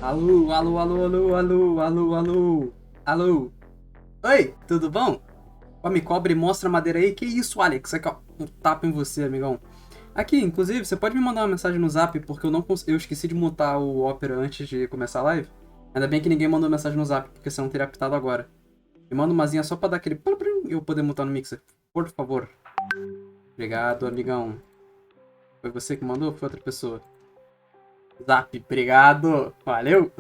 Alô, alô, alô, alô, alô, alô, alô, alô. Oi, tudo bom? Come Cobra e mostra a madeira aí. Que isso, Alex? Aqui, ó, um tapa em você, amigão. Aqui, inclusive, você pode me mandar uma mensagem no Zap, porque eu esqueci de mutar o Opera antes de começar a live. Ainda bem que ninguém mandou mensagem no Zap, porque senão teria apitado agora. Me manda umazinha só pra dar aquele plim, plim, e eu poder mutar no mixer. Por favor. Obrigado, amigão. Foi você que mandou ou foi outra pessoa? Zap, obrigado. Valeu.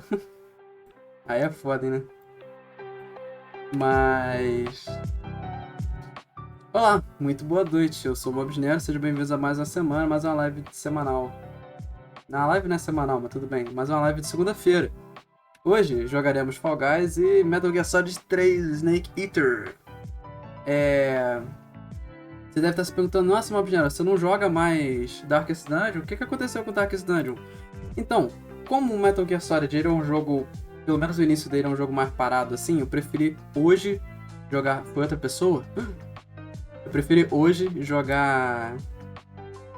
Aí é foda, hein, né? Mas... Olá, muito boa noite. Eu sou o Bob Nero, sejam bem-vindos a mais uma semana, mais uma live semanal. Na live não é semanal, mas tudo bem. Mais uma live de segunda-feira. Hoje jogaremos Fall Guys e Metal Gear Solid 3 Snake Eater. Você deve estar se perguntando, nossa, Bob Nero, você não joga mais Darkest Dungeon? O que aconteceu com Darkest Dungeon? Então, como o Metal Gear Solid ele é um jogo, pelo menos o início dele é um jogo mais parado assim, eu preferi hoje jogar... Foi outra pessoa? Eu preferi hoje jogar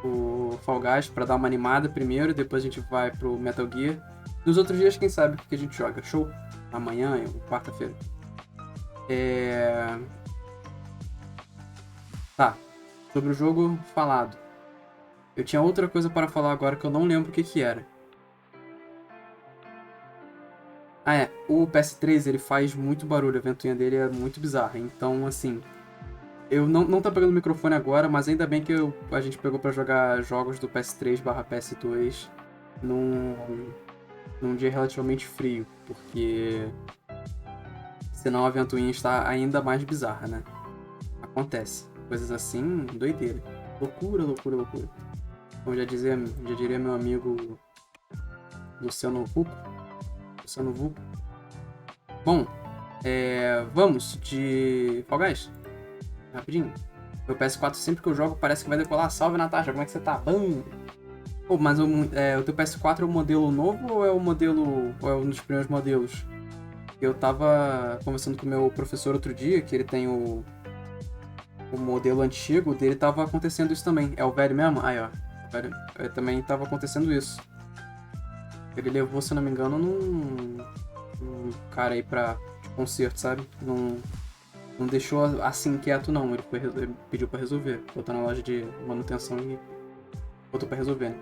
o Fall Guys pra dar uma animada primeiro, depois a gente vai pro Metal Gear. Nos outros dias, quem sabe o que a gente joga? Show? Amanhã, quarta-feira. Tá, sobre o jogo falado. Eu tinha outra coisa para falar agora que eu não lembro o que era. Ah, o PS3 ele faz muito barulho, a ventoinha dele é muito bizarra, então assim... Eu não tá pegando o microfone agora, mas ainda bem que a gente pegou pra jogar jogos do PS3/PS2 num dia relativamente frio, porque senão a ventoinha está ainda mais bizarra, né? Acontece. Coisas assim, doideira. Loucura, loucura, loucura. Como já diria meu amigo Luciano Huck. Luciano Huck. Bom, vamos de Fall Guys. Rapidinho. Meu PS4, sempre que eu jogo, parece que vai decolar. Salve, Natasha, como é que você tá? Bam! Pô, mas o teu PS4 é o modelo novo ou é o modelo... ou é um dos primeiros modelos? Eu tava conversando com o meu professor outro dia, que ele tem o modelo antigo, dele tava acontecendo isso também. É o velho mesmo? Aí, ó. O velho, também tava acontecendo isso. Ele levou, se não me engano, num cara aí pra conserto, sabe? Não deixou assim quieto, não. Ele pediu pra resolver. Botou na loja de manutenção e botou pra resolver, né?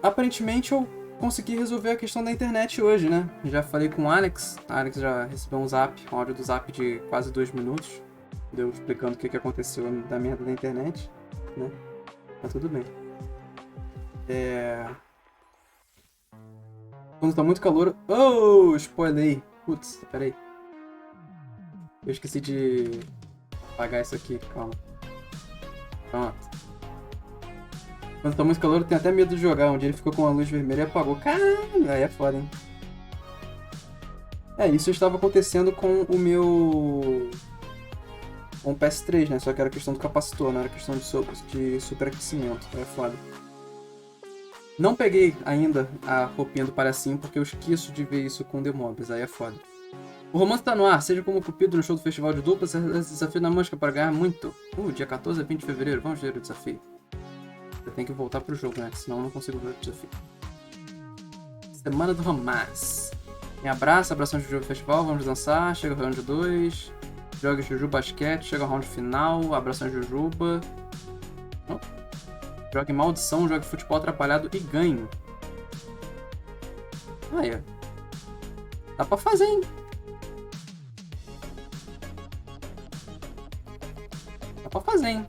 Aparentemente eu consegui resolver a questão da internet hoje, né? Já falei com o Alex. A Alex já recebeu um áudio do zap de quase 2 minutos. Deu explicando o que aconteceu da merda da internet, né? Mas tudo bem. Quando tá muito calor... Oh, spoilei. Putz, peraí. Eu esqueci de apagar isso aqui, calma. Pronto. Quando tá muito calor, eu tenho até medo de jogar. Onde ele ficou com a luz vermelha e apagou. Caralho, aí é foda, hein? Isso estava acontecendo com o meu... com o PS3, né? Só que era questão do capacitor, não era questão de superaquecimento. Aí é foda. Não peguei ainda a roupinha do palhacinho, porque eu esqueço de ver isso com Demobs. Aí é foda. O romance tá no ar, seja como cupido no show do festival de duplas, desafio na mosca para ganhar muito. Dia 14 a 20 de fevereiro, vamos ver o desafio. Eu tenho que voltar pro jogo, né? Senão eu não consigo ver o desafio. Semana do romance. Me abraça, abração de jogo festival, vamos dançar, chega o round 2. Joga Juju Basquete, chega o round final, abração Jujuba. Oh. Jogue maldição, jogue futebol atrapalhado e ganho. Aí, dá pra fazer, hein? Dá pra fazer, hein?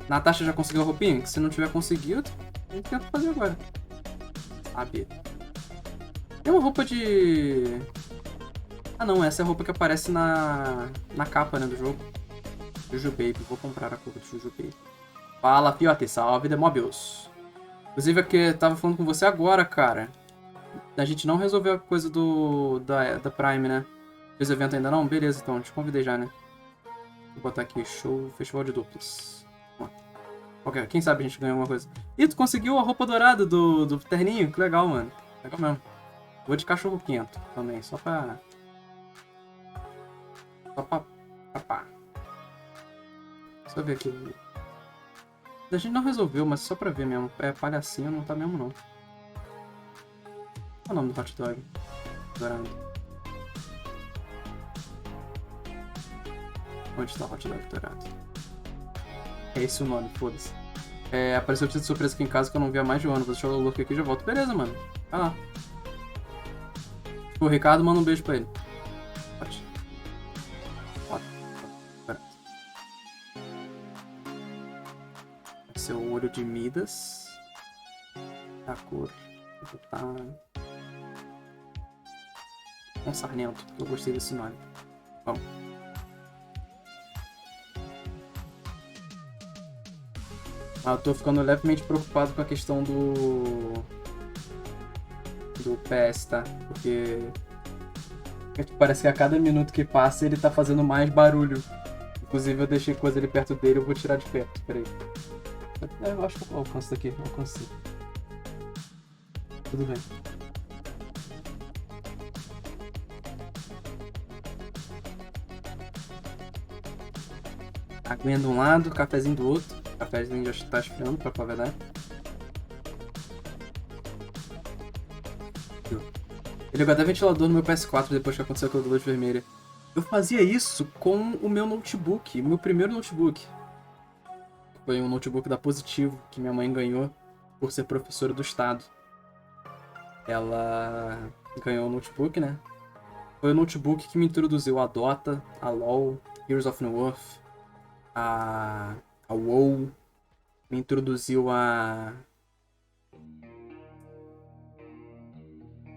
Natasha já conseguiu a roupinha? Que se não tiver conseguido, eu tento fazer agora. Sabe? Tem uma roupa de... Ah não, essa é a roupa que aparece na capa, né, do jogo. Juju Baby, vou comprar a roupa de Juju Baby. Fala, Fiote, salve Demobius. Inclusive, aqui, eu tava falando com você agora, cara. A gente não resolveu a coisa da Prime, né? Fez evento ainda não? Beleza, então, te convidei já, né? Vou botar aqui, show, festival de duplas. Ok, quem sabe a gente ganha alguma coisa. Ih, tu conseguiu a roupa dourada do terninho? Que legal, mano. Legal mesmo. Vou de cachorro quento também, só pra... Pá. Deixa eu ver aqui. A gente não resolveu, mas só pra ver mesmo. Palhacinho não tá mesmo, não. Qual é o nome do hot dog? Dourado. Onde está o hot dog dourado? É esse o nome, foda-se. Apareceu o pedido de surpresa aqui em casa que eu não vi há mais de um ano. Vou deixar o look aqui e já volto. Beleza, mano. Vai lá. O Ricardo manda um beijo pra ele. Pode. Esse é o olho de Midas. A cor. Tá. Um sarnento. Eu gostei desse nome. Vamos. Eu tô ficando levemente preocupado com a questão do PS, tá? Porque parece que a cada minuto que passa ele tá fazendo mais barulho. Inclusive eu deixei coisa ali perto dele, eu vou tirar de perto. Peraí. Eu acho que eu alcanço daqui. Eu alcanço. Tudo bem. Aguinha de um lado, cafezinho do outro. O cafezinho já tá esfriando, pra falar a verdade. Ele ligou até ventilador no meu PS4 depois que aconteceu aquela luz vermelha. Eu fazia isso com o meu notebook, meu primeiro notebook. Foi um notebook da Positivo, que minha mãe ganhou por ser professora do estado. Ela ganhou o notebook, né? Foi o notebook que me introduziu a Dota, a LoL, Heroes of New Earth, a WoW, me introduziu a...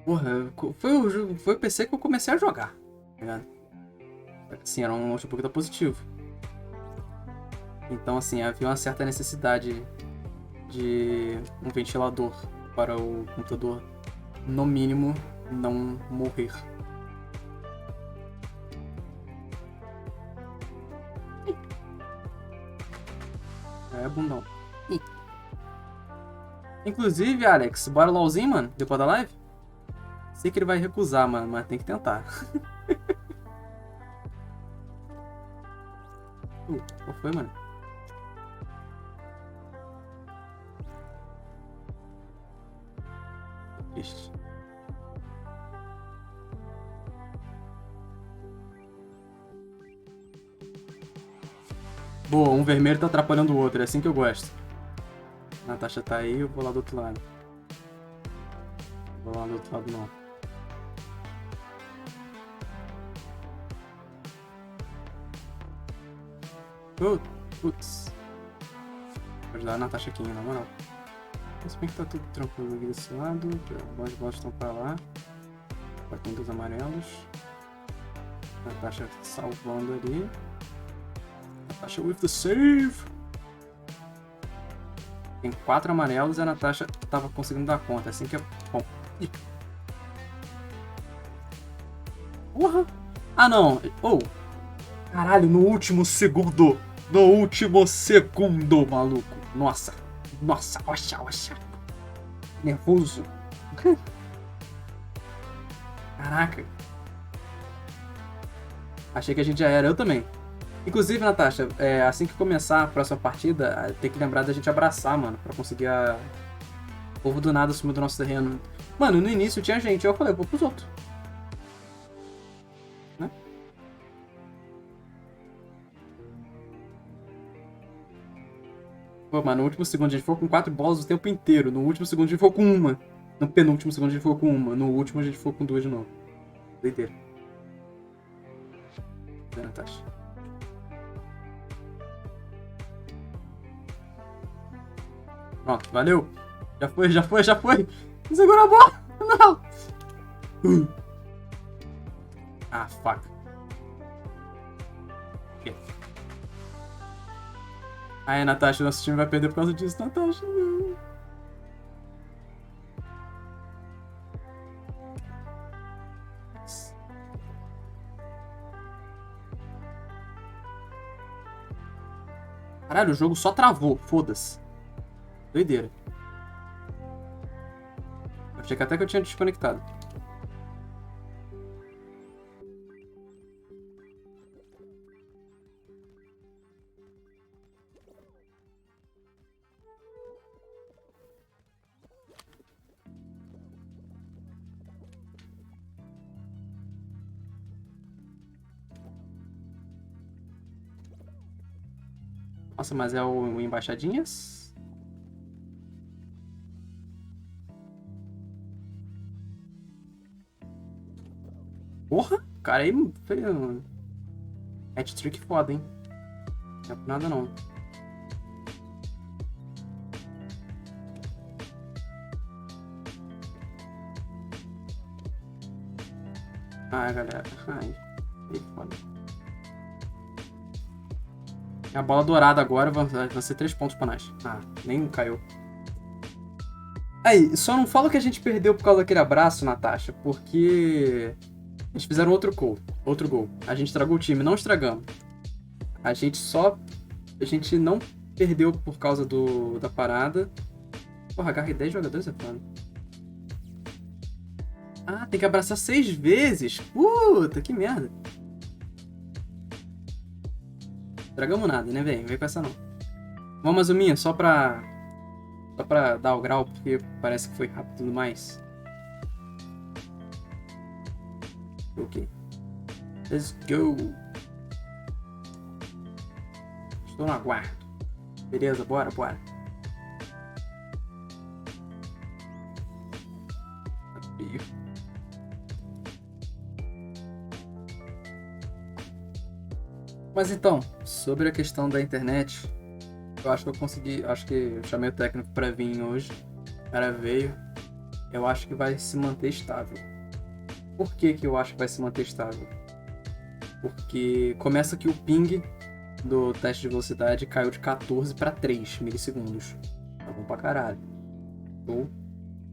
Porra, foi o PC que eu comecei a jogar, tá ligado? Assim, era um notebook da Positivo. Então, assim, havia uma certa necessidade de um ventilador para o computador, no mínimo, não morrer. É, bundão. Inclusive, Alex, bora LOLzinho, mano? Depois da live? Sei que ele vai recusar, mano, mas tem que tentar. Qual foi, mano? Triste. Boa, um vermelho tá atrapalhando o outro, é assim que eu gosto. A Natasha tá aí, eu vou lá do outro lado. Vou lá do outro lado não. Putz. Vou ajudar a Natasha aqui, na moral. Se bem que tá tudo tranquilo aqui desse lado. As bolas estão pra lá. Vai com dois amarelos. Natasha salvando ali. Natasha with the save. Tem 4 amarelos e a Natasha tava conseguindo dar conta. Assim que é bom. Ih. Porra! Ah não! Oh! Caralho, no último segundo! No último segundo, maluco! Nossa! Nossa! Oxa! Nervoso! Caraca! Achei que a gente já era, eu também. Inclusive, Natasha, assim que começar a próxima partida, tem que lembrar da gente abraçar, mano, pra conseguir a... O povo do nada sumiu do nosso terreno. Mano, no início tinha gente, eu falei, vou pros outros. Né? Pô, mano, no último segundo a gente ficou com 4 bolas o tempo inteiro. No último segundo a gente ficou com uma. No penúltimo segundo a gente ficou com uma. No último a gente ficou com 2 de novo. Doideira. Natasha. Pronto, valeu. Já foi. Segura a bola. Não. Ah, fuck. Ai, Natasha, nosso time vai perder por causa disso, Natasha. Não. Caralho, o jogo só travou. Foda-se. Doideira. Eu achei que até que eu tinha desconectado. Nossa, mas é o Embaixadinhas? Porra! O cara aí fez um hat-trick foda, hein? Não é por nada, não. Ah, galera. Ai, que foda. A bola dourada agora vai ser 3 pontos pra nós. Ah, nem caiu. Aí, só não falo que a gente perdeu por causa daquele abraço, Natasha, porque eles fizeram outro gol. Outro gol. A gente estragou o time, não estragamos. A gente não perdeu por causa da parada. Porra, agarrei 10 jogadores, é foda. Ah, tem que abraçar 6 vezes. Puta, que merda. Estragamos nada, né, velho? Não vem com essa não. Vamos, Azuminha, só pra dar o grau, porque parece que foi rápido e tudo mais. Ok. Let's go. Estou no aguardo. Beleza, bora. Mas então, sobre a questão da internet, eu acho que eu consegui, acho que eu chamei o técnico pra vir hoje, o cara veio, eu acho que vai se manter estável. Por que que eu acho que vai se manter estável? Porque começa que o ping do teste de velocidade caiu de 14 para 3 milissegundos. Tá bom pra caralho.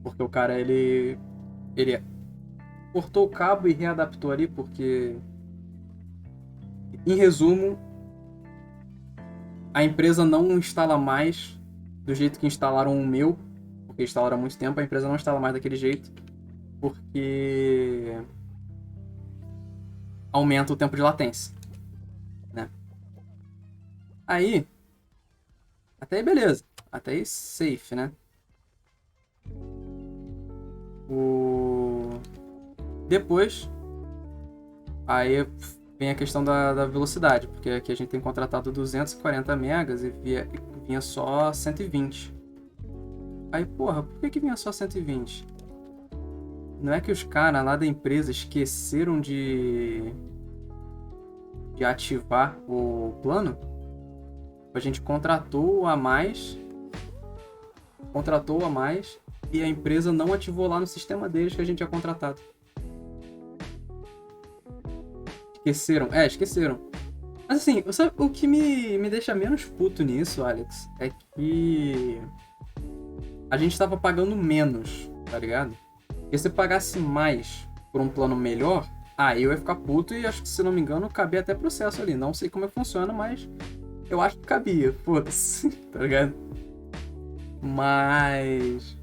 Porque o cara, ele cortou o cabo e readaptou ali, porque, em resumo, a empresa não instala mais do jeito que instalaram o meu, porque instalaram há muito tempo, a empresa não instala mais daquele jeito, porque aumenta o tempo de latência, né? Aí, até aí beleza, até aí safe, né? Depois, aí vem a questão da velocidade, porque aqui a gente tem contratado 240 megas e vinha só 120. Aí, porra, por que vinha só 120? Não é que os caras lá da empresa esqueceram de ativar o plano? A gente contratou a mais e a empresa não ativou lá no sistema deles que a gente tinha contratado. Esqueceram. Mas assim, sabe, o que me deixa menos puto nisso, Alex, é que a gente tava pagando menos, tá ligado? Porque se pagasse mais por um plano melhor, aí eu ia ficar puto e acho que, se não me engano, cabia até processo ali. Não sei como é que funciona, mas eu acho que cabia, foda-se, tá ligado? Mas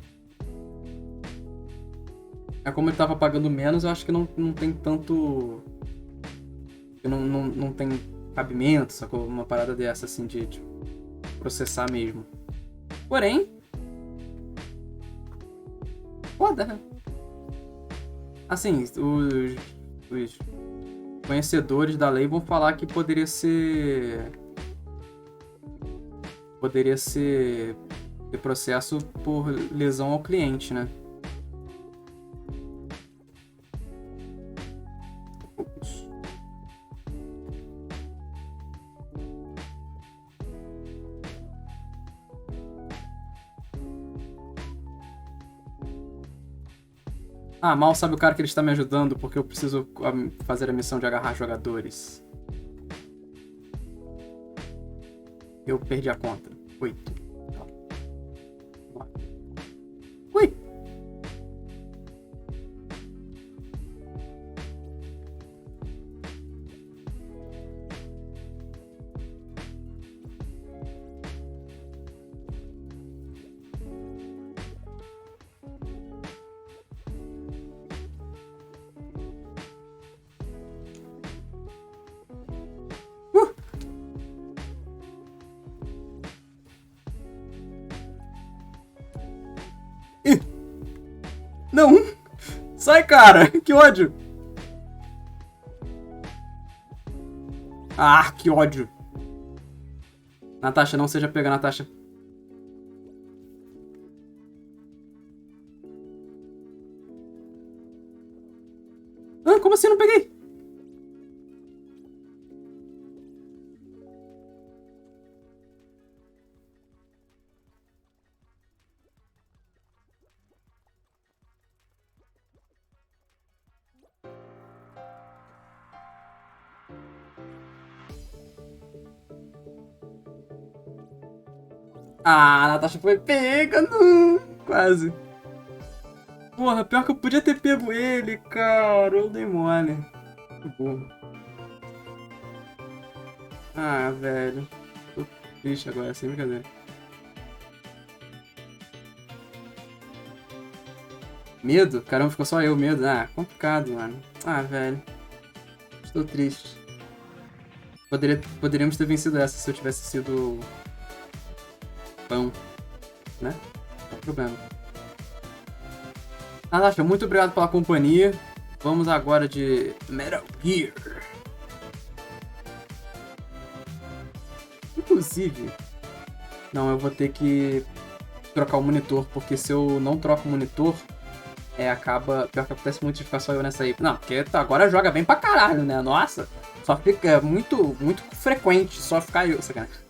como ele tava pagando menos, eu acho que não tem tanto... Não tem cabimento, sacou? Uma parada dessa, assim, de processar mesmo. Porém, foda, né? Assim, os conhecedores da lei vão falar que poderia ser processo por lesão ao cliente, né? Ah, mal sabe o cara que ele está me ajudando porque eu preciso fazer a missão de agarrar jogadores. Eu perdi a conta. 8. Ui! Não! Sai, cara! Que ódio! Ah, que ódio! Natasha, não seja pega, Natasha. Ah, como assim eu não peguei? Ah, a Natasha foi pega, não. Quase. Porra, pior que eu podia ter pego ele, cara. Eu dei mole. Que burro. Ah, velho. Tô triste agora, sem brincadeira. Medo? Caramba, ficou só eu, medo. Ah, complicado, mano. Ah, velho. Estou triste. Poderíamos ter vencido essa se eu tivesse sido pão, né? Não tem problema. Natasha, muito obrigado pela companhia. Vamos agora de Metal Gear. Inclusive, não, eu vou ter que trocar o monitor, porque se eu não troco o monitor, acaba... Pior que acontece muito de ficar só eu nessa aí. Não, porque agora joga bem pra caralho, né? Nossa, só fica muito frequente só ficar eu, sacanagem.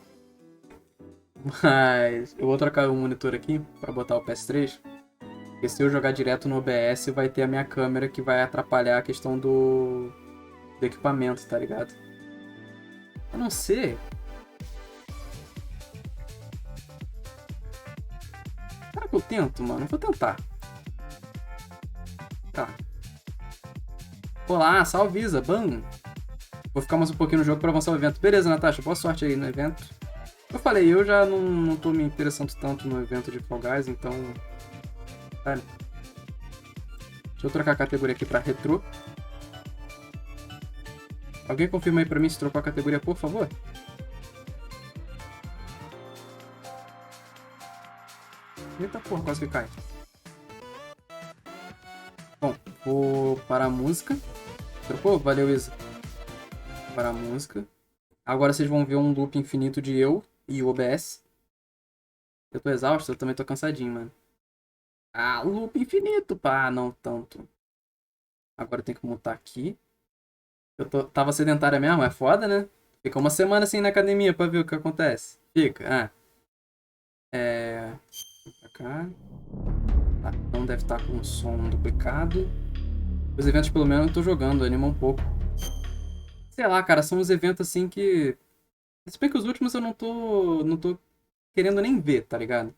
Mas eu vou trocar o monitor aqui pra botar o PS3. Porque se eu jogar direto no OBS, vai ter a minha câmera que vai atrapalhar a questão do equipamento, tá ligado? A não ser... Será que eu tento, mano? Vou tentar. Tá. Olá, salvisa, bam! Vou ficar mais um pouquinho no jogo pra avançar o evento. Beleza, Natasha, boa sorte aí no evento. Eu falei, eu já não tô me interessando tanto no evento de Fall Guys, então... Cara, deixa eu trocar a categoria aqui pra retrô. Alguém confirma aí pra mim se trocou a categoria, por favor? Eita porra, quase que cai. Bom, vou para a música. Trocou? Valeu, Isa. Para a música. Agora vocês vão ver um loop infinito de eu e o OBS. Eu tô exausto, eu também tô cansadinho, mano. Ah, loop infinito, pá, não tanto. Agora eu tenho que mutar aqui. Tava sedentária mesmo, é foda, né? Fica uma semana assim na academia pra ver o que acontece. Fica, pra cá. Tá, não deve estar com o som duplicado. Os eventos, pelo menos, eu tô jogando, anima um pouco. Sei lá, cara, são uns eventos assim que... Se bem que os últimos eu não tô querendo nem ver, tá ligado?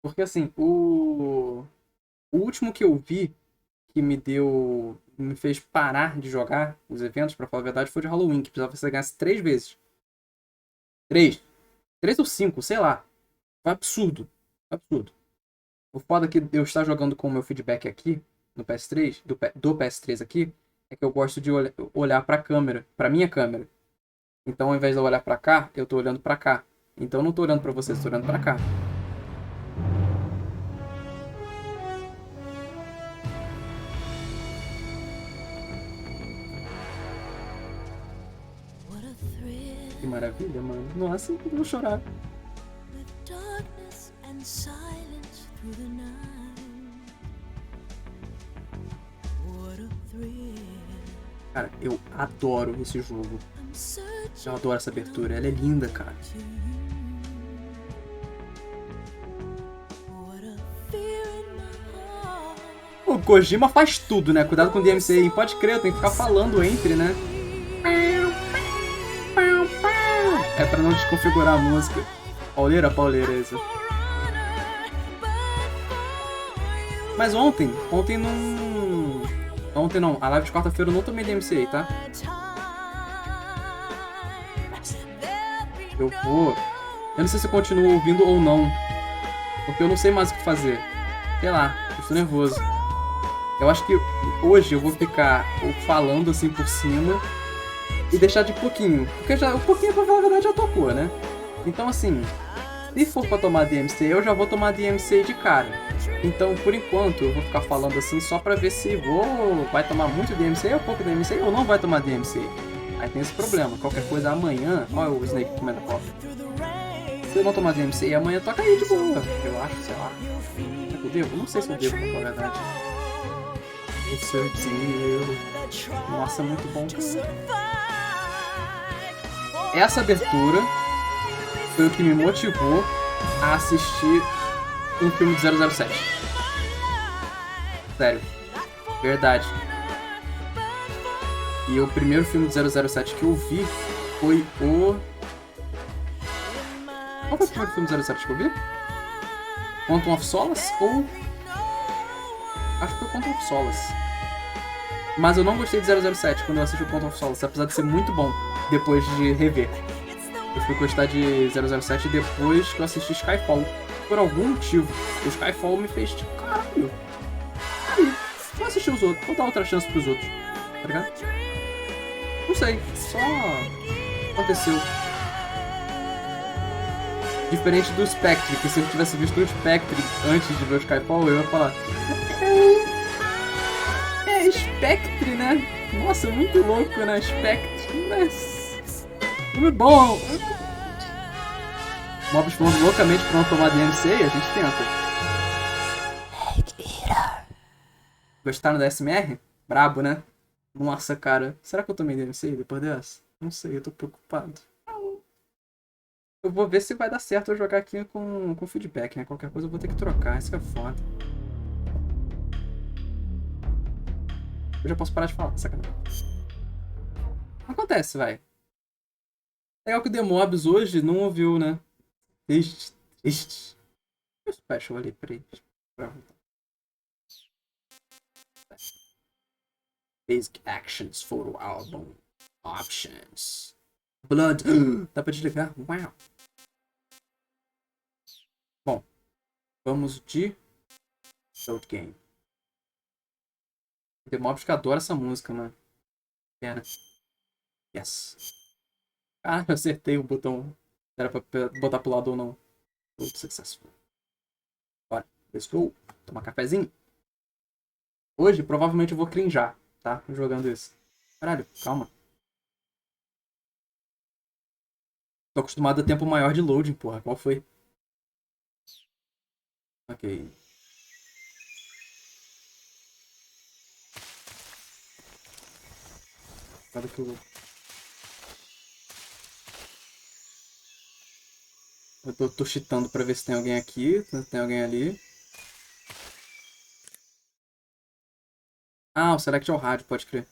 Porque assim, o último que eu vi que me fez parar de jogar os eventos, pra falar a verdade, foi de Halloween, que precisava que você ganhasse 3 vezes. 3. 3 ou 5, sei lá. Foi absurdo. Absurdo. O foda é que eu estar jogando com o meu feedback aqui, no PS3, do PS3 aqui, é que eu gosto de olhar pra câmera, pra minha câmera. Então, ao invés de eu olhar pra cá, eu tô olhando pra cá. Então, eu não tô olhando pra vocês, tô olhando pra cá. Que maravilha, mano. Nossa, eu vou chorar. Cara, eu adoro esse jogo. Eu adoro essa abertura, ela é linda, cara. O Kojima faz tudo, né? Cuidado com o DMC aí. Pode crer, tem que ficar falando entre, né? É pra não desconfigurar a música. Pauleira, isso. Mas ontem não... Ontem não, a live de quarta-feira eu não tomei DMC aí, tá? Eu não sei se eu continuo ouvindo ou não. Porque eu não sei mais o que fazer. Sei lá, eu estou nervoso. Eu acho que hoje eu vou ficar falando assim por cima e deixar de pouquinho. Porque já, o pouquinho, pra falar a verdade, já tocou, né? Então assim, se for pra tomar DMC, eu já vou tomar DMC de cara. Então, por enquanto, eu vou ficar falando assim só pra ver se vai tomar muito DMC ou pouco DMC ou não vai tomar DMC. Aí tem esse problema. Qualquer coisa amanhã... Olha o Snake comendo a copa. Se eu não tomar DMC, e amanhã toca aí de boa. Eu acho, sei lá. Será que eu devo? Não sei se eu devo, pra falar a verdade. Esse eu devo. Nossa, muito bom, cara. Essa abertura foi o que me motivou a assistir um filme de 007. Sério. Verdade. E o primeiro filme de 007 que eu vi foi o... Qual foi o primeiro filme de 007 que eu vi? Quantum of Solace ou... Acho que foi Quantum of Solace. Mas eu não gostei de 007 quando eu assisti o Quantum of Solace, apesar de ser muito bom depois de rever. Eu fui gostar de 007 depois que eu assisti Skyfall. Por algum motivo, o Skyfall me fez tipo, caralho. Aí, vou assistir os outros, vou dar outra chance pros outros. Tá ligado? Não sei, só aconteceu. Diferente do Spectre, que se eu tivesse visto o Spectre antes de ver o Skyfall, eu ia falar... É Spectre, né? Nossa, muito louco, né? Spectre, mas... Filme bom! Mobs falando loucamente pra não tomar DMC e a gente tenta. Gostaram da SMR? Brabo, né? Nossa, cara. Será que eu tomei DMC depois dessa? Não sei, eu tô preocupado. Eu vou ver se vai dar certo eu jogar aqui com feedback, né? Qualquer coisa eu vou ter que trocar, isso que é foda. Eu já posso parar de falar, sacanagem. Acontece, vai. Legal que o The Mobs hoje não ouviu, né? Triste, triste. E o Special ali, peraí. Basic Actions, Photo Album, Options. Blood. Dá pra desligar? Uau. Bom, vamos de Short Game. The Mobs que adora essa música, mano. Pena. Yes. Ah, eu acertei o botão. Era pra botar pro lado ou não. Muito successful. Bora, let's go. Tomar cafezinho. Hoje, provavelmente eu vou crinjar, tá? Jogando isso. Caralho, calma. Tô acostumado a tempo maior de loading, porra. Qual foi? Ok. Cada que eu tô cheatando pra ver se tem alguém aqui, se tem alguém ali. Ah, o select é o rádio, pode crer.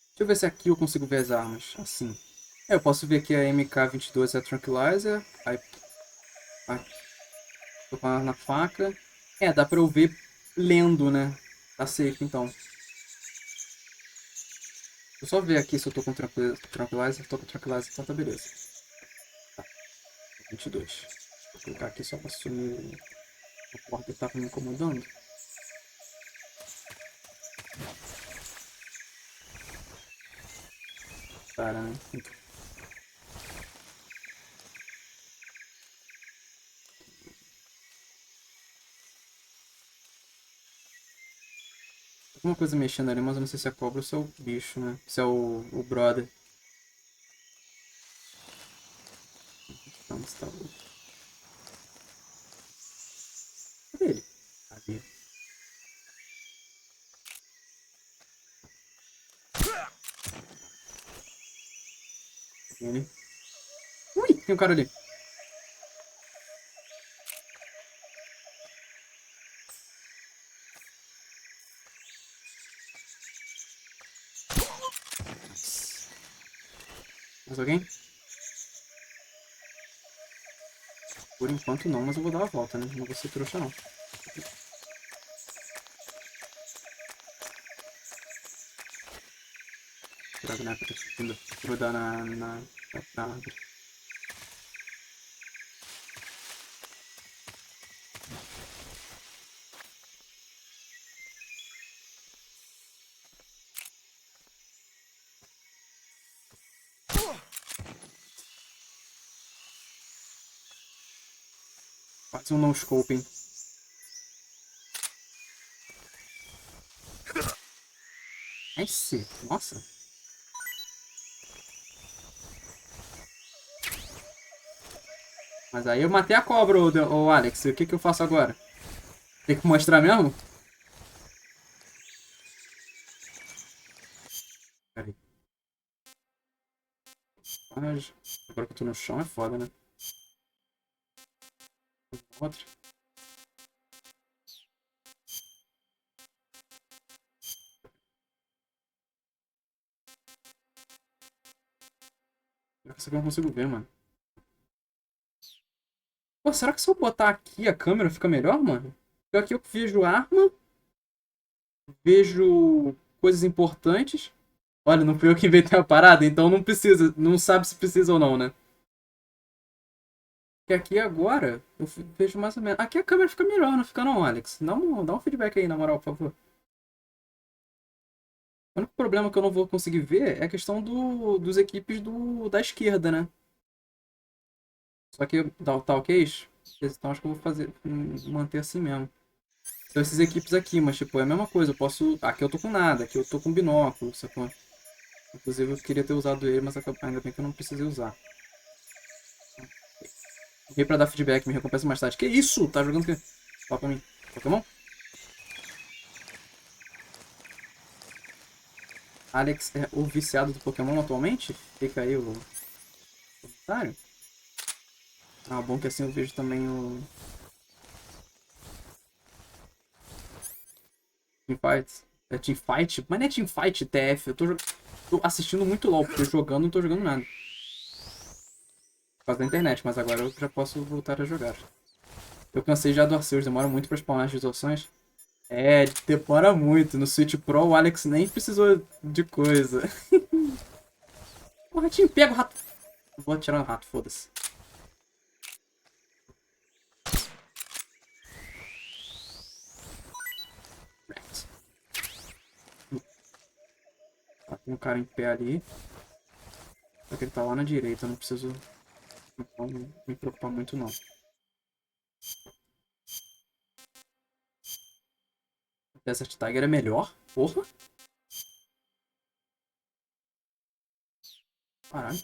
Deixa eu ver se aqui eu consigo ver as armas. Assim. É, eu posso ver que a MK22 é a Tranquilizer. Aí... tô com a na faca. É, dá pra eu ver lendo, né? Tá safe, então. Deixa eu só ver aqui se eu tô com Tranquilizer. Tô com Tranquilizer, então tá beleza. Tá. 22. Vou clicar aqui só pra sumir a porta que tava me incomodando. Caramba. Alguma coisa mexendo ali, mas eu não sei se é cobra ou se é o bicho, né? Se é o brother. Não, você tá louco. Cadê ele? Ali. Tem ele. Ui, tem um cara ali. Mais alguém? Por enquanto não, mas eu vou dar uma volta, né? Não vou ser trouxa não. Droga, né? Pra ter grudar na árvore. Quase um no-scope, hein? Nice! Nossa! Mas aí eu matei a cobra, ô Alex. O que eu faço agora? Tem que mostrar mesmo? Pera aí. Mas agora que eu tô no chão é foda, né? Outra. Essa aqui eu não consigo ver, mano. Pô, será que se eu botar aqui a câmera fica melhor, mano? Porque aqui eu vejo arma, vejo coisas importantes. Olha, não fui eu que inventei a parada, então não precisa, não sabe se precisa ou não, né? Porque aqui agora eu vejo mais ou menos. Aqui a câmera fica melhor, não fica não, Alex? Dá um feedback aí, na moral, por favor. O único problema que eu não vou conseguir ver é a questão dos equipes da esquerda, né? Só que tá ok? Então acho que eu vou fazer. Manter assim mesmo. São esses equipes aqui, mas tipo, é a mesma coisa. Eu posso. Aqui eu tô com nada, aqui eu tô com binóculo, sacou? Inclusive eu queria ter usado ele, mas ainda bem que eu não precisei usar. Vim pra dar feedback, me recompensa mais tarde. Que isso? Tá jogando o quê? Fala pra mim. Pokémon? Alex é o viciado do Pokémon atualmente? Fica aí o comentário. Ah, bom que assim eu vejo também o Teamfight. É Teamfight? Mas não é Teamfight TF. Tô assistindo muito LOL, porque jogando não tô jogando nada. Por causa da internet, mas agora eu já posso voltar a jogar. Eu cansei já do Arceus, demora muito pra spawnar as visualizações. É, demora muito. No Switch Pro o Alex nem precisou de coisa. O ratinho pega o rato. Vou atirar no rato, foda-se. Tá, tem um cara em pé ali. Só que ele tá lá na direita, eu não preciso não me preocupar muito não. O Desert Tiger é melhor? Porra! Caralho.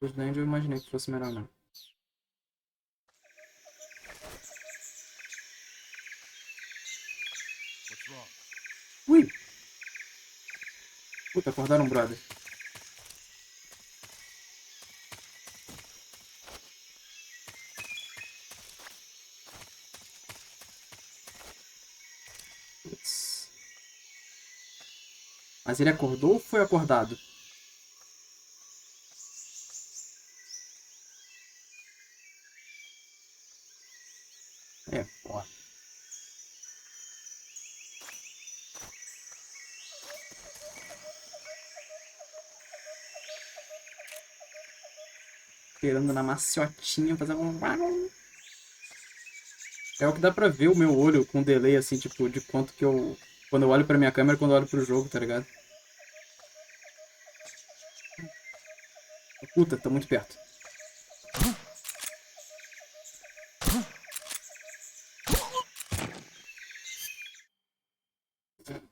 Os Land eu imaginei que fosse melhor não. Ui! Puta, acordaram, brother. Putz. Mas ele acordou ou foi acordado? É, foda. Esperando na maciotinha fazer um... É o que dá pra ver o meu olho com delay, assim, tipo, de quanto que eu... Quando eu olho pra minha câmera e quando eu olho pro jogo, tá ligado? Puta, tá muito perto.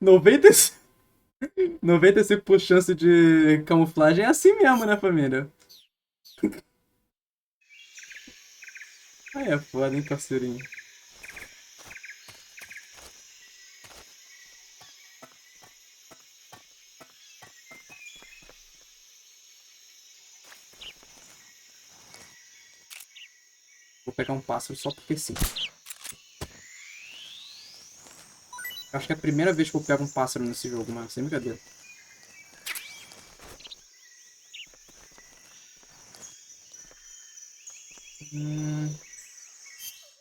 95... 95% chance de camuflagem é assim mesmo, né, família? Aí é foda, hein, parceirinho. Vou pegar um pássaro só porque sim. Acho que é a primeira vez que eu pego um pássaro nesse jogo, mano. Sem brincadeira.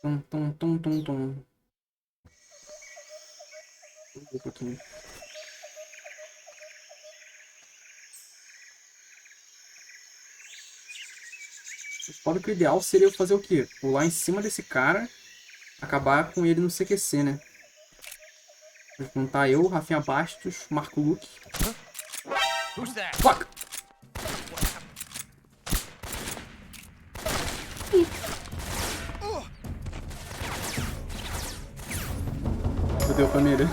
Tum, tum, tum, tum, tum. Um pouquinho. Foda que o ideal seria eu fazer o quê? Pular em cima desse cara, acabar com ele no CQC, né? Juntar eu, Rafinha Bastos, Marco Luque. Fuck! Fudeu, família.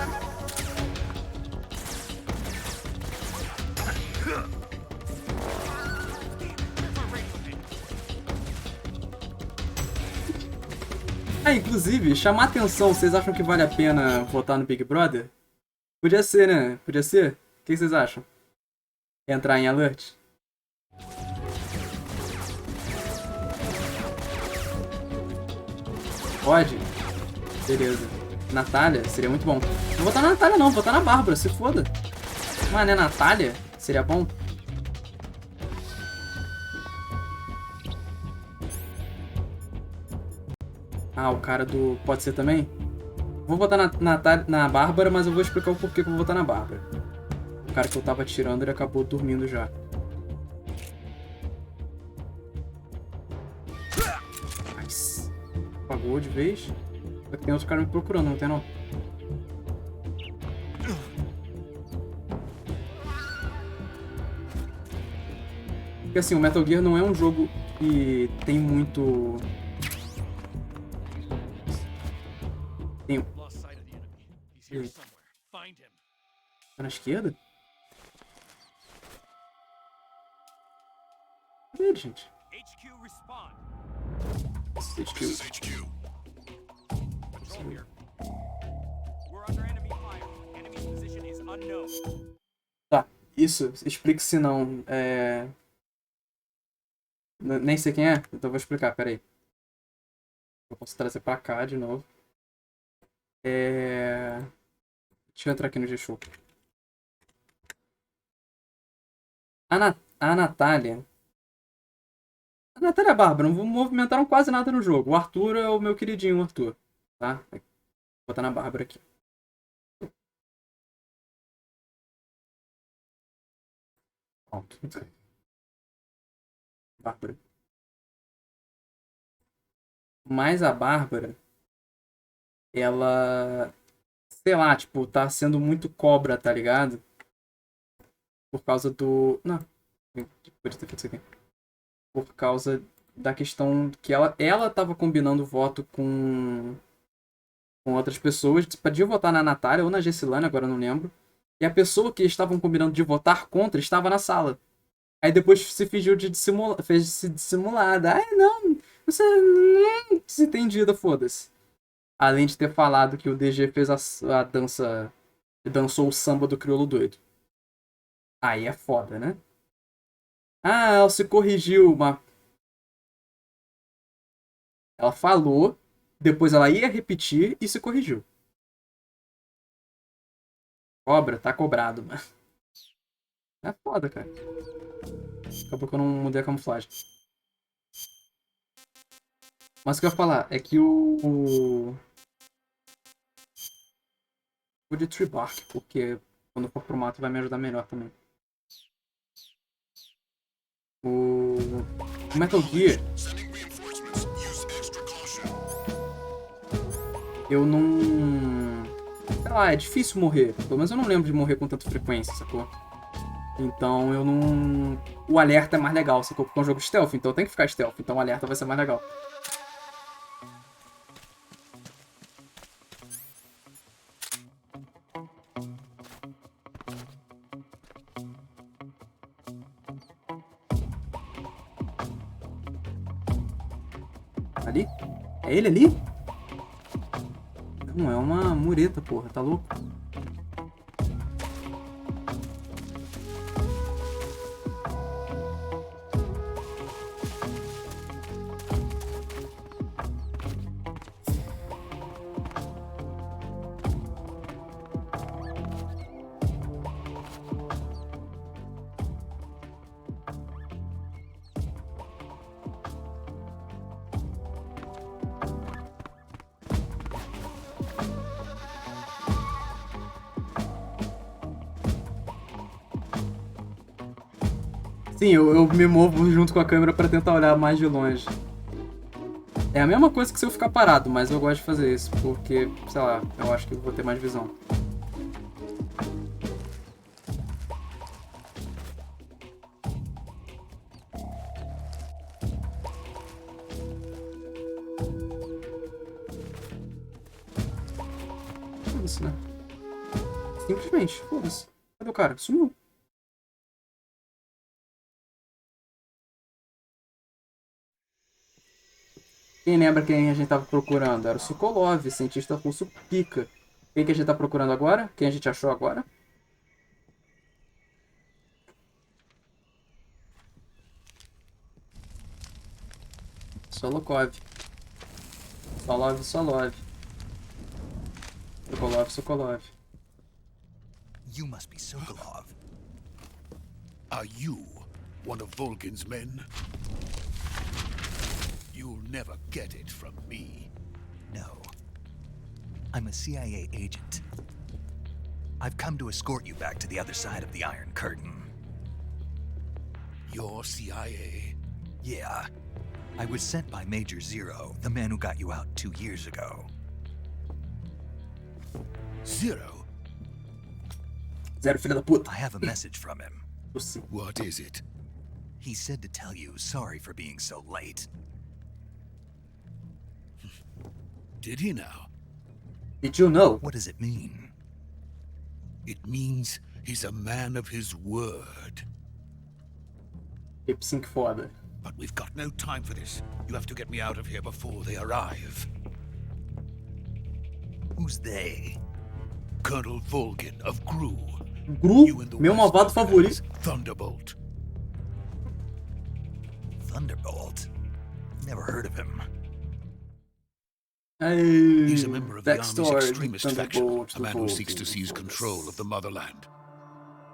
Ah, inclusive, chamar atenção, vocês acham que vale a pena votar no Big Brother? Podia ser, né? Podia ser? O que vocês acham? Entrar em alert? Pode? Beleza. Natália, seria muito bom. Não vou votar na Natália não, vou votar na Bárbara, se foda. Mas né, Natália? Seria bom? Ah, o cara do... Pode ser também? Vou votar na Bárbara, mas eu vou explicar o porquê que eu vou votar na Bárbara. O cara que eu tava tirando, ele acabou dormindo já. Nice. Apagou de vez. Só que tem outro cara me procurando, não tem não? Porque assim, o Metal Gear não é um jogo que tem muito... Tem... Tá na esquerda? Cadê ele, gente? HQ. Tá, isso. Explique se não. Nem sei quem é, então eu vou explicar, peraí. Eu posso trazer pra cá de novo. Deixa eu entrar aqui no G-Show. A Natália. A Natália e a Bárbara não movimentaram quase nada no jogo. O Arthur é o meu queridinho, Arthur. Tá? Vou botar na Bárbara aqui. Pronto. Bárbara. Mas a Bárbara, ela, sei lá, tipo, tá sendo muito cobra, tá ligado? Por causa do... Não, podia ter feito isso aqui. Por causa da questão que ela tava combinando voto com outras pessoas. Podia votar na Natália ou na Gessilane, agora eu não lembro. E a pessoa que estavam combinando de votar contra estava na sala. Aí depois se fingiu de dissimular, fez-se dissimulada. Ai, não, você não se entendida, foda-se. Além de ter falado que o DG fez a dança, dançou o samba do crioulo doido. Aí é foda, né? Ah, ela se corrigiu, mas ela falou, depois ela ia repetir e se corrigiu. Cobra, tá cobrado, mano. É foda, cara. Acabou que eu não mudei a camuflagem. Mas o que eu ia falar é que vou de Tree Bark, porque quando for pro mato vai me ajudar melhor também. O Metal Gear, eu não... Sei lá, é difícil morrer. Pelo menos eu não lembro de morrer com tanta frequência, sacou? Então eu não... O alerta é mais legal, sacou? Porque é um jogo stealth, então tem que ficar stealth. Então o alerta vai ser mais legal. Ali? É ele ali? Não, é uma mureta, porra. Tá louco? Sim, eu me movo junto com a câmera pra tentar olhar mais de longe. É a mesma coisa que se eu ficar parado, mas eu gosto de fazer isso, porque, sei lá, eu acho que eu vou ter mais visão. Foda-se, né? Simplesmente, foda-se. Cadê o cara? Sumiu. Quem lembra quem a gente tava procurando? Era o Sokolov, cientista russo pica. Quem que a gente tá procurando agora? Quem a gente achou agora? Solokov. Sokolov. Sokolov. You must be Sokolov. Are you one of Volgin's men? You'll never get it from me. No. I'm a CIA agent. I've come to escort you back to the other side of the Iron Curtain. You're CIA? Yeah. I was sent by Major Zero, the man who got you out 2 years ago. Zero? Zero, filha da puta. I have a message from him. What is it? He said to tell you sorry for being so late. Did he now? Did you know? What does it mean? It means he's a man of his word. Lip sync foda. But we've got no time for this. You have to get me out of here before they arrive. Who's they? Colonel Volgin of Gru. Gru, You in the meu West malvado know him favorito. as Thunderbolt. Thunderbolt? Never heard of him. Hey, He's a member of the Army's backstory de extremist faction, Thunderbolt a do man who seeks Volgin. to seize control of the motherland.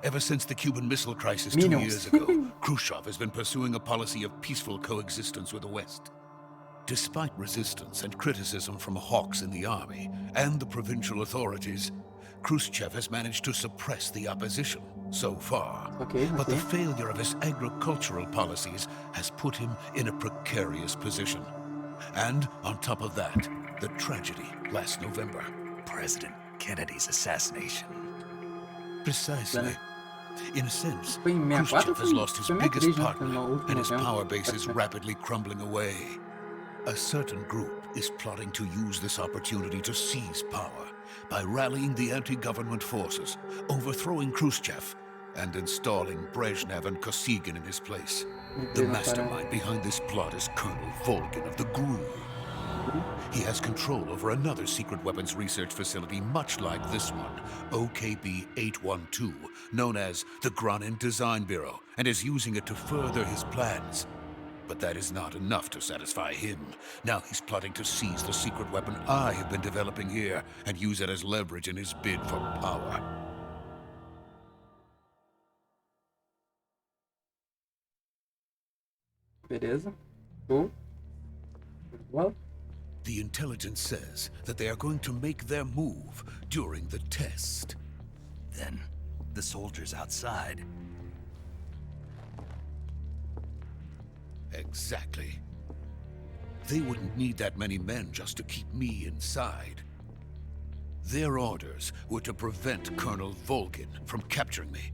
Ever since the Cuban Missile Crisis Minions. 2 years ago, Khrushchev has been pursuing a policy of peaceful coexistence with the West. Despite resistance and criticism from hawks in the army and the provincial authorities, Khrushchev has managed to suppress the opposition so far. But the failure of his agricultural policies has put him in a precarious position. And on top of that, the tragedy last November. President Kennedy's assassination. Precisely. In a sense, Foi em 64 Khrushchev has ou lost his foi em biggest 63, né? partner, Foi no último and his novembro. power base is rapidly crumbling away. A certain group is plotting to use this opportunity to seize power by rallying the anti-government forces, overthrowing Khrushchev, and installing Brezhnev and Kosygin in his place. The mastermind behind this plot is Colonel Volgin of the GRU. He has control over another secret weapons research facility much like this one, OKB-812, known as the Granin Design Bureau, and is using it to further his plans. But that is not enough to satisfy him. Now he's plotting to seize the secret weapon I have been developing here and use it as leverage in his bid for power. Beleza. Cool. Well. The intelligence says that they are going to make their move during the test. Then, the soldiers outside. Exactly. They wouldn't need that many men just to keep me inside. Their orders were to prevent Colonel Volgin from capturing me.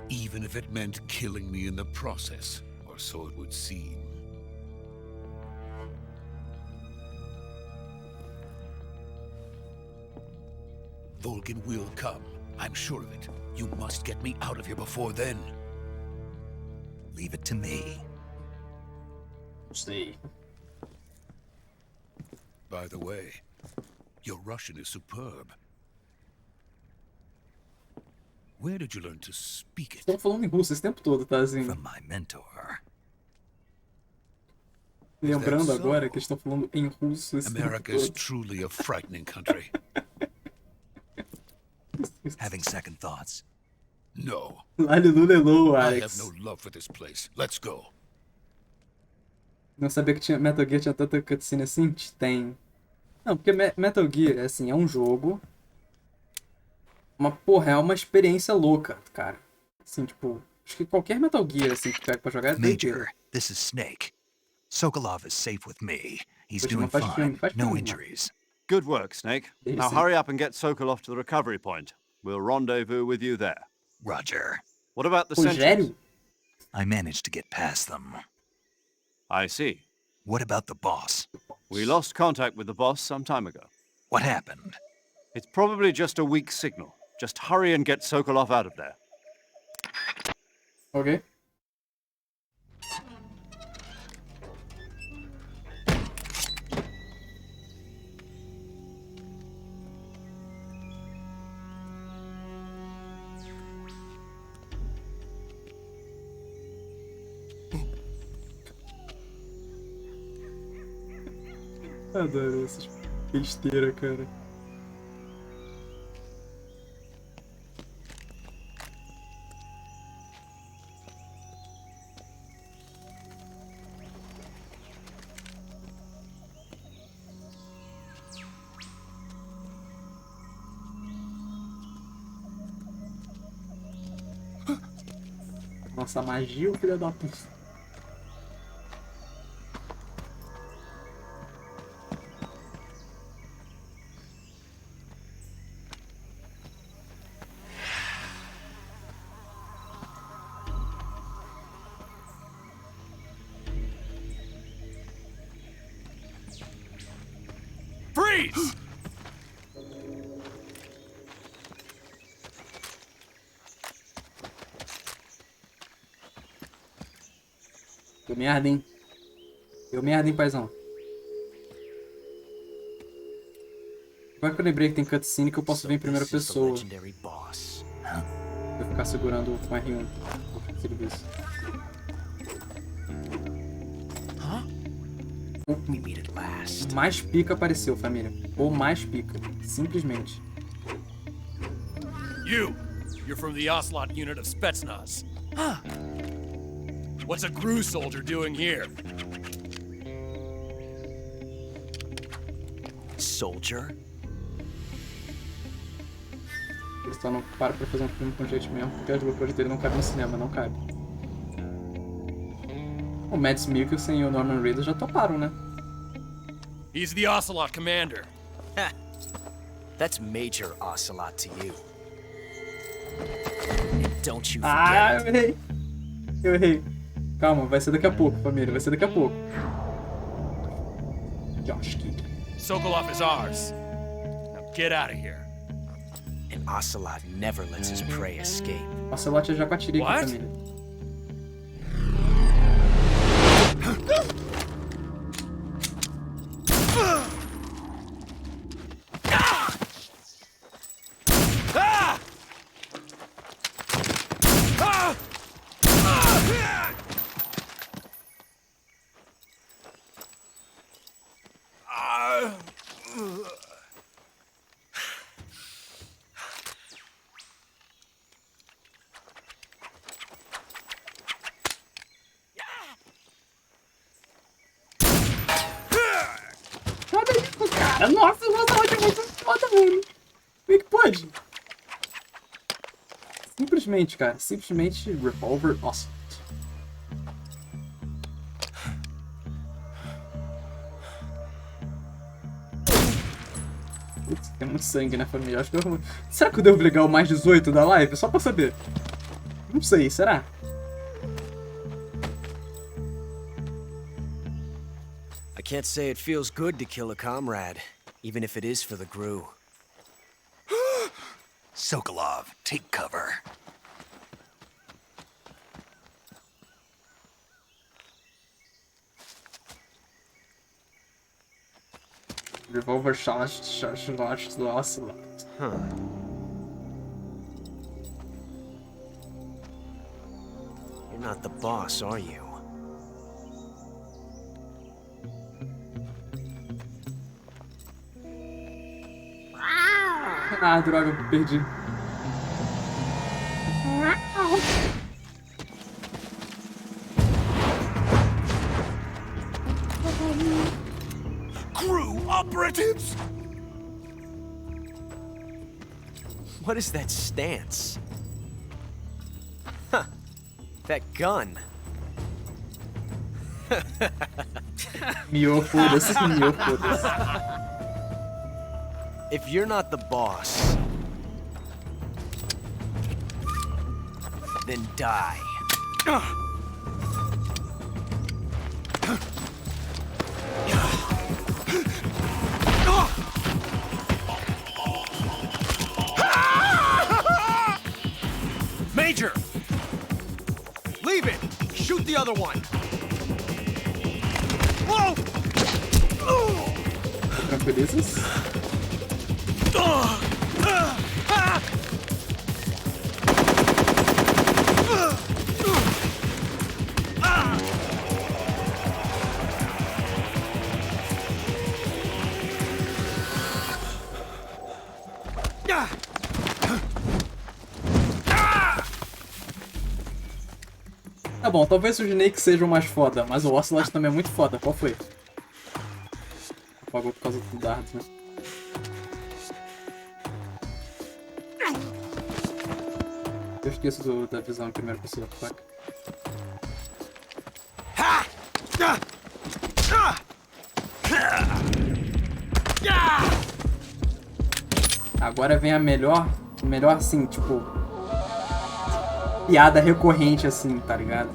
Even if it meant killing me in the process, or so it would seem. Volgin will come. I'm sure of it. You must get me out of here before then. Leave it to me. See. By the way, your Russian is superb. Where did you learn to speak it? Estão falando em russo esse tempo todo, tá? Assim, From my mentor. lembrando agora que estão falando em russo esse America tempo is todo. truly a frightening country. Having second thoughts. No, Lulelô, I Alex. have no love for this place. Let's go. Não sabia que tinha, Metal Gear tinha tanta cutscene assim? Tem. Não, porque Metal Gear, assim, é um jogo. Porra, é uma experiência louca, cara. Assim, tipo, acho que qualquer Metal Gear, assim, que pega pra jogar é doideira. Major, this is Snake. Sokolov is safe with me. He's Poxa, doing mas faz fine. faz No filme, injuries. Good work, Snake. Yes, Now sir. hurry up and get Sokolov to the recovery point. We'll rendezvous with you there. Roger. What about the sentries? Rogério? I managed to get past them. I see. What about the boss? We lost contact with the boss some time ago. What happened? It's probably just a weak signal. Just hurry and get Sokolov out of there. Ok. Adoro essas besteiras, cara. Nossa, magia, o filho da puta. Freeze! Deu merda, hein? Deu merda, hein, paizão? Agora que eu lembrei que tem cutscene que eu posso ver em primeira pessoa. Vou ficar segurando com R1. Serviço. O mais pica apareceu, família. O mais pica. Simplesmente. You're from the Ocelot unit of Spetsnaz. What's a Gru soldier doing here? Soldier? Ele só não para pra fazer um filme com gente mesmo, porque as loucuras dele não cabem no cinema, não cabe. O Mads Mikkelsen e o Norman Reedus já toparam, né? He's the Ocelot commander. That's Major Ocelot to you. And don't you Ah, forget eu errei. Eu errei. Calma, vai ser daqui a pouco, família. Vai ser daqui a pouco. Josh Kid. Sokolov is ours. Now get out of here. an ocelot never lets his prey escape. Ocelot é jaguatirica, What? família. Olha isso, cara. Nossa, o Ocelot é muito foda, mano. Como é que pode? Simplesmente, cara. Simplesmente Revolver Ocelot. Putz, tem muito sangue, né, família? Acho que eu... Será que eu devo ligar o mais 18 da live? Só pra saber. Não sei, será? I can't say it feels good to kill a comrade, even if it is for the Gru. Sokolov, take cover. Revolver shot do Ocelot. You're not the boss, are you? Ah, droga, perdi. Crew operatives! What is that stance? Huh. That gun. Miou, foda-se, miou, foda-se. If you're not the boss, then die. Major! Leave it! Shoot the other one! Whoa! Tranquilizas. bom, talvez o Snake seja o mais foda, mas o Ocelot também é muito foda. Qual foi? Apagou por causa do dardo, né? Eu esqueço da visão em primeira pessoa, saca? Agora vem a melhor assim, tipo, piada recorrente assim, tá ligado?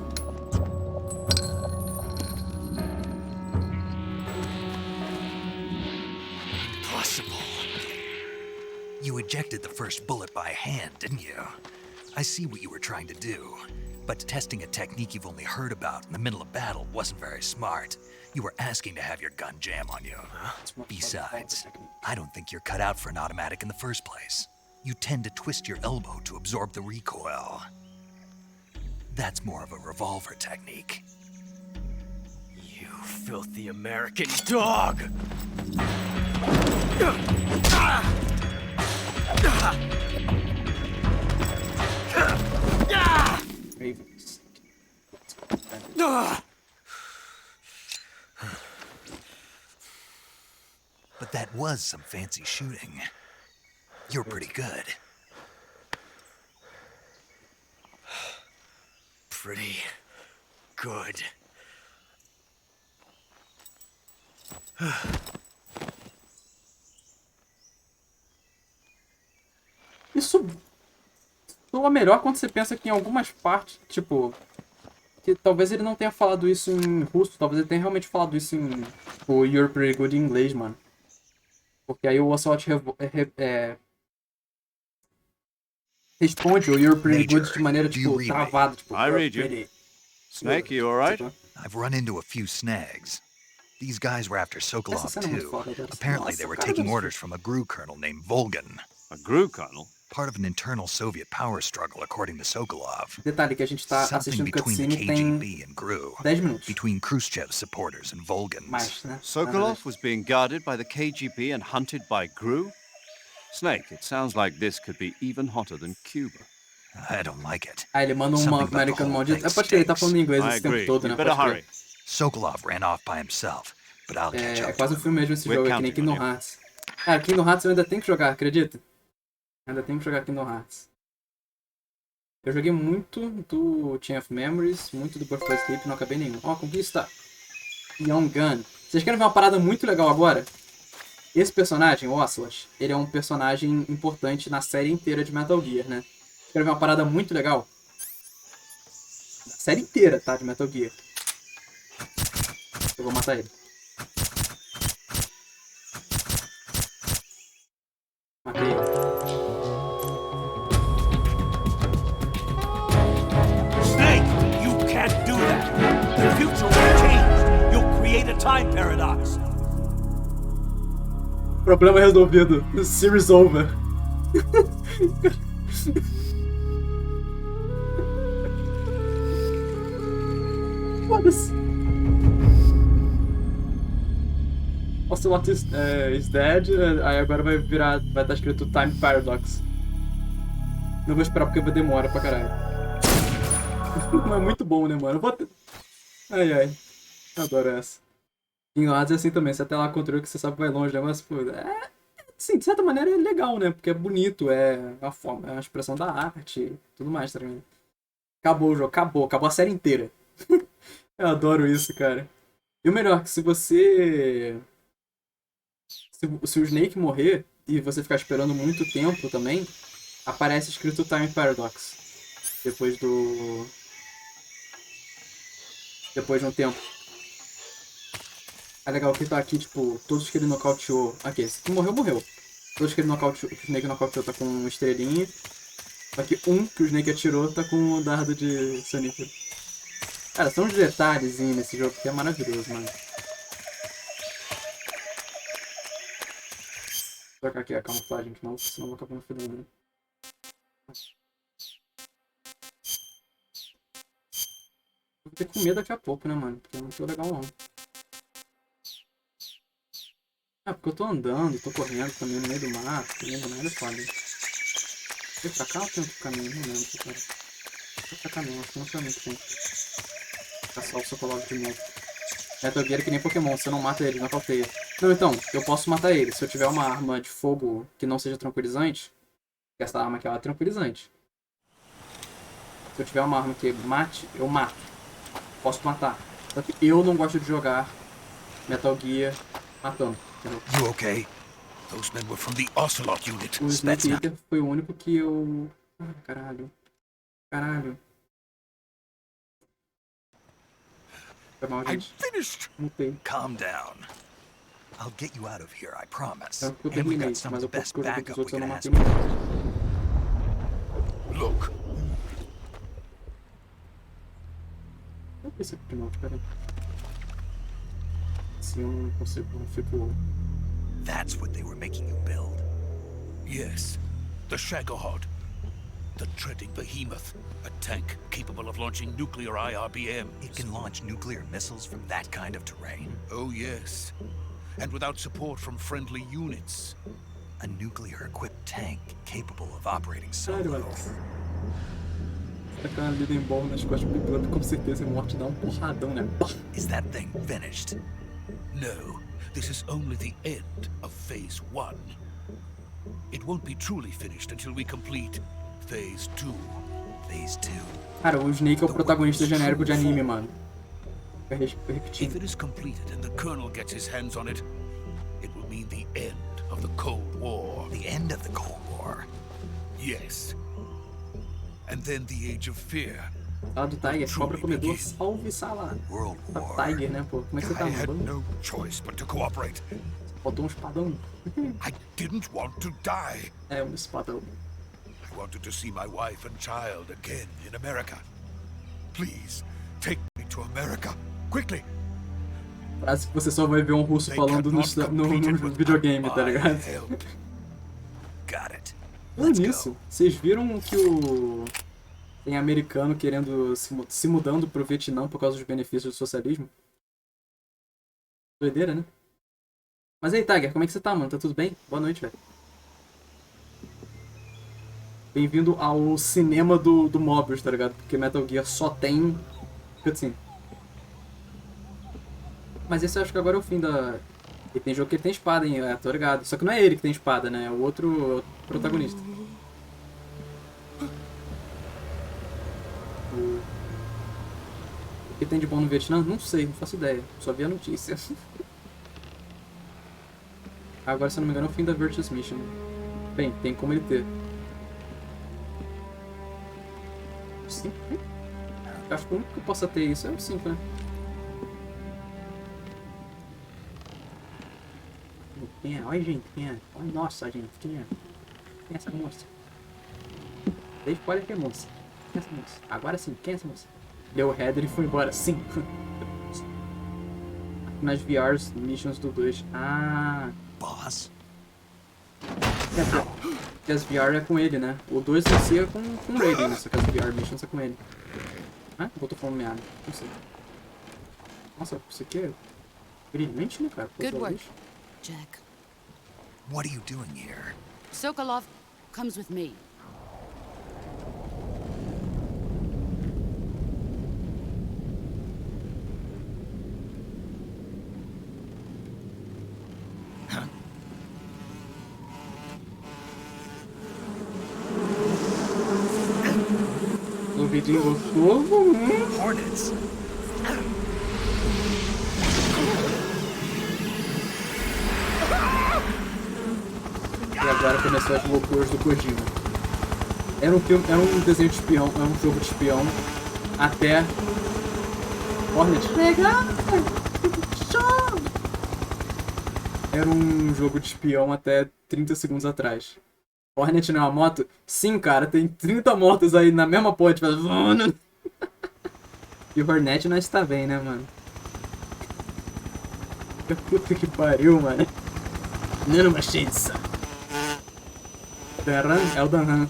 Impossible. You ejected the first bullet by hand, didn't you? I see what you were trying to do, but testing a technique you've only heard about in the middle of battle wasn't very smart. You were asking to have your gun jam on you. Besides, I don't think you're cut out for an automatic in the first place. You tend to twist your elbow to absorb the recoil. That's more of a revolver technique. You filthy American dog! Ravens. But that was some fancy shooting. You're pretty good. Pretty good. Isso soa melhor quando você pensa que em algumas partes, tipo, que talvez ele não tenha falado isso em russo, talvez ele tenha realmente falado isso em, tipo, You're Pretty Good em inglês, mano. Porque aí o Ocelot responde o You're Pretty Good de maneira, tipo, travada, tipo, I read you. pretty Snake, you alright? I've run into a few snags. These guys were after Sokolov Essa cena é muito too. foda, cara. Apparently Nossa, they were cara, taking Deus. orders from a GRU colonel named Volgan. A GRU colonel? Part of an internal Soviet power struggle, according to Sokolov. Detalhe que a gente tá Something assistindo between the cutscene tem KGB and GRU. 10 minutos. Between Khrushchev's supporters and Volgan's. Mais, né? Sokolov was being guarded by the KGB and hunted by GRU? Snake, it sounds like this could be even hotter than Cuba. I don't like it. Ah, ele manda um Something about the americano whole maldito. thing É, pode crer, ele tá stinks. falando em inglês I esse tempo agree. todo, You né? better Pode hurry. crer. Sokolov ran off by himself, but I'll catch É up to quase um him. filme mesmo esse We're jogo aqui, nem counting on Kingdom you. Hearts. Cara, Kingdom Hearts eu ainda tenho que jogar, acredita? Ainda tenho que jogar Kingdom Hearts. Eu joguei muito do Chain of Memories, muito do Birthday Sleep, não acabei nenhum. Ó, Conquista. Young Gun. Vocês querem ver uma parada muito legal agora? Esse personagem, o Ocelot, ele é um personagem importante na série inteira de Metal Gear, né? Vocês querem ver uma parada muito legal? Na série inteira, tá? De Metal Gear. Eu vou matar ele. Matei ele. Snake, you can't do that. The future will change. You'll create a time paradox. Problema resolvido. Series over. Foda-se. Ocelot is dead. Aí agora vai estar escrito Time Paradox. Não vou esperar porque demora pra caralho. Mas é muito bom, né, mano? Eu vou ter... Ai, ai. Eu adoro essa. Em Hades é assim também. Você até lá controle que você sabe que vai longe, né? Mas, pô, sim, de certa maneira é legal, né? Porque é bonito, é uma forma, é uma expressão da arte e tudo mais, tá ligado? Acabou o jogo, acabou a série inteira. Eu adoro isso, cara. E o melhor, que se você... Se o Snake morrer e você ficar esperando muito tempo também, aparece escrito Time Paradox. Depois de um tempo. É legal que tá aqui, tipo, todos que ele nocauteou. Aqui, esse que morreu. Todos que ele nocauteou, que o Snake nocauteou tá com estrelinha. Só que um que o Snake atirou tá com o dardo de sonífero. Cara, são uns detalhezinhos nesse jogo que é maravilhoso, mano. Vou trocar aqui a camuflagem de novo, senão eu vou acabar me fudendo, né? Vou ter que comer daqui a pouco, né, mano? Porque eu não tô legal, não. Ah, porque eu tô andando, tô correndo também no meio do mato, também do nada é foda. Foi pra cá ou tem outro caminho? Não lembro, cara. Foi pra cá não, acho que não foi muito tempo. Caçar o Sokolov de novo. Metal Gear é que nem Pokémon, você não mata ele, nocauteia. Não, então, eu posso matar ele. Se eu tiver uma arma de fogo que não seja tranquilizante, que essa arma aqui ela é tranquilizante. Se eu tiver uma arma que mate, eu mato. Posso matar. Só que eu não gosto de jogar Metal Gear matando. Entendeu? You okay? Those men were from the Ocelot unit. O Snake Spetsnaz. Eater foi o único que eu... Ah, caralho. Caralho. Foi mal, I'm gente. finished. Mutei. Calm down. I'll get you out of here, I promise. É o que eu And we terminei, got some mas of eu the best procuro dos backup we outros, eu can não ask matei for. ninguém. Look, Eu pensei que não, espera aí. Se eu não consigo, eu fico... That's what they were making you build. yes, the Shagohod. The treading behemoth. A tank capable of launching nuclear IRBMs. It can launch nuclear missiles from that kind of terrain. Oh, yes. And without support from friendly units. A nuclear-equipped tank capable of operating Sério, solo. Alex. Tacar uma Lidembol nas costas do Piplump, com certeza é morte, dá um porradão, né? Pá! Is that thing finished? No, this is only the end of Phase 1. It won't be truly finished until we complete Phase 2. Phase 2. Cara, o Snake é o protagonista genérico de anime, mano. Fica If repetindo. it is completed and the Colonel gets his hands on it, it will mean the end of the Cold War. The end of the Cold War. Yes. And then the Age of Fear. Sala do Tiger, cobra comedor, salve sala. World Tá War. Tiger, né, pô? Como é que você tá, I had mano? no choice but to cooperate. Faltou um espadão. I didn't want to die. É, um espadão. I wanted to see my wife and child again in America. Please, take me to America. Quickly. Frase que você só vai ver um russo falando no videogame, tá ligado? Help. Got it. Falando Let's nisso, go. vocês viram que o... Tem americano querendo se mudando pro Vietnã por causa dos benefícios do socialismo? Doideira, né? Mas aí, Tiger, como é que você tá, mano? Tá tudo bem? Boa noite, velho. Bem-vindo ao cinema do Mobius, tá ligado? Porque Metal Gear só tem cutscene. Mas esse eu acho que agora é o fim da... E tem jogo que ele tem espada, hein? É, tô ligado. Só que não é ele que tem espada, né? É o outro protagonista. O que tem de bom no Vietnã? Não sei, não faço ideia. Só vi a notícia. Agora, se eu não me engano, é o fim da Virtuous Mission. Bem, tem como ele ter. Sim. Acho que o único que possa ter isso é o 5, né? Quem é? Olha, gente, quem é? Olha, nossa, gente, quem é? Quem é essa moça? Deixa spoiler que é moça. Quem é essa moça? Agora sim, quem é essa moça? Deu o header e foi embora, sim. Nas VRs, missions do 2. Ah, Boss? que as VR é com ele, né? O 2 em si é com o Raiden, né? Só que as VR missions é com ele. Ah, eu tô falando meado. Não sei. Nossa, isso aqui é brilhante, né, cara? Good Pô, work, bicho. Jack. What are you doing here? Sokolov comes with me. No vidinho gostoso. Hornets! E agora começou as loucuras do Kojima. Era um filme, era um desenho de espião, era um jogo de espião até Hornet. Legal! Show! Era um jogo de espião até 30 segundos atrás. Hornet não é uma moto? Sim, cara, tem 30 motos aí na mesma ponte. E o Hornet nós tá bem, né, mano? Puta que pariu, mano. Nano Machines. Danran? É o Danran.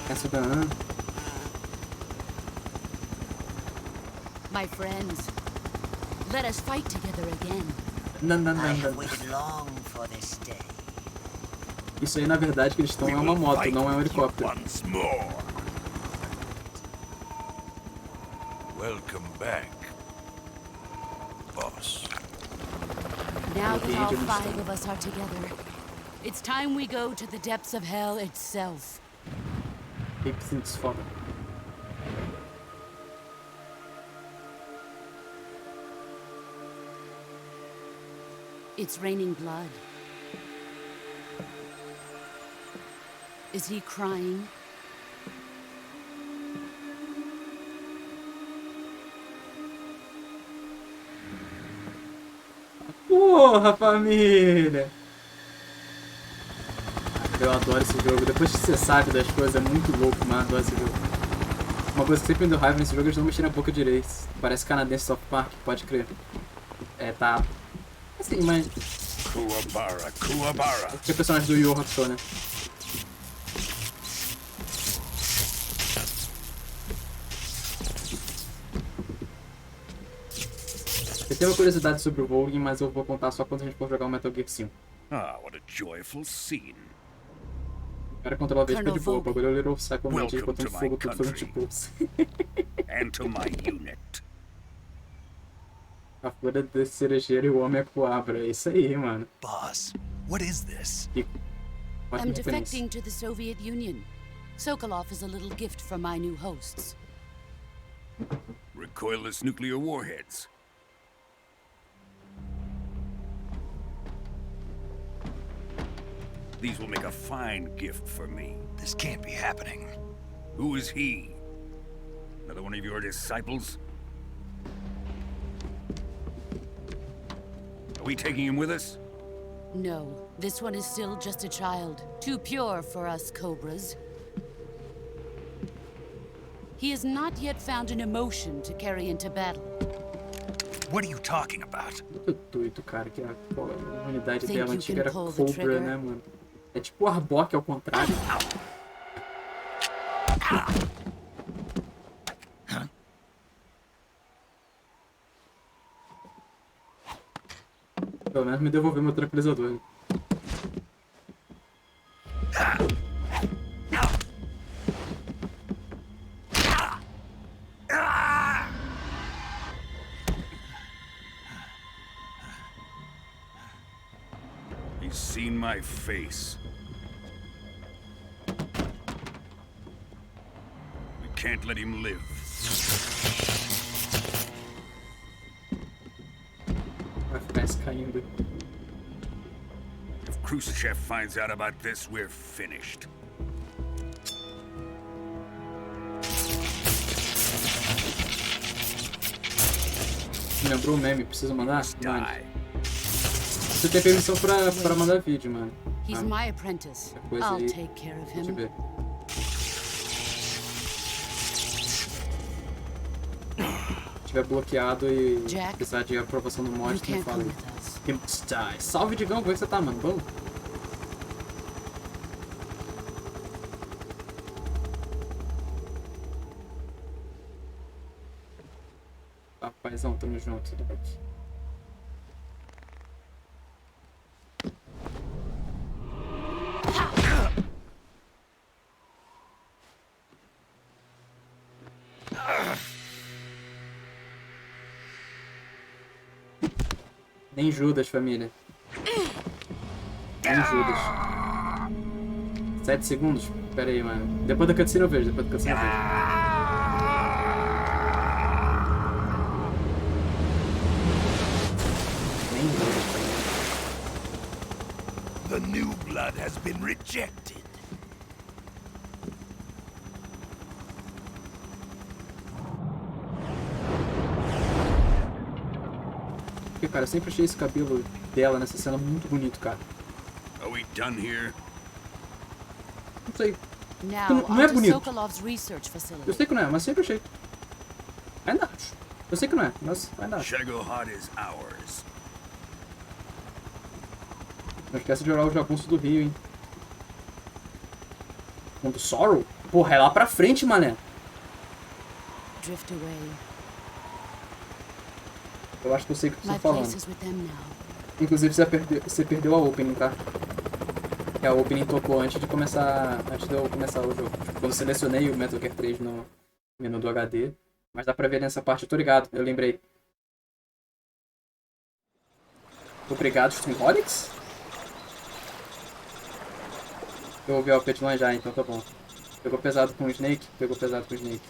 Essa é o Danran. My friends, let us fight together again. Não. waited long for this day. Isso aí, na verdade, que eles estão é uma moto, não é um helicóptero. Once more. Welcome back, boss. Now that all 5 of us are together, it's time we go to the depths of hell itself. It's foda. It's raining blood. Is he crying? Porra, família! Eu adoro esse jogo. Depois que você sabe das coisas, é muito louco, mas eu adoro esse jogo. Uma coisa que sempre me deu raiva nesse jogo é eles não mexerem a boca direito. Parece canadense South Park, pode crer. É, tá. Assim, mas. Kuwabara, Kuwabara. Que é o personagem do Yu Hakusho, né? Eu tenho uma curiosidade sobre o Volgin, mas eu vou contar só quando a gente for jogar o Metal Gear 5. Ah, what a joyful scene. O cara controla a Vespa de boa, o bagulho é o Little Psycho Mantis Welcome botando to my fogo tudo fazendo country. tipo. And to my unit. A flor de cerejeira e o homem é coabra. É isso aí, mano. Boss, what is this? Ótima I'm referência. defecting to the Soviet Union. Sokolov is a little gift for my new hosts. Recoilless nuclear warheads. These will make a fine gift for me. This can't be happening. Who is he? Another one of your disciples? Are we taking him with us? No, this one is still just a child. Too pure for us Cobras. He has not yet found an emotion to carry into battle. What are you talking about? Muito doido, cara, que a unidade Think dela you antiga can era pull the Cobra, trigger? né, mano? É tipo o Arbok ao contrário. Pelo menos me devolveu meu tranquilizador. Né? He's seen my face. We can't let him live. Vai ficar esse caindo. If Khrushchev finds out about this, we're finished. Me lembrou o meme, preciso mandar? Mande. Die. Você tem permissão pra mandar vídeo, mano. He's Ah, my apprentice. coisa I'll aí. take care of Deixa eu him. ver. Se tiver bloqueado e Jack, precisar de aprovação do mod, You tu me can't fala come aí. with us. Himstai. Salve, Digão, como é que você tá, mano? Bom? Rapazão, tamo junto. Nem Judas, família. Nem Judas. 7 segundos? Pera aí, mano. Depois da cutscene eu vejo, depois da cutscene eu vejo. Nem Judas, família. The new blood has been rejected. Porque, cara, eu sempre achei esse cabelo dela nessa cena muito bonito, cara. Are we done here? Não sei. Now, Não é on to bonito. Sokolov's research Eu facility. sei que não é, mas sempre achei. Ainda acho. Eu sei que não é, mas ainda acho. Shagohod is ours. Não esquece de olhar o jagunço do Rio, hein. Mundo Sorrow? Porra, é lá pra frente, mané. Drift away. Eu acho que eu sei o que tu My tá falando. place is with them now. Inclusive você perdeu a opening, tá? Que a opening tocou antes de eu começar o jogo. Tipo, quando eu selecionei o Metal Gear 3 no menu do HD, Mas dá pra ver nessa parte, eu tô ligado, eu lembrei. Obrigado, Streamholics? Eu ouvi o Petlon já, então tá bom. Pegou pesado com o Snake? Pegou pesado com o Snake.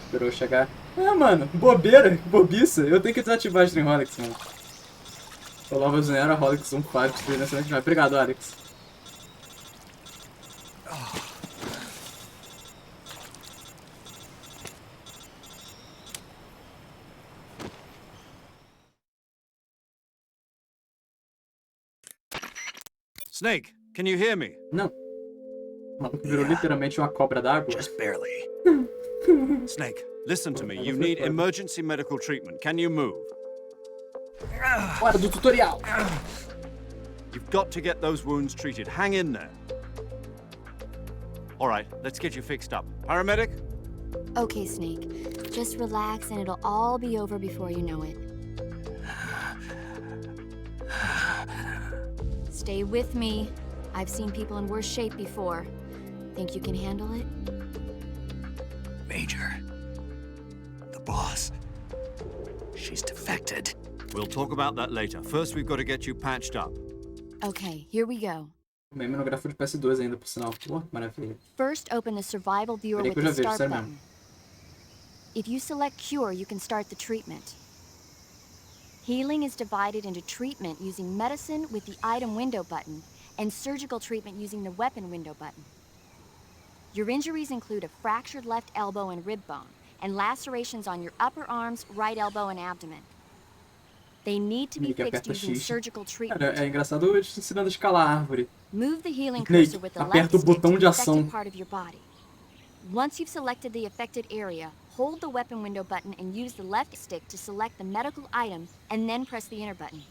Esperou eu chegar. Ah, mano, bobeira, bobiça. Eu tenho que desativar o Streamholics, mano. Falava Zero, Holics 1.5, obrigado, Alex. Snake, can you hear me? Não. O maluco virou literalmente uma cobra d'água. Just barely. Snake, listen to me. You need emergency medical treatment. Can you move? Hora do tutorial. You've got to get those wounds treated. Hang in there. All right, let's get you fixed up. Paramedic? Okay, Snake. Just relax and it'll all be over before you know it. Stay with me. I've seen people in worse shape before. Think you can handle it? Major. The boss. She's defected. We'll talk about that later. First, we've got to get you patched up. Okay, here we go. O meme no gráfico de PS2 ainda, por sinal. Pô, maravilha. First, open the survival viewer Peraí with que eu já the vejo, start sério button. mesmo. If you select Cure, you can start the treatment. Healing is divided into treatment using medicine with the item window button and surgical treatment using the weapon window button. Your injuries include a fractured left elbow and rib bone and lacerations on your upper arms, right elbow, and abdomen. They need to be Nick fixed aperta using X. surgical Cara, treatment. é engraçado eu te ensinando a escalar a árvore. Move the healing Snake, cursor with the aperta left o stick botão to de the ação. affected part of your body. Once you've selected the affected area, hold the weapon window button and use the left stick to select the medical item, and then press the enter button.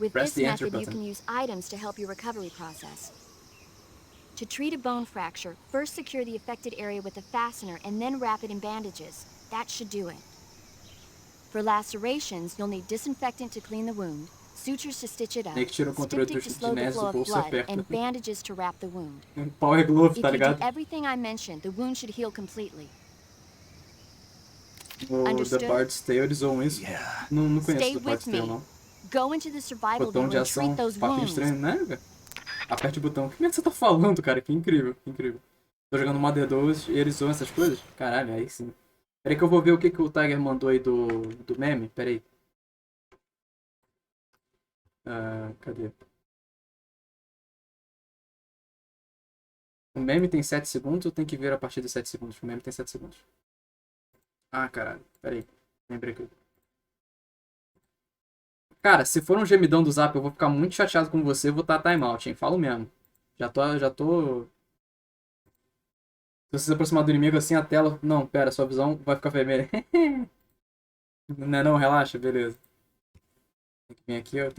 With Press this the enter method, you button. can use items to help your recovery process. To treat a bone fracture, first secure the affected area with a fastener and then wrap it in bandages. That should do it. For lacerations, you'll need disinfectant to clean the wound, sutures to stitch it up, Snake tira o controle styptic to de slow the Ness flow do of bolso e blood, aperta. and bandages to wrap the wound. Power Glove, If tá you do ligado? everything I mentioned, the wound should heal completely. No The Understood? Bard's Tale eles usam isso. Não conheço Stay The Bard's with Tale, me. não. Go into the survival Botão view de and ação, treat those papinho wounds. estranho, né? Cara? Aperte o botão. O que você tá falando, cara? Que incrível, que incrível. Tô jogando Mother 2 e eles usam essas coisas? Caralho, aí sim. Peraí que eu vou ver o que o Tiger mandou aí do meme. Peraí. Cadê? O meme tem 7 segundos ou tem que ver a partir dos 7 segundos? O meme tem 7 segundos. Ah, caralho. Peraí. Lembrei que... Cara, se for um gemidão do Zap, eu vou ficar muito chateado com você e vou dar timeout, hein? Falo mesmo. Já tô... Se você se aproximar do inimigo assim, a tela... Não, pera, sua visão vai ficar vermelha. Não é não? Relaxa, beleza. Tem que vir aqui, ó.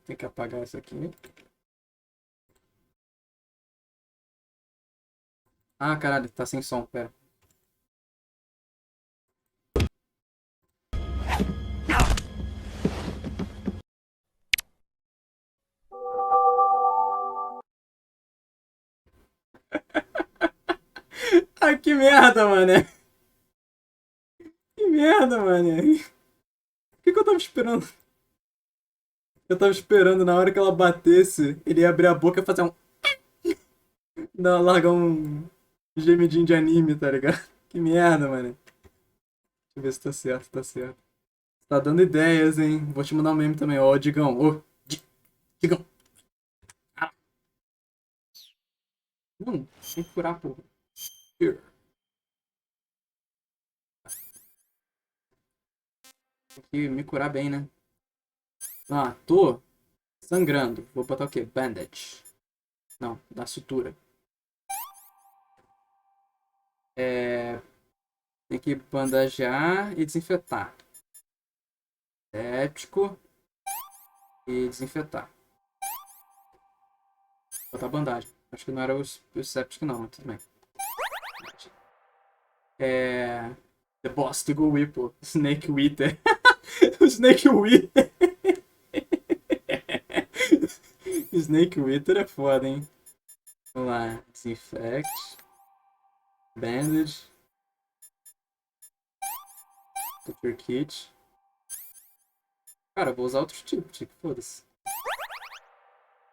Tem que apagar isso aqui. Ah, caralho, tá sem som, pera. Ah, que merda, mané. Que merda, mané. O que eu tava esperando? Eu tava esperando na hora que ela batesse, ele ia abrir a boca e fazer um... largar um gemidinho de anime, tá ligado? Que merda, mané. Deixa eu ver se tá certo, tá certo. Tá dando ideias, hein? Vou te mandar um meme também, ó, Digão. Ô, Digão. Ah. Não, tem que curar, porra. Here. Tem que me curar bem, né? Ah, tô sangrando. Vou botar o quê? Bandage. Não, da sutura. Tem que bandagear e desinfetar. Séptico. E desinfetar. Botar bandagem. Acho que não era o séptico não, mas tudo bem. The Boss to Go Whipple. Snake Wither. O Snake Wither. Snake Wither é foda, hein? Vamos lá. Disinfect. Bandage. Suture Kit. Cara, eu vou usar outros tipos, tipo, foda-se.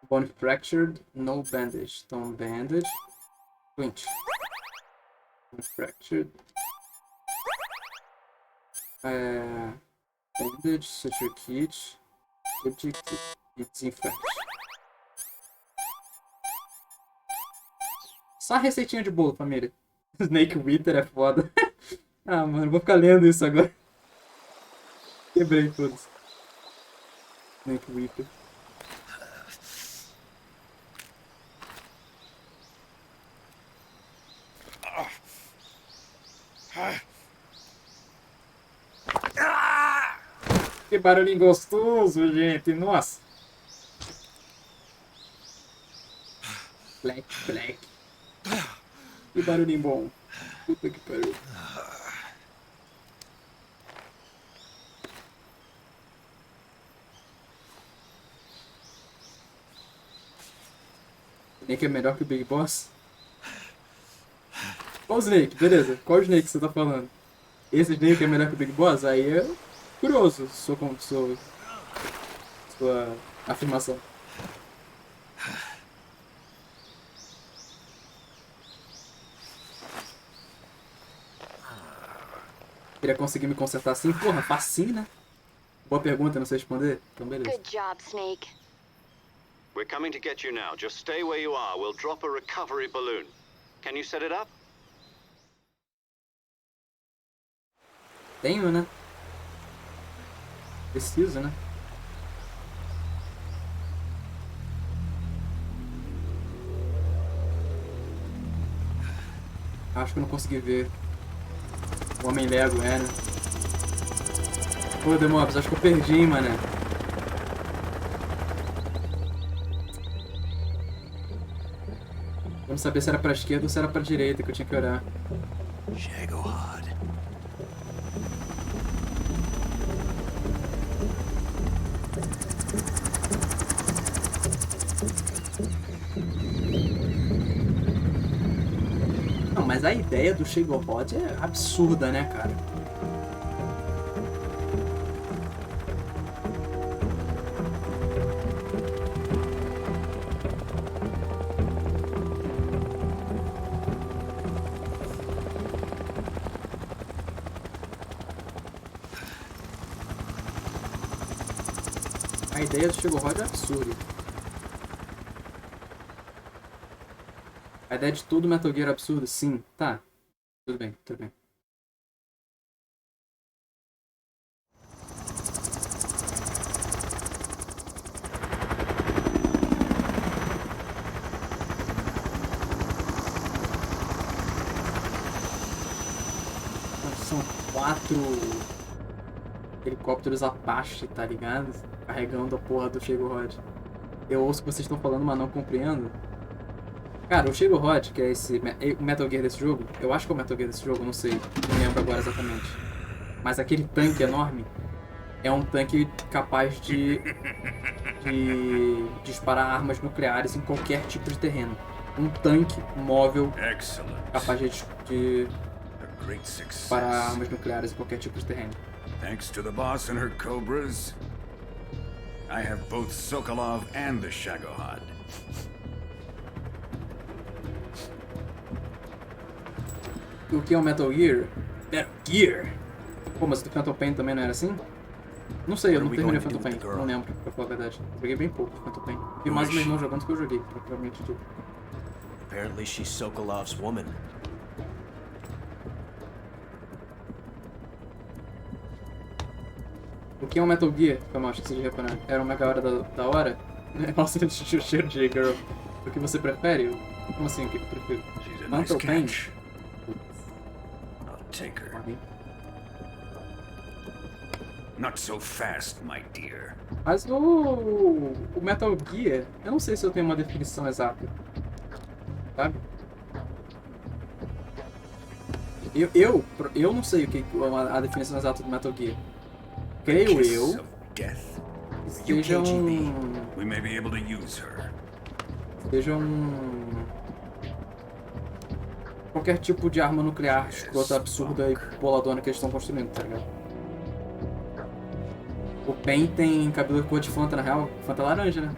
Bone Fractured, no Bandage. Então, Bandage. 20. Bone Fractured. Bandage, Suture Kit. E Disinfect. Só a receitinha de bolo, família. Snake Wither é foda. Ah, mano, vou ficar lendo isso agora. Quebrei todos. Snake Wither. Que barulhinho gostoso, gente. Nossa. Black, black. Que barulhinho bom. Puta que pariu. Snake é melhor que o Big Boss? Qual Snake? Beleza. Qual Snake você tá falando? Esse Snake é melhor que o Big Boss? Aí é curioso sua afirmação. Queria conseguir me consertar assim? Porra, facinho, né? Boa pergunta, não sei responder? Então beleza. Good job, Snake. We're coming to get you now. Just stay where you are. We'll drop a recovery balloon. Can you set it up? Tenho, né? Preciso, né? Acho que eu não consegui ver. O Homem Lego, né? Pô, Demobs, acho que eu perdi, hein, mané. Vamos saber se era pra esquerda ou se era pra direita que eu tinha que olhar. Shagohod. Não, mas a ideia do Shagohod é absurda, né, cara? A ideia do Shagohod é absurda. A ideia de tudo Metal Gear é absurda? Sim. Tá. Tudo bem, tudo bem. São 4 helicópteros Apache, tá ligado? Carregando a porra do Shagohod. Eu ouço o que vocês estão falando, mas não compreendo. Cara, o Shagohod, que é o Metal Gear desse jogo, eu acho que é o Metal Gear desse jogo, não sei, não lembro agora exatamente. Mas aquele tanque enorme é um tanque capaz de disparar armas nucleares em qualquer tipo de terreno. Um tanque móvel capaz de disparar armas nucleares em qualquer tipo de terreno. Thanks to the boss and her cobras, I have both Sokolov and the Shagohod. O que é o Metal Gear? Metal Gear! Pô, mas o do Phantom Pain também não era assim? Não sei, eu não terminei o Phantom Pain, não lembro, pra falar a verdade. Joguei bem pouco o Phantom Pain. Vi mais o meu irmão jogando do que eu joguei, provavelmente dito. Apparently she's Sokolov's woman. O que é um Metal Gear? Foi mal, esqueci de reparar. Era uma mega hora da hora? Nossa, ele sentiu o cheiro de girl. O que você prefere? Como assim, o que eu prefiro? Phantom Pain? I'll take her. Not so fast, my dear. Mas o Metal Gear, eu não sei se eu tenho uma definição exata. Sabe? Eu não sei o que a definição exata do Metal Gear. Creio eu que seja um qualquer tipo de arma nuclear escrota, absurda e boladona que eles estão construindo, tá ligado? O Pen tem cabelo cor de Fanta, na real. Fanta laranja, né?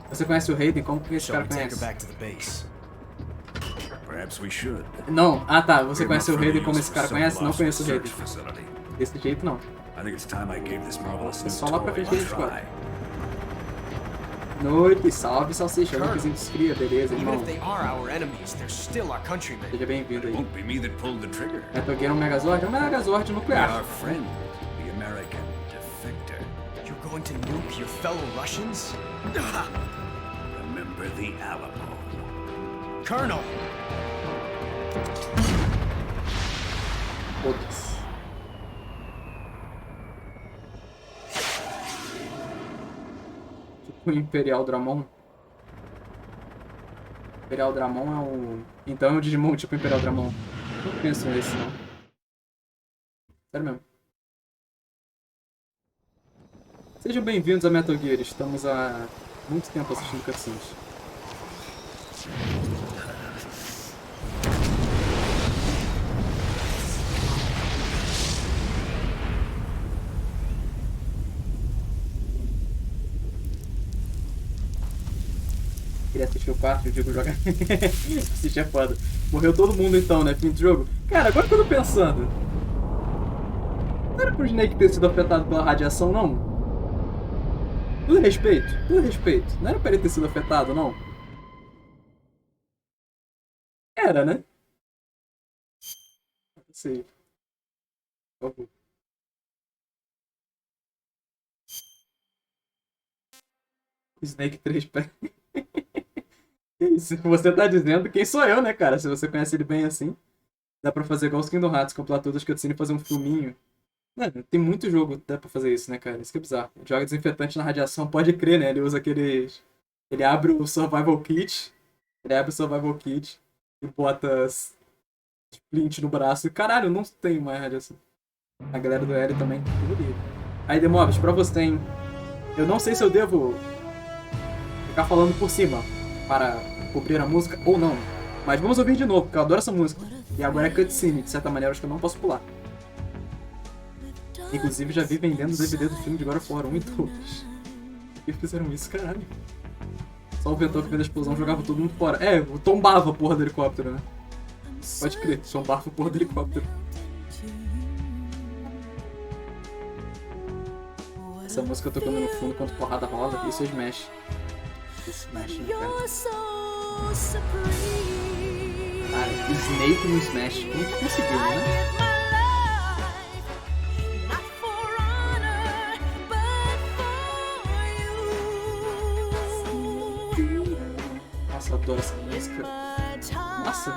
Você conhece o Raiden? Como que esse cara conhece? Não. Ah, tá. Você conhece o Raiden como esse cara conhece? Não conheço o Raiden. Desse jeito, não. É só lá pra frente que a gente corre. Noite, salve, salsicha. Eu não quis inscrever, beleza, irmão. Seja bem-vindo aí. Metal Gear é um Megazord? É um Megazord nuclear. Going to nuke your fellow Russians? Remember the Alamo. Colonel! Foda-se. Tipo o Imperial Dramon. Imperial Dramon é o... Então é o Digimon tipo Imperial Dramon. Não penso nesse, não. Sério mesmo. Sejam bem-vindos a Metal Gear, estamos há muito tempo assistindo cutscenes. Queria assistir o 4, eu digo jogar. Assistir é foda. Morreu todo mundo então, né? Fim do jogo. Cara, agora que eu tô pensando. Não era pro Snake ter sido afetado pela radiação, não? Tudo respeito, tudo respeito. Não era pra ele ter sido afetado, não? Era, né? Não sei. Por favor. Snake 3 pé. Que isso? Você tá dizendo quem sou eu, né, cara? Se você conhece ele bem assim. Dá pra fazer igual os Kingdom Hearts, completar todas as cutscenes e fazer um filminho. Mano, tem muito jogo que dá pra fazer isso, né, cara? Isso que é bizarro. Ele joga desinfetante na radiação, pode crer, né? Ele usa aqueles... Ele abre o Survival Kit. E bota splint no braço. E caralho, não tem mais radiação. A galera do L também. Aí, Demóveis, pra você, hein? Eu não sei se eu devo ficar falando por cima para cobrir a música ou não. Mas vamos ouvir de novo, porque eu adoro essa música. E agora é cutscene, de certa maneira, acho que eu não posso pular. Inclusive, já vi vendendo DVD do filme de God of War 1 e 2. Por que fizeram isso, caralho? Só o ventor que fez a explosão jogava todo mundo fora. É, tombava a porra do helicóptero, né? Pode crer, tombava a porra do helicóptero. Essa música tocando no fundo enquanto porrada rola, isso é Smash. Smash, né, cara? Cara, Snake no Smash. Como que conseguiu, né? Nossa, eu adoro essa música. Nossa,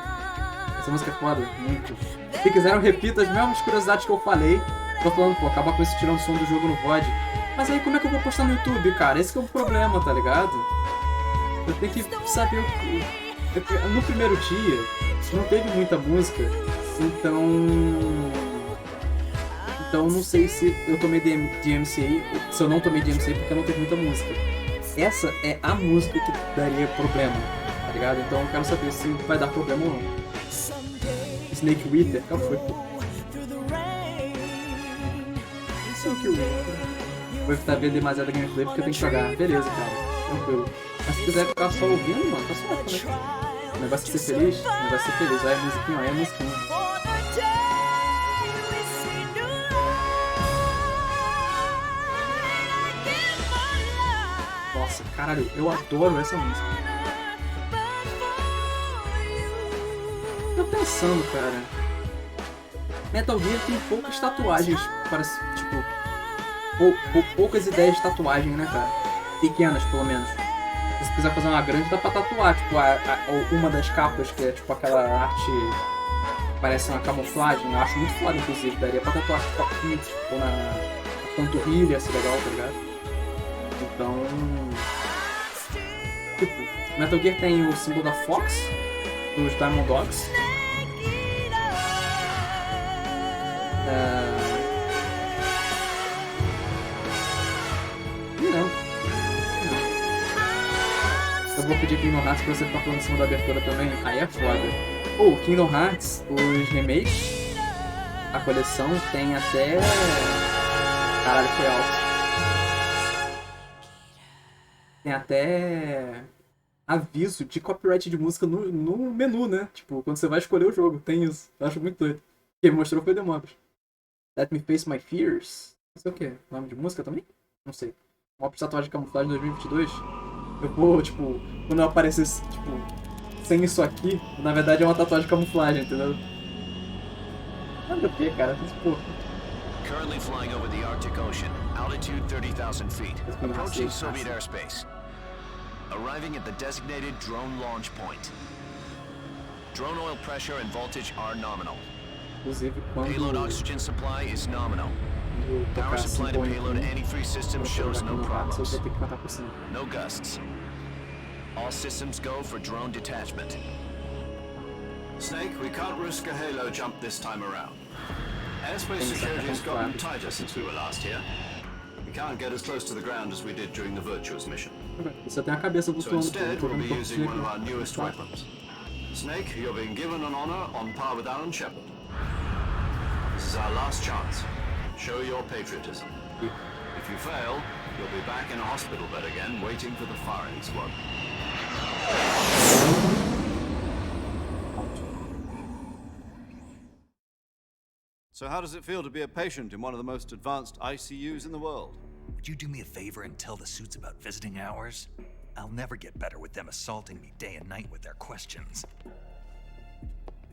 essa música é foda, muito. Se quiserem, eu repito as mesmas curiosidades que eu falei. Tô falando, pô, acabar com esse tirando o som do jogo no VOD. Mas aí como é que eu vou postar no YouTube, cara? Esse que é o problema, tá ligado? Eu tenho que saber o que... No primeiro dia, não teve muita música, então não sei se eu tomei DMCA, se eu não tomei DMCA porque não teve muita música. Essa é a música que daria problema, tá ligado? Então eu quero saber se vai dar problema ou não. Snake Wither, qual foi? Snake Wither. Vou evitar ver demasiada gameplay porque eu tenho que jogar. Beleza, cara, tranquilo. Mas se quiser ficar só ouvindo, mano, tá suave, né? O negócio é ser feliz? O negócio é ser feliz. Olha a musiquinha, olha a musiquinha. Nossa, caralho, eu adoro essa música. Tô pensando, cara. Metal Gear tem poucas tatuagens, parece, tipo... poucas ideias de tatuagem, né, cara? Pequenas, pelo menos. Se quiser fazer uma grande, dá pra tatuar, tipo, uma das capas, que é tipo aquela arte que parece uma camuflagem, eu acho muito foda, inclusive, daria pra tatuar tipo aqui, tipo na panturrilha, assim, legal, tá ligado? Então... Tipo, Metal Gear tem o símbolo da Fox, dos Diamond Dogs. Eu vou pedir aqui no Hearts pra você ficar falando em cima da abertura também. Aí é foda. Ou Kingdom Hearts, os remakes, a coleção tem até... Caralho, foi alto. Tem até aviso de copyright de música no menu, né? Tipo, quando você vai escolher o jogo, tem isso. Eu acho muito doido. Quem me mostrou foi The Mobs. Let Me Face My Fears. Não sei o que. Nome de música também? Não sei. Uma tatuagem de camuflagem 2022. Eu vou, tipo, quando eu aparecer, tipo, sem isso aqui, na verdade é uma tatuagem de camuflem, entendeu? Nada a ver, cara. Mas, pô. Currently flying over the Arctic Ocean, altitude 30,000 feet. Approaching Soviet airspace. Arriving at the designated drone launch point. Drone oil pressure and voltage are nominal. Inclusive, quando Payload oxygen supply is nominal. Power supply to payload antifreeze system shows no problems. No gusts. All systems go for drone detachment. Snake, we can't risk a halo jump this time around. Airspace security has gotten tighter since we were last here. We can't get as close to the ground as we did during the Virtuous mission. Você tem a cabeça do So instead, we'll be using one of our newest weapons. Snake, you're being given an honor on par with Alan Shepard. This is our last chance. Show your patriotism. If you fail, you'll be back in a hospital bed again, waiting for the firing squad. So how does it feel to be a patient in one of the most advanced ICUs in the world? Would you do me a favor and tell the suits about visiting hours? I'll never get better with them assaulting me day and night with their questions.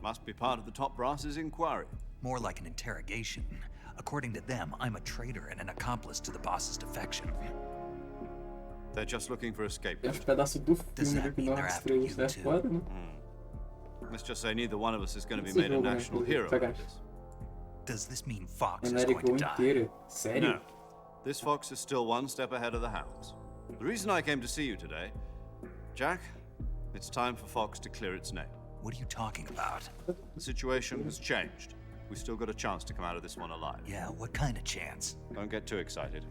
Must be part of the top brass's inquiry. More like an interrogation. According to them, I'm a traitor and an accomplice to the boss's defection. They're just looking for escape. Tem uns pedaços do filme do Kingdom Hearts 3, é foda, né? Let's just say neither one of us is going to be made a national hero like this. Does this mean Fox is Let It going Go to die? inteira. Sério? No. This fox is still one step ahead of the hounds. The reason I came to see you today, Jack, it's time for Fox to clear its name. What are you talking about? The situation has changed. We still got a chance to come out of this one alive. Yeah, what kind of chance? Don't get too excited.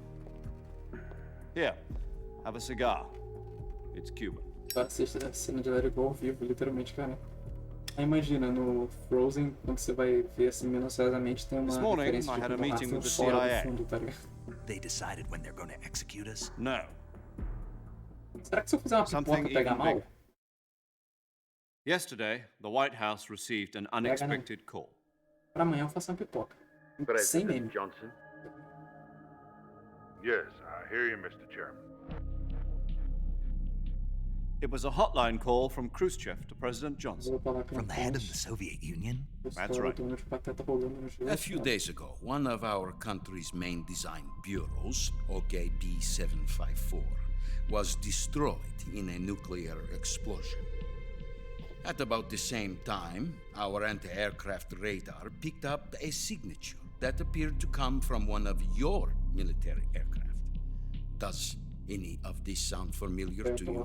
Here, have a cigar. It's Cuban. Eu assisto a cena de Let It Go ao vivo, literalmente, cara. Aí imagina, no Frozen, quando você vai ver assim minuciosamente, tem uma referência de Kingdom Hearts no fora do fundo, tá ligado? They decided when they're going to execute us? No. Será que se eu fizer uma pipoca pega mal? bigger. Yesterday, the White House received an unexpected call. Pra amanhã eu faço uma pipoca. Sem meme. Johnson? Yes, I hear you, Mr. Chairman. It was a hotline call from Khrushchev to President Johnson. From the head of the Soviet Union? That's right. A few days ago, one of our country's main design bureaus, OKB 754, was destroyed in a nuclear explosion. At about the same time, our anti-aircraft radar picked up a signature that appeared to come from one of your military aircraft. Does any of this sound familiar to you?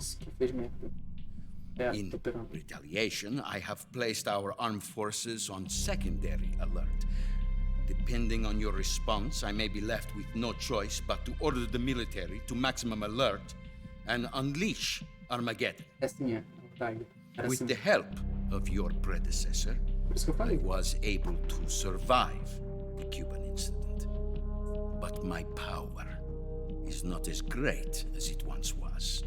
In retaliation, I have placed our armed forces on secondary alert. Depending on your response, I may be left with no choice but to order the military to maximum alert and unleash Armageddon. With the help of your predecessor, I was able to survive the Cuban incident. But my power is not as great as it once was.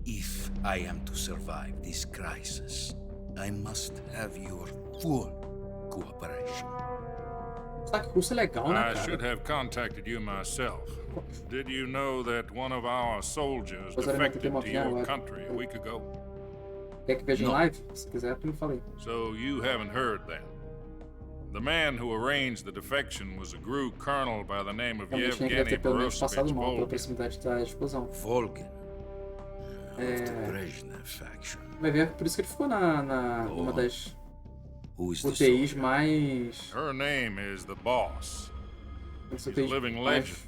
If I am to survive this crisis, I must have your full cooperation. I should have contacted you myself. Did you know that one of our soldiers defected to your country a week ago? Quer que veja em live? Se quiser, eu falei. So you haven't heard then. The man who arranged the defection was a GRU colonel by the name of Yevgeny Borosovich Volgin. Volgin? Of the Brezhnev faction. Vai ver, por isso que ele ficou na uma das UTIs mais... Her name is the Boss. She's a living legend.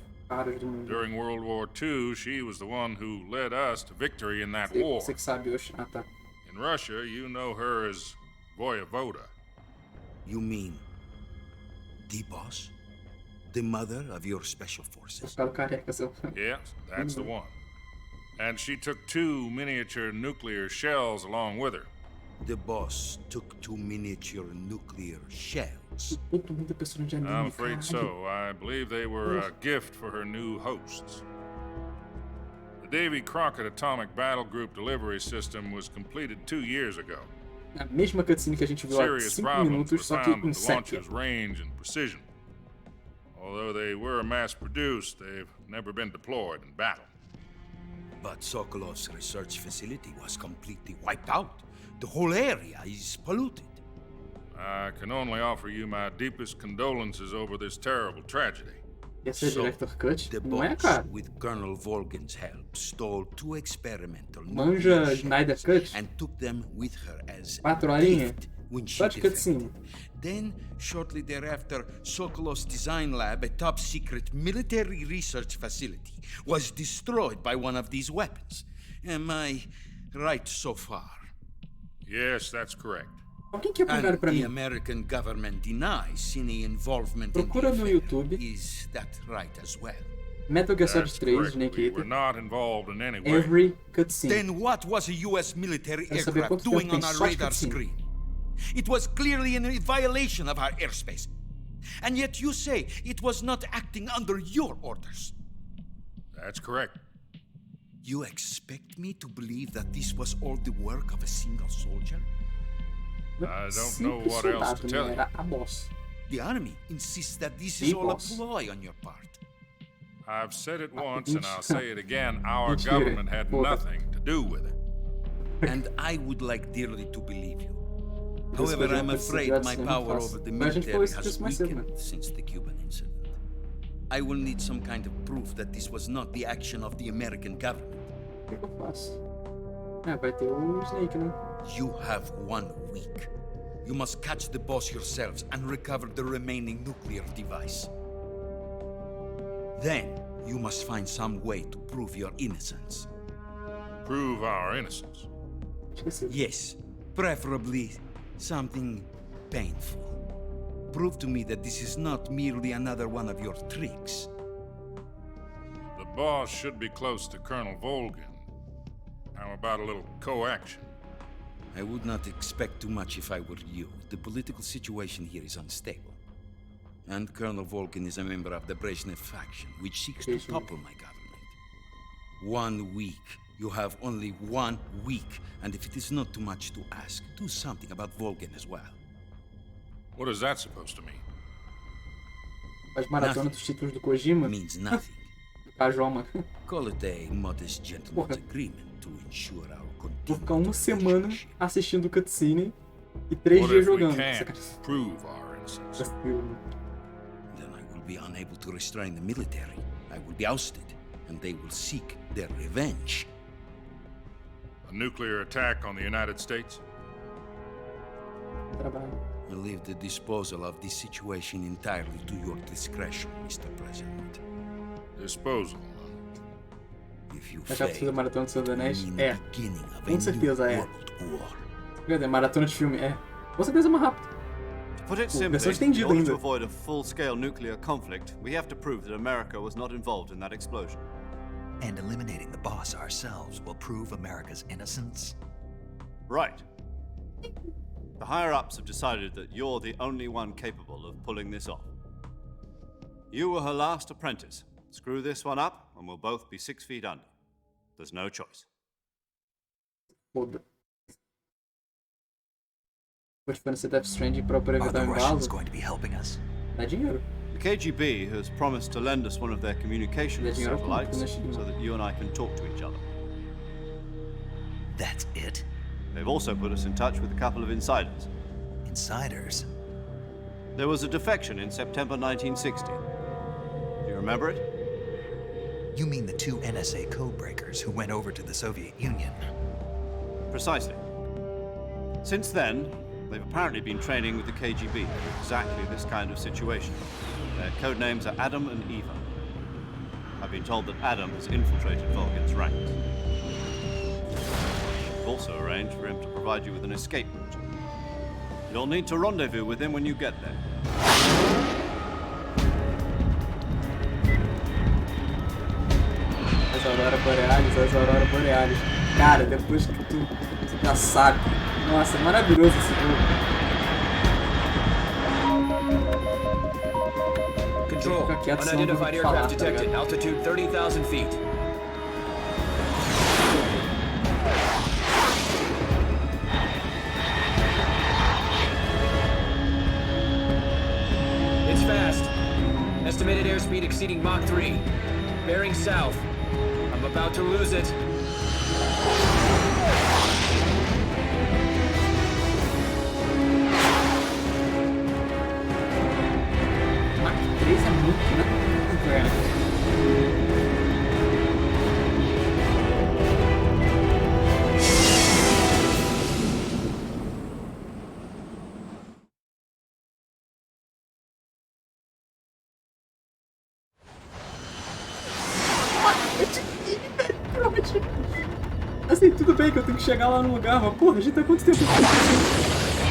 During World War II, she was the one who led us to victory in that war. Você que sabe hoje. Ah, tá. In Russia, you know her as Voyevoda. You mean the boss? The mother of your special forces? Yes, that's the one. And she took 2 miniature nuclear shells along with her. The boss took 2 miniature nuclear shells. Todo mundo é personagem de anime, I'm afraid caralho. so. I believe they were a gift for her new hosts. The Davy Crockett Atomic Battle Group delivery system was completed 2 years ago. A mesma cutscene que a gente viu há Serious 5 problems were minutos, só que found em with the 7. launcher's range and precision. Although they were mass-produced, they've never been deployed in battle. But Sokolov's research facility was completely wiped out. The whole area is polluted. I can only offer you my deepest condolences over this terrible tragedy. Esse é Director Cut? The Não é, boss, cara? with Colonel Volgin's help, stole 2 experimental Manja nuclear Snyder shells Cut? and took them with her as 4 a horinhas? gift when she Só de cutscene. defected. Then, shortly thereafter, Sokolov's design lab, a top-secret military research facility, was destroyed by one of these weapons. Am I right so far? Yes, that's correct. Alguém quer pagar And pra the mim? American government denies any involvement Procura in the no affair. YouTube. Is that right as well? Metal Gear Solid That's 3, correct. Snake We were Eater. not involved in any way. Every cutscene. Then what was a US military Quero saber aircraft quanto doing tempo on tem our só de radar cutscene. screen? It was clearly in violation of our airspace. And yet you say it was not acting under your orders. That's correct. You expect me to believe that this was all the work of a single soldier? I don't know Simples what else to soldado, tell né? you. Era a boss. The army insists that this The is all boss. a ploy on your part. I've said it once and I'll say it again. Our Mentira. government had Porra. nothing to do with it. And I would like dearly to believe you. Isso However, foi I'm uma afraid possibilidade my de ser power muito over the fácil. Mas a gente falou military isso has disso mais cedo, né? weakened since the Cuban incident. I will need some kind of proof that this was not the action of the American government. O que eu faço? É, vai ter o Snake, né? You have 1 week. You must catch the boss yourselves and recover the remaining nuclear device. Then, you must find some way to prove your innocence. Prove our innocence. Esqueci. Yes, preferably something painful. Prove to me that this is not merely another one of your tricks. The boss should be close to Colonel Volgin. How about a little co-action? I would not expect too much if I were you. The political situation here is unstable. And Colonel Volgin is a member of the Brezhnev faction, which seeks to topple my government. 1 week. You have only 1 week. And if it is not too much to ask, do something about Volgin as well. What is that supposed to mean? Faz maratona dos títulos do Kojima. Means nothing. Kajoma. Call it a modest gentleman's Porra. agreement to ensure our Vou ficar continued uma semana relationship. assistindo cutscene e 3 What dias if we jogando. can't prove our innocence? Then I will be unable to restrain the military. I will be ousted, and they will seek their revenge. A nuclear attack on the United States? Trabalho. I leave the disposal of this situation entirely to your discretion, Mr. President. Disposal. If you Já já precisa fail, da maratona do Senhor dos Anéis? mean É. the beginning of Com a certeza new é. world war. Cadê? Maratona de filme? É. Com certeza é mais rápido. To put it Pô, simply, versão in estendida order ainda. to avoid a full-scale nuclear conflict, we have to prove that America was not involved in that explosion. And eliminating the boss ourselves will prove America's innocence? Right. The higher-ups have decided that you're the only one capable of pulling this off. You were her last apprentice. Screw this one up, and we'll both be 6 feet under. There's no choice. Foda. Depois foi nesse Death Stranding pra poder Are evitar the o Russians embalo. going to be helping us? Dá dinheiro. The KGB has promised to lend us one of their communications Dá dinheiro ao público, satellites né, so Chico? that you and I can talk to each other. That's it? They've also put us in touch with a couple of insiders. Insiders? There was a defection in September 1960. Do you remember it? You mean the 2 NSA codebreakers who went over to the Soviet Union? Precisely. Since then, they've apparently been training with the KGB for exactly this kind of situation. Their code names are Adam and Eva. I've been told that Adam has infiltrated Volgin's ranks. We've also arranged for him to provide you with an escape route. You'll need to rendezvous with him when you get there. As Aurora Borealis, as Aurora Borealis. Cara, depois que tu Já sabe. Nossa, é maravilhoso esse jogo. Control, unidentified aircraft detected. Altitude 30,000 feet. It's fast. Estimated airspeed exceeding Mach 3. Bearing south. I'm about to lose it. Mach 3 é muito, né? Assim, tudo bem que eu tenho que chegar lá no lugar, mas porra, a gente tá quanto tempo aqui?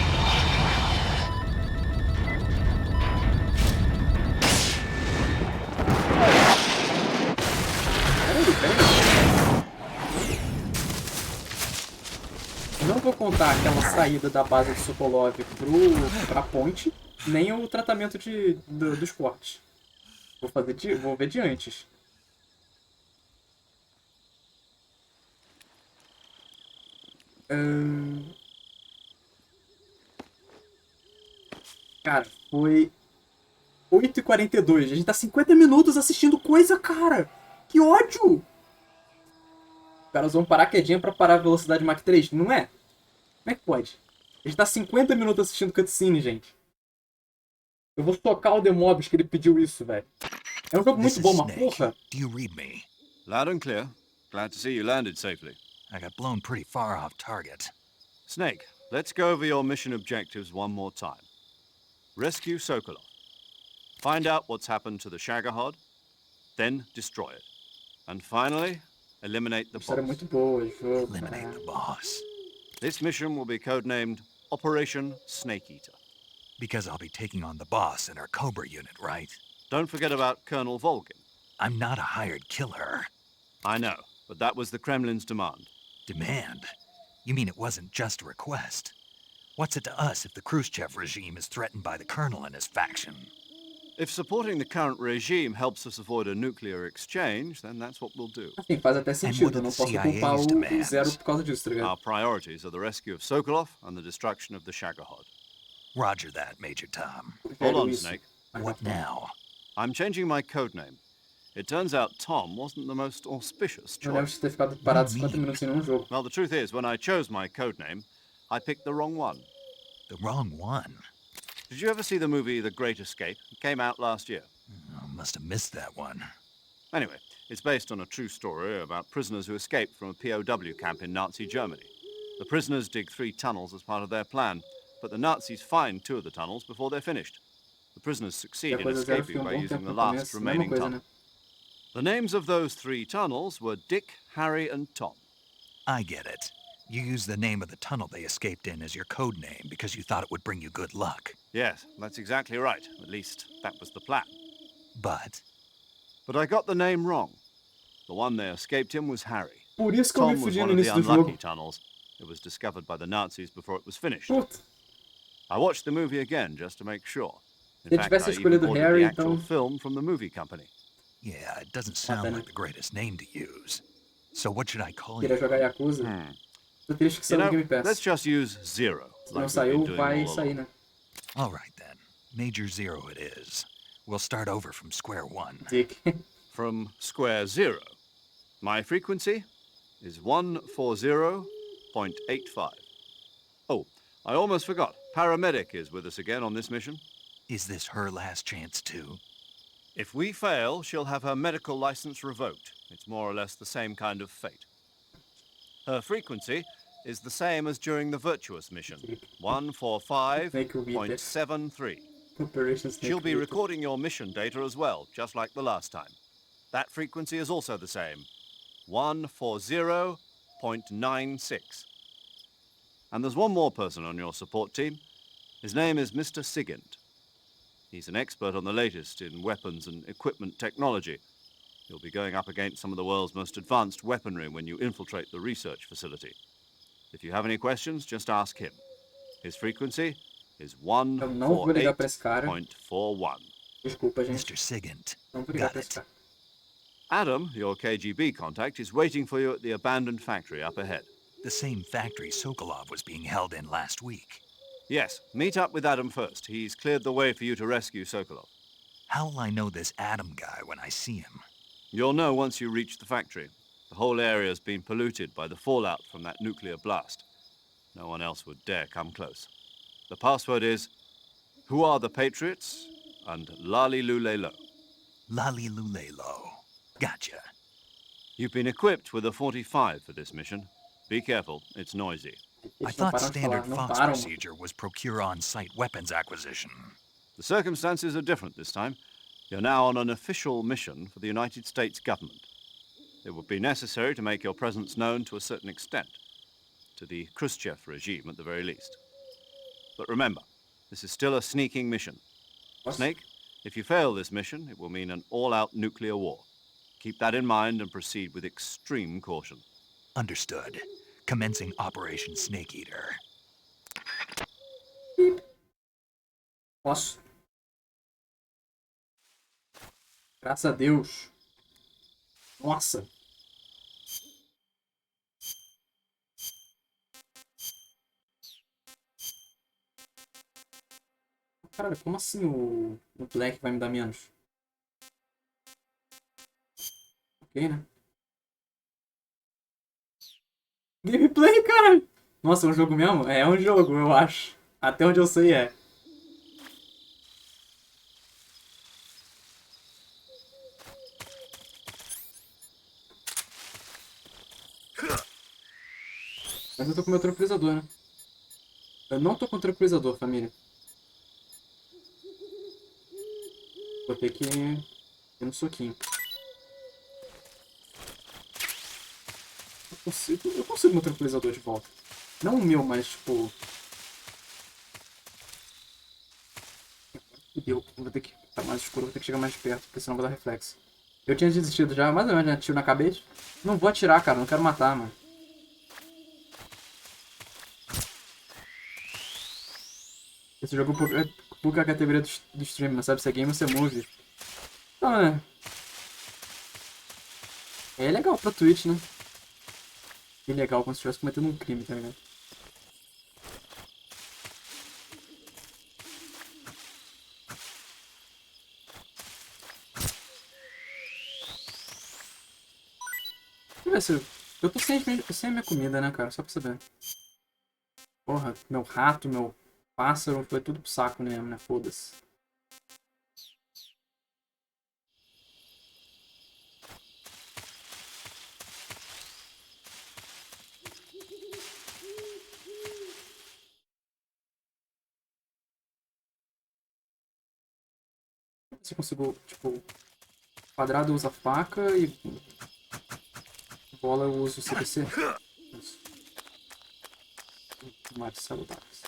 Eu não vou contar aquela saída da base de Sokolov pra ponte, nem o tratamento dos cortes. Vou ver de antes. Cara, foi 8h42. A gente tá 50 minutos assistindo coisa, cara. Que ódio! Os caras vão parar quedinha pra parar a velocidade Mach 3, não é? Como é que pode? A gente tá 50 minutos assistindo cutscene, gente. Eu vou tocar o Demobs que ele pediu isso, velho. É um jogo muito bom, mas porra. Do you read me? Loud and clear. Glad to see you landed safely. I got blown pretty far off target. Snake, let's go over your mission objectives one more time. Rescue Sokolov. Find out what's happened to the Shagohod, then destroy it. And finally, eliminate the boss. Muito boa, jogo. Eliminate the boss. This mission will be codenamed Operation Snake Eater. Because I'll be taking on the boss in our Cobra unit, right? Don't forget about Colonel Volgin. I'm not a hired killer. I know, but that was the Kremlin's demand. Demand? You mean it wasn't just a request? What's it to us if the Khrushchev regime is threatened by the Colonel and his faction? If supporting the current regime helps us avoid a nuclear exchange, then that's what we'll do. Assim, faz até sentido. Eu não posso culpar o Zero por causa disso, tá ligado? Our priorities are the rescue of Sokolov and the destruction of the Shagohod. Roger that, Major Tom. Hold on, Snake. What now? I'm changing my codename. It turns out Tom wasn't the most auspicious Eu lembro choice. de ter ficado parado 50 minutos em um jogo. Well, the truth is, when I chose my codename, I picked the wrong one. The wrong one? Did you ever see the movie The Great Escape? It came out last year. Oh, must have missed that one. Anyway, it's based on a true story about prisoners who escaped from a POW camp in Nazi Germany. The prisoners dig 3 tunnels as part of their plan, but the Nazis find 2 of the tunnels before they're finished. The prisoners succeed in escaping by using the last remaining tunnel. The names of those 3 tunnels were Dick, Harry, and Tom. I get it. You used the name of the tunnel they escaped in as your code name because you thought it would bring you good luck. Yes, that's exactly right. At least, that was the plan. But I got the name wrong. The one they escaped in was Harry. Por isso que eu me Tom was fudi one no of the início do unlucky jogo. tunnels. It was discovered by the Nazis before it was finished. Puta. I watched the movie again just to make sure. Se In eu fact, tivesse I even escolhido ordered Harry, the actual então. film from the movie company. yeah, it doesn't sound like the greatest name to use. So what should I call Queria you? jogar Yakuza. Tô triste que You saiu no know, Game Pass. let's just use Zero. Se não like we've saiu, been doing vai all sair, along. né? All right then. Major Zero it is. We'll start over from square one. Dick. From square 0. My frequency is 140.85. Oh, I almost forgot. Paramedic is with us again on this mission. Is this her last chance too? If we fail, she'll have her medical license revoked. It's more or less the same kind of fate. Her frequency is the same as during the Virtuous mission, 145.73. Operation Snake She'll be Eater. recording your mission data as well, just like the last time. That frequency is also the same, 140.96. And there's one more person on your support team. His name is Mr. Sigint. He's an expert on the latest in weapons and equipment technology. You'll be going up against some of the world's most advanced weaponry when you infiltrate the research facility. If you have any questions, just ask him. His frequency is Eu não vou ligar pra esse cara. 148.41. Desculpa, gente. Mr. Sigint. Não vou ligar pra esse cara. Adam, your KGB contact, is waiting for you at the abandoned factory up ahead. The same factory Sokolov was being held in last week. Yes, meet up with Adam first. He's cleared the way for you to rescue Sokolov. How'll I know this Adam guy when I see him? You'll know once you reach the factory. The whole area's been polluted by the fallout from that nuclear blast. No one else would dare come close. The password is, "Who are the Patriots?" and Lali Lule Lo. Lali Lule Lo. Gotcha. You've been equipped with a 45 for this mission. Be careful, it's noisy. I thought standard Fox procedure was procure on-site weapons acquisition. The circumstances are different this time. You're now on an official mission for the United States government. It would be necessary to make your presence known to a certain extent, to the Khrushchev regime at the very least. But remember, this is still a sneaking mission. Snake, if you fail this mission, it will mean an all-out nuclear war. Keep that in mind and proceed with extreme caution. Understood. Commencing Operation Snake Eater. Posso? Graças a Deus. Nossa. Caralho, como assim o Black vai me dar menos? Ok, né? Gameplay, cara! Nossa, é um jogo mesmo? É um jogo, eu acho. Até onde eu sei é. Mas eu tô com meu tranquilizador, né? Eu não tô com tranquilizador, família. Vou ter que ir no soquinho. Eu consigo meu tranquilizador de volta. Não o meu, mas tipo... Fudeu. Vou ter que estar mais escuro, vou ter que chegar mais perto, porque senão vou dar reflexo. Eu tinha desistido já, mais ou menos, né? Tiro na cabeça. Não vou atirar, cara. Não quero matar, mano. Esse jogo buga a categoria do stream, não sabe se é game ou se é movie. Então, né? É legal pra Twitch, né? É legal como se estivesse cometendo um crime, tá ligado? Deixa eu ver se eu tô sem a minha comida, né, cara? Só pra saber. Porra, meu rato, meu pássaro, foi tudo pro saco mesmo, né? Foda-se. Se eu consigo, tipo, quadrado usa faca e bola eu uso CPC. Isso. Mais saludares.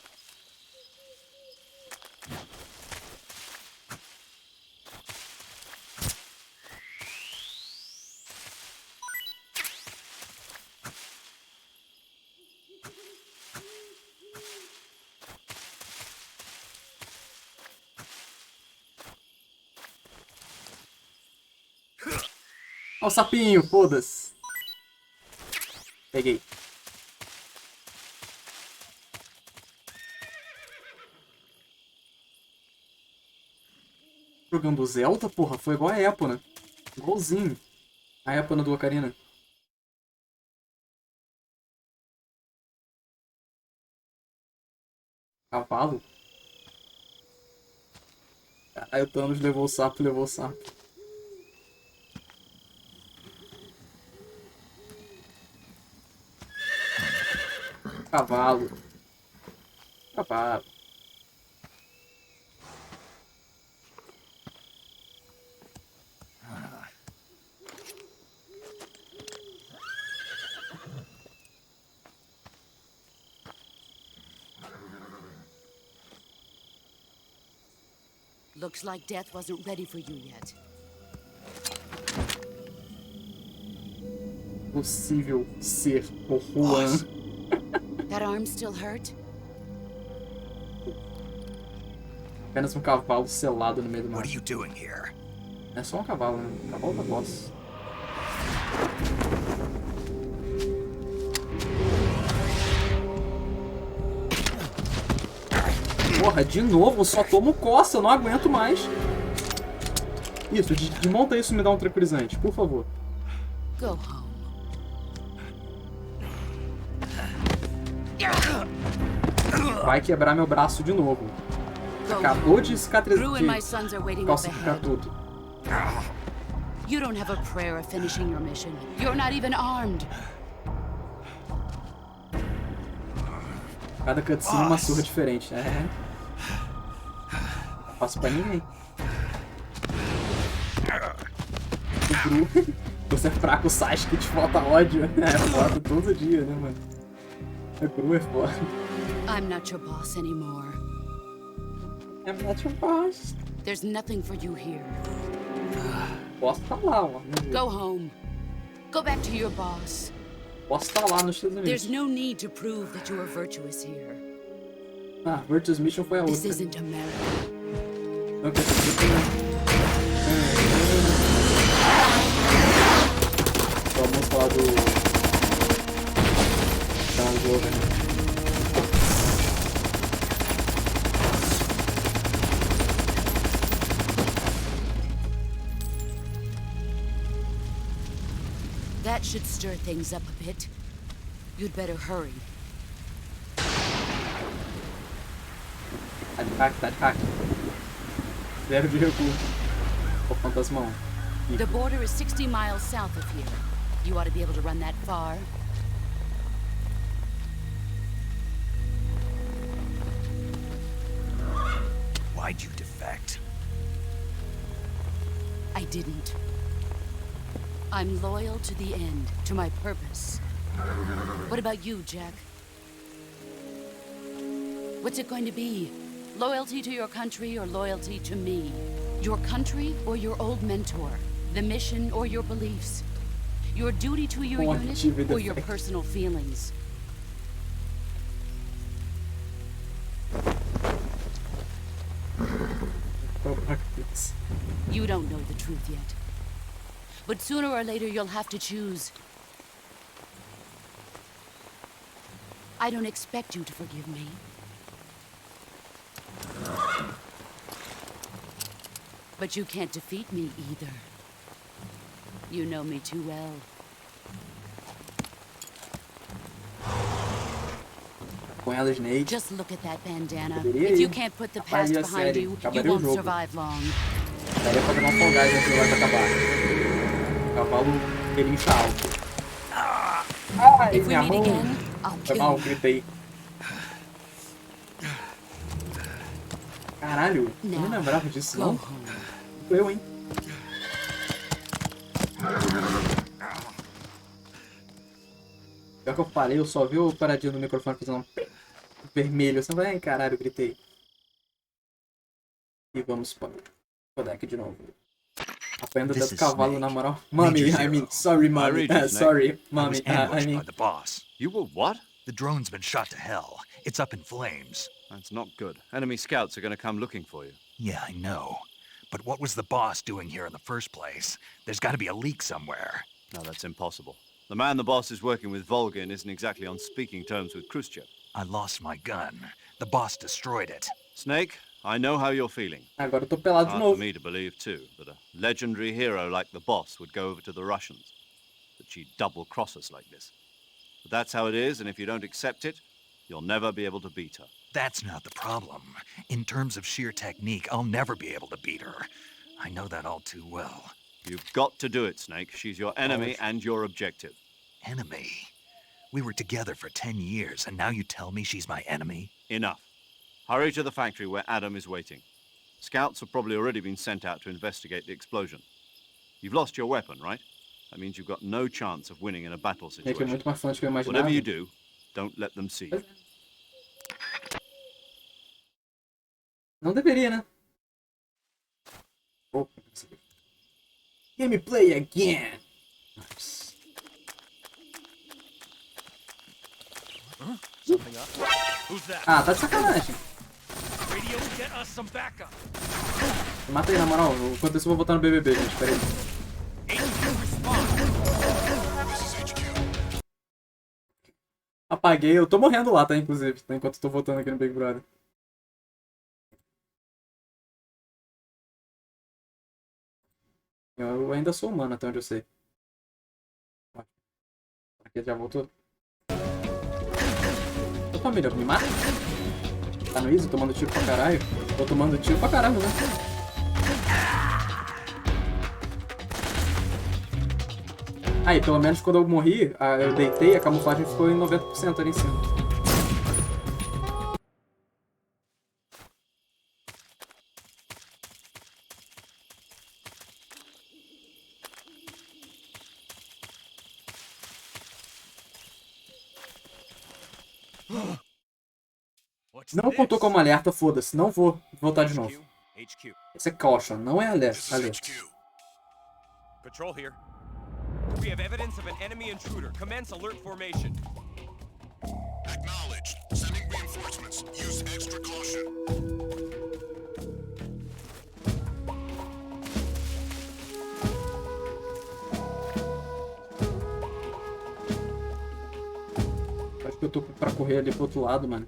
Ó o sapinho, foda-se. Peguei. Jogando Zelda, porra, foi igual a Epona. Igualzinho. A Epona do Ocarina. Cavalo? Aí o Thanos levou o sapo, levou o sapo. Cavalo. Cavalo. Looks like death wasn't ready for you yet. Possível ser o Juan. That arm still hurt? Apenas um cavalo selado no meio do mar. What are you doing here? É só um cavalo, né? Um cavalo da boss. Porra, de novo, só tomo coça, eu não aguento mais. Isso, desmonta isso e me dá um tranquilizante, por favor. Go home. Vai quebrar meu braço de novo. Acabou de calcificar tudo. You don't have a prayer of finishing your mission. You're not even armed. Cada cutscene uma surra diferente, né? Não passo pra ninguém. O Gru, você é fraco, o Sasuke te falta ódio. É foda todo dia, né, mano? O Gru é foda. I'm not your boss anymore. I'm not your boss. There's nothing for you here. Posso tá lá, ó. Go home. Go back to your boss. Posso tá lá nos Estados Unidos. There's no need to prove that you are virtuous here. Ah, Virtuous Mission foi a outra. This isn't America. Não, que vamos falar do jogo, né? That should stir things up a bit. You'd better hurry. Tá de hack. Zero de recuo. O fantasmão. The border is 60 miles south of here. You ought to be able to run that far. Why'd you defect? I didn't. I'm loyal to the end, to my purpose. What about you, Jack? What's it going to be? Loyalty to your country or loyalty to me? Your country or your old mentor? The mission or your beliefs? Your duty to your unit or your personal feelings? You don't know the truth yet. But sooner or later you'll have to choose. I don't expect you to forgive me. But you can't defeat me either. You know me too well. Com ela, Snake. Just look at that bandana. If you can't put the past behind you, you won't survive long. Daria pra dar um Fall Guys antes do jogo acabar. Cavalo pelincha alto. Ai, minha mão. Foi mal, gritei. Caralho, eu não lembrava disso, não? Eu, hein? Pior que eu falei, eu só vi o paradinho do microfone fazendo um vermelho. Assim, ai, caralho, eu gritei. E vamos para o deck de novo. Apanhando tanto cavalo, na moral. Mommy, I mean, sorry, mommy. Sorry, mommy. I mean. By the boss. You were what? The drone's been shot to hell. It's up in flames. That's not good. Enemy scouts are going to come looking for you. Yeah, I know. But what was the boss doing here in the first place? There's got to be a leak somewhere. No, that's impossible. The man the boss is working with, Volgin, isn't exactly on speaking terms with Khrushchev. I lost my gun. The boss destroyed it. Snake, I know how you're feeling. Agora eu tô pelado de Hard novo. for me to believe, too, that a legendary hero like the boss would go over to the Russians. That she'd double-cross us like this. But that's how it is, and if you don't accept it, you'll never be able to beat her. That's not the problem. In terms of sheer technique, I'll never be able to beat her. I know that all too well. You've got to do it, Snake. She's your enemy and your objective. Enemy? We were together for 10 years, and now you tell me she's my enemy? Enough. Hurry to the factory where Adam is waiting. Scouts have probably already been sent out to investigate the explosion. You've lost your weapon, right? That means you've got no chance of winning in a battle situation. Whatever you do, don't let them see you. Não deveria, né? Oh, gameplay again. Nice. Ah, tá de sacanagem. Mata aí, na moral. Enquanto isso, eu vou botar no BBB, gente. Pera aí. Apaguei. Eu tô morrendo lá, tá? Inclusive. Tá? Enquanto eu tô voltando aqui no Big Brother. Eu ainda sou humano, até onde eu sei. Aqui já voltou. Ô, família, me mata? Tá no Easy, tomando tiro pra caralho? Tô tomando tiro pra caralho, né? Aí, pelo menos quando eu morri, eu deitei, a camuflagem ficou em 90% ali em cima. Não contou como alerta, foda-se. Não vou voltar de novo. Esse é caution, não é alerta. Patrol here. We have evidence of an enemy intruder. Commence alert formation. Acknowledged. Sending reinforcements. Use extra caution. Acho que eu tô pra correr ali pro outro lado, mano.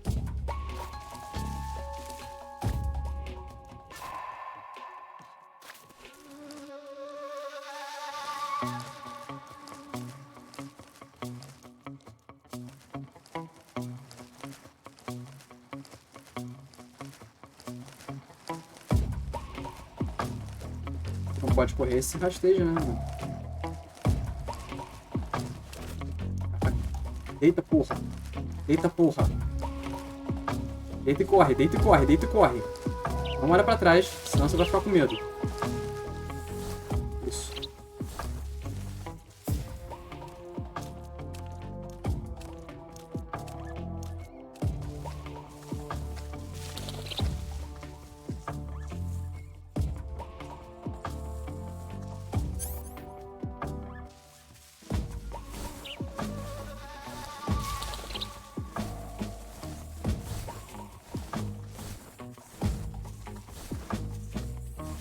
Não pode correr esse rastejo, né, mano? Deita, porra. Deita, porra. Deita e corre, deita e corre, deita e corre. Não olha pra trás, senão você vai ficar com medo. Isso.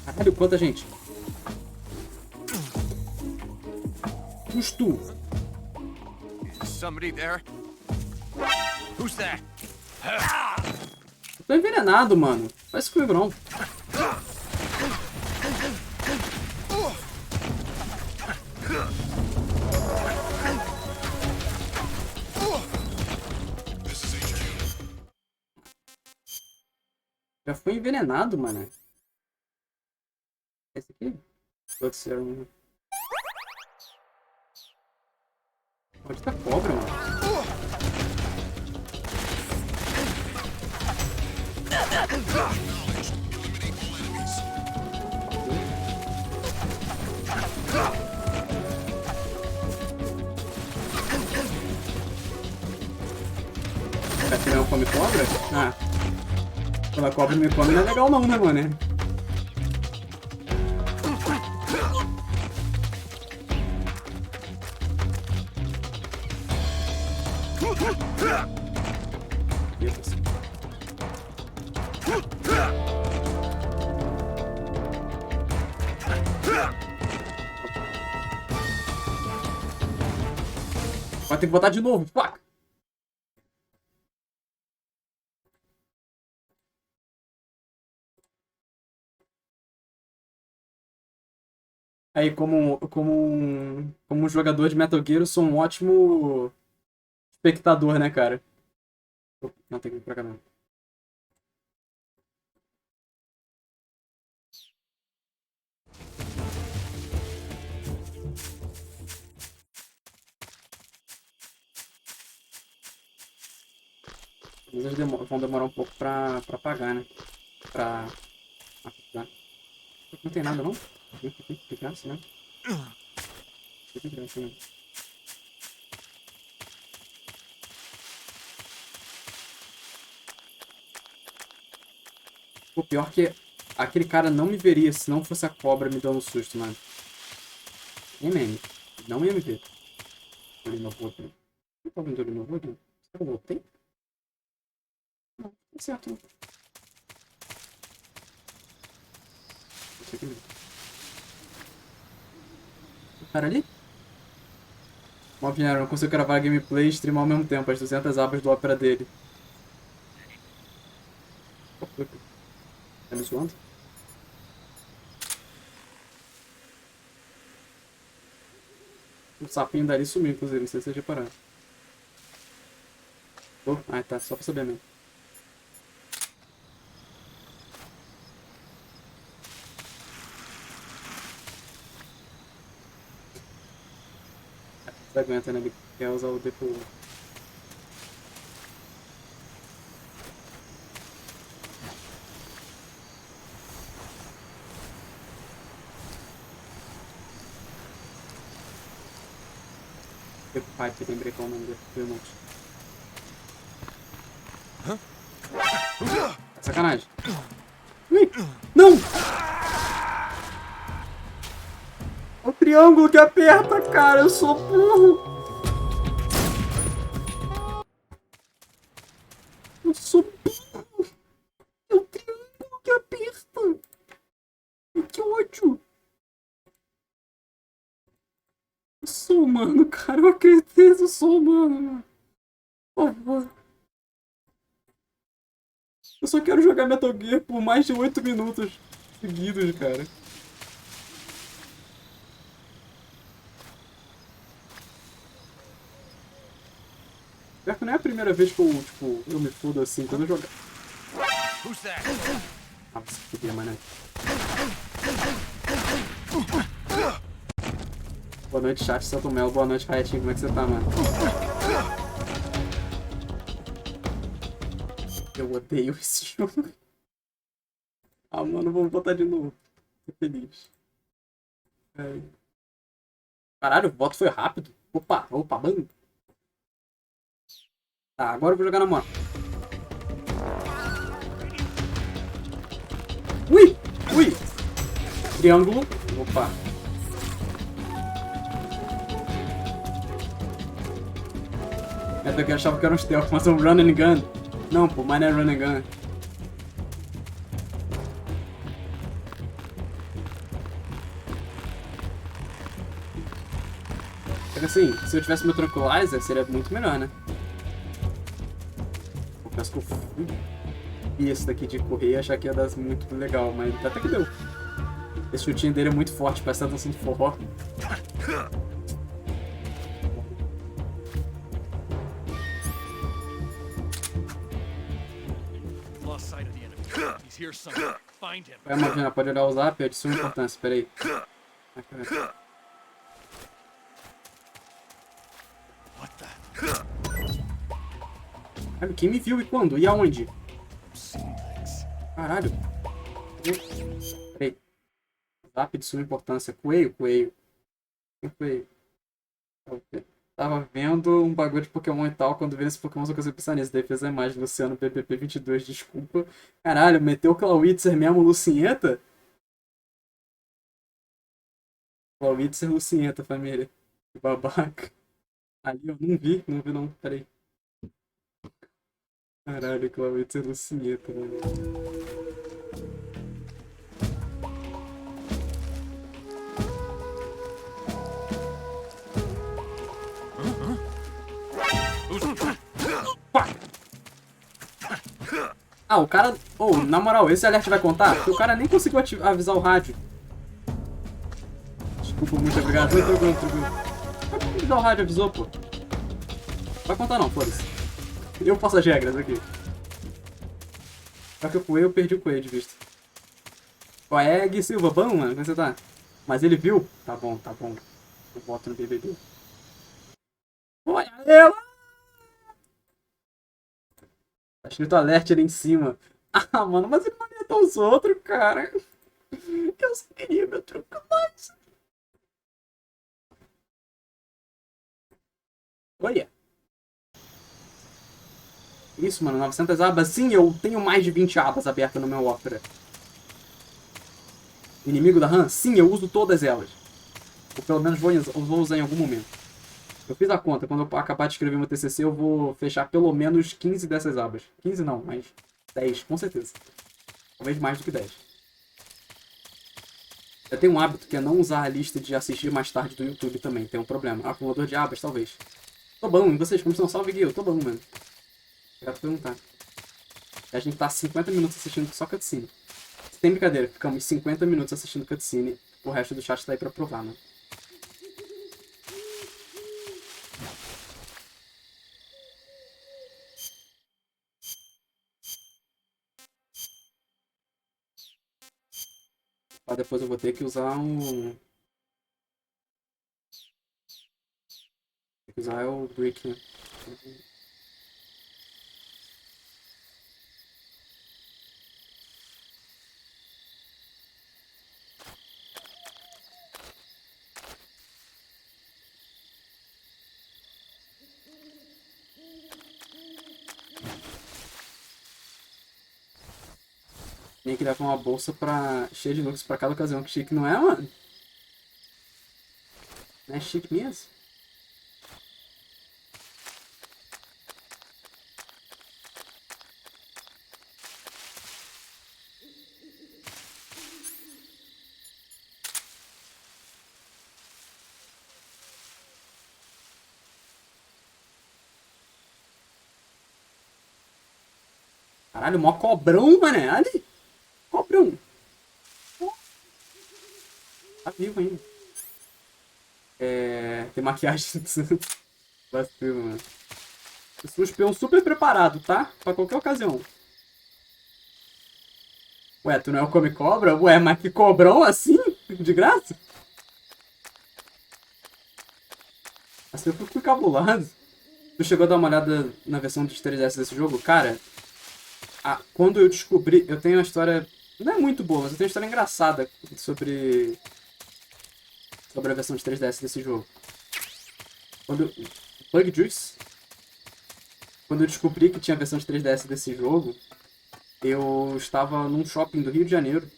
Caralho, quanta gente. Justo. Somebody there? Who's that? Eu tô envenenado, mano. Faz comigo não. Já fui envenenado, mano. Esse aqui? Pode ser um... Onde tá a cobra, mano? Será que não come cobra? Ah. Quando a cobra me come não é legal não, né, mano? Vai ter que botar de novo, fuck! Aí, como um jogador de Metal Gear, eu sou um ótimo espectador, né, cara? Não, tem que ir pra cá não. Eles vão demorar um pouco pra apagar, né? Pra apagar. Não tem nada, não? Que graça, né? Que graça, né? O pior que aquele cara não me veria se não fosse a cobra me dando um susto, mano. Nem meme. Não ia me ver. Ali no outro. Não tô vendo ali no outro? Será que eu voltei? Tá certo. O cara ali? Mal dinheiro, não consigo gravar a gameplay e streamar ao mesmo tempo, as 200 abas do Opera dele. Tá me zoando? O sapinho dali sumiu, inclusive, não sei se vocês repararam. Oh, ah, tá, só pra saber mesmo. Você aguenta, né? Ele quer usar o depo. Parte, lembrei qual é o nome dele, sacanagem. Ui, não! O triângulo que aperta, cara, eu sou burro! Eu sou burro! É o triângulo que aperta! Que ódio! Eu sou humano, cara, eu acredito, eu sou humano, mano. Por favor. Eu só quero jogar Metal Gear por mais de 8 minutos seguidos, cara. Pior que não é a primeira vez que eu, tipo, eu me fodo assim quando eu jogar. Ah, você podia, mané. Boa noite, chat, Santo Melo. Boa noite, Raetinho. Como é que você tá, mano? Eu odeio esse jogo. Ah, mano, vamos botar de novo. Tô feliz. É. Caralho, o voto foi rápido. Opa, mano. Tá, agora eu vou jogar na moto. Ui! Triângulo. Opa. Até que eu achava que era um stealth, mas é um run and gun. Não, pô, mas não é run and gun. Porque assim, se eu tivesse meu tranquilizer, seria muito melhor, né? Confesso que eu fui esse daqui de correr e achar que ia dar muito legal, mas até que deu. Esse chutinho dele é muito forte, parece que tá dançando forró. Vai, Marina, pode olhar o zap, é de suma importância, peraí. Caralho, quem me viu e quando? E aonde? Caralho. Peraí. Zap de suma importância. Coelho. Tava vendo um bagulho de Pokémon e tal, quando vi esse Pokémon só consigo pensar nisso. Defesa a imagem, Luciano PPP 22, desculpa. Caralho, meteu o Clawitzer mesmo, Lucienta? Clawitzer, Lucienta, família. Que babaca. Ali eu não vi não, peraí. Caralho, Clawitzer, Lucienta, velho. Ah, o cara... Oh, na moral, esse alerta vai contar? Porque o cara nem conseguiu avisar o rádio. Desculpa, muito obrigado. Tranquilo. Vai avisar o rádio, avisou, pô. Vai contar não, foda-se. Eu faço as regras aqui. Só que o coelho, eu perdi o coelho de vista. Qual é, Gui Silva? Bom, mano? Como você tá? Mas ele viu? Tá bom. Eu boto no BBB. Olha ela! Tá escrito alerte ali em cima. Ah, mano, mas ele não matou os outros, cara. Eu só queria meu truque mais. Olha. Isso, mano, 900 abas. Sim, eu tenho mais de 20 abas abertas no meu Opera. Inimigo da RAM? Sim, eu uso todas elas. Ou pelo menos vou usar em algum momento. Eu fiz a conta. Quando eu acabar de escrever meu TCC, eu vou fechar pelo menos 15 dessas abas. 15 não, mas 10, com certeza. Talvez mais do que 10. Eu tenho um hábito que é não usar a lista de assistir mais tarde do YouTube também. Tem um problema. Acumulador de abas, talvez. Tô bom, e vocês? Como estão? Salve, Gui. Eu tô bom, mano. Quero perguntar. A gente tá 50 minutos assistindo só cutscene. Sem brincadeira, ficamos 50 minutos assistindo cutscene. O resto do chat tá aí pra provar, mano. Depois eu vou ter que usar um... Tem que usar o brick, né? Tem que levar uma bolsa cheia de looks pra cada ocasião. Que chique, não é, mano? Não é chique mesmo? Caralho, mó cobrão, mané. Ali. Cobrão. Tá vivo ainda. Tem maquiagem. Vacilo, mano. Eu sou um espião super preparado, tá? Pra qualquer ocasião. Ué, tu não é o Come Cobra? Ué, mas que cobrão assim? De graça? Assim eu fui cabulado. Tu chegou a dar uma olhada na versão dos 3DS desse jogo? Cara, quando eu descobri... Eu tenho uma história... Não é muito boa, mas eu tenho uma história engraçada sobre a versão de 3DS desse jogo. Bug Juice. Quando eu descobri que tinha a versão de 3DS desse jogo, eu estava num shopping do Rio de Janeiro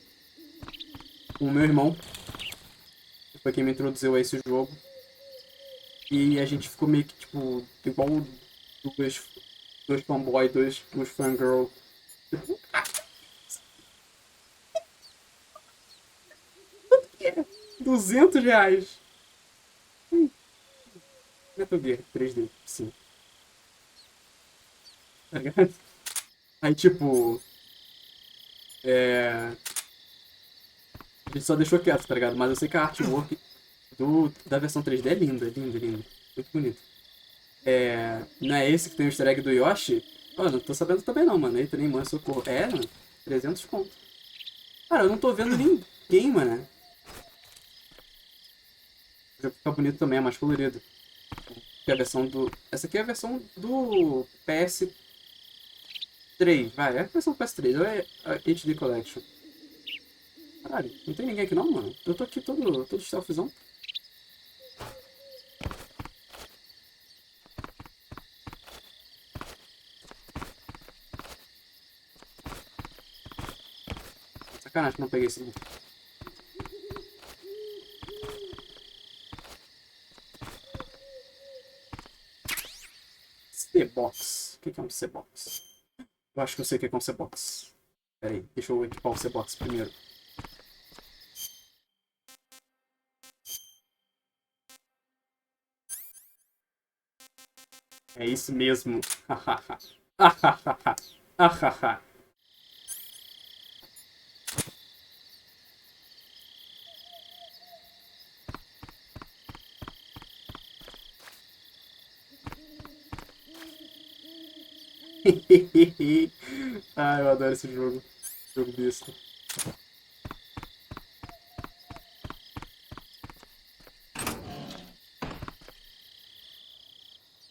com o meu irmão, que foi quem me introduziu a esse jogo. E a gente ficou meio que, tipo, igual dois fanboy, duas fangirl. Tipo, quanto que é? R$200. Metal Gear 3D, sim. Tá ligado? Aí, tipo... A gente só deixou quieto, tá ligado? Mas eu sei que a artwork da versão 3D é linda, linda, linda. Muito bonito. Não é esse que tem o easter egg do Yoshi? Oh, não tô sabendo também não, mano. Eita, nem mãe, socorro. Mano. 300 conto. Cara, eu não tô vendo ninguém, mano. O jogo fica bonito também, é mais colorido. Que é a versão do... Essa aqui é a versão do PS3, vai. É a versão do PS3, ou é a HD Collection. Caralho, não tem ninguém aqui não, mano. Eu tô aqui todo stealthzão. Sacanagem que não peguei esse. C-Box. O que é um C-Box? Eu acho que eu sei o que é um C-Box. Pera aí, deixa eu equipar o C-Box primeiro. É isso mesmo. Ah, eu adoro esse jogo. Jogo besta.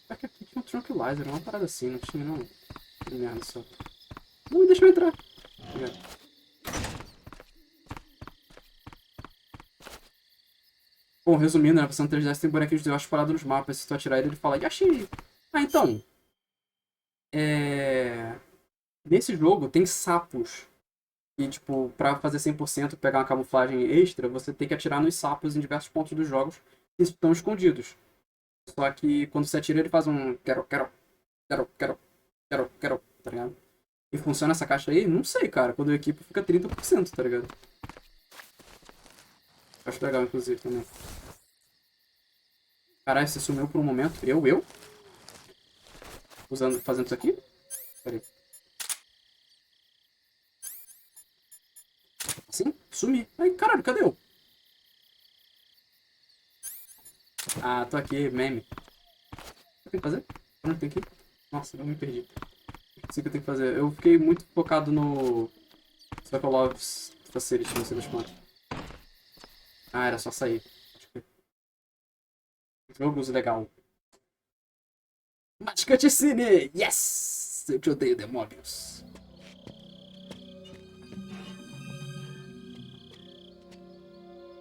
Aqui tinha um Tranquilizer, uma parada assim, não tinha não. Que merda só. Não, deixa eu entrar. Obrigado. Bom, resumindo, na versão 3DS tem bonequinhos de Yoshi parados nos mapas. Se tu atirar ele fala Yoshi! Ah, então. Nesse jogo tem sapos. E, tipo, pra fazer 100% pegar uma camuflagem extra, você tem que atirar nos sapos em diversos pontos dos jogos que estão escondidos. Só que quando você atira, ele faz um quero, tá ligado? E funciona essa caixa aí? Não sei, cara. Quando eu equipo fica 30%, tá ligado? Acho legal, inclusive, também. Caralho, você sumiu por um momento. Eu? Fazendo isso aqui? Pera aí. Assim? Sumi. Ai, caralho, cadê eu? Ah, tô aqui, meme. O que eu tenho que fazer? Não, tem que ir. Nossa, eu me perdi. Isso que eu tenho que fazer. Eu fiquei muito focado no Sokolov's Facility, não sei das quantas. Ah, era só sair. Jogos legal. Mas cutscene! Yes! Eu te odeio, demônios.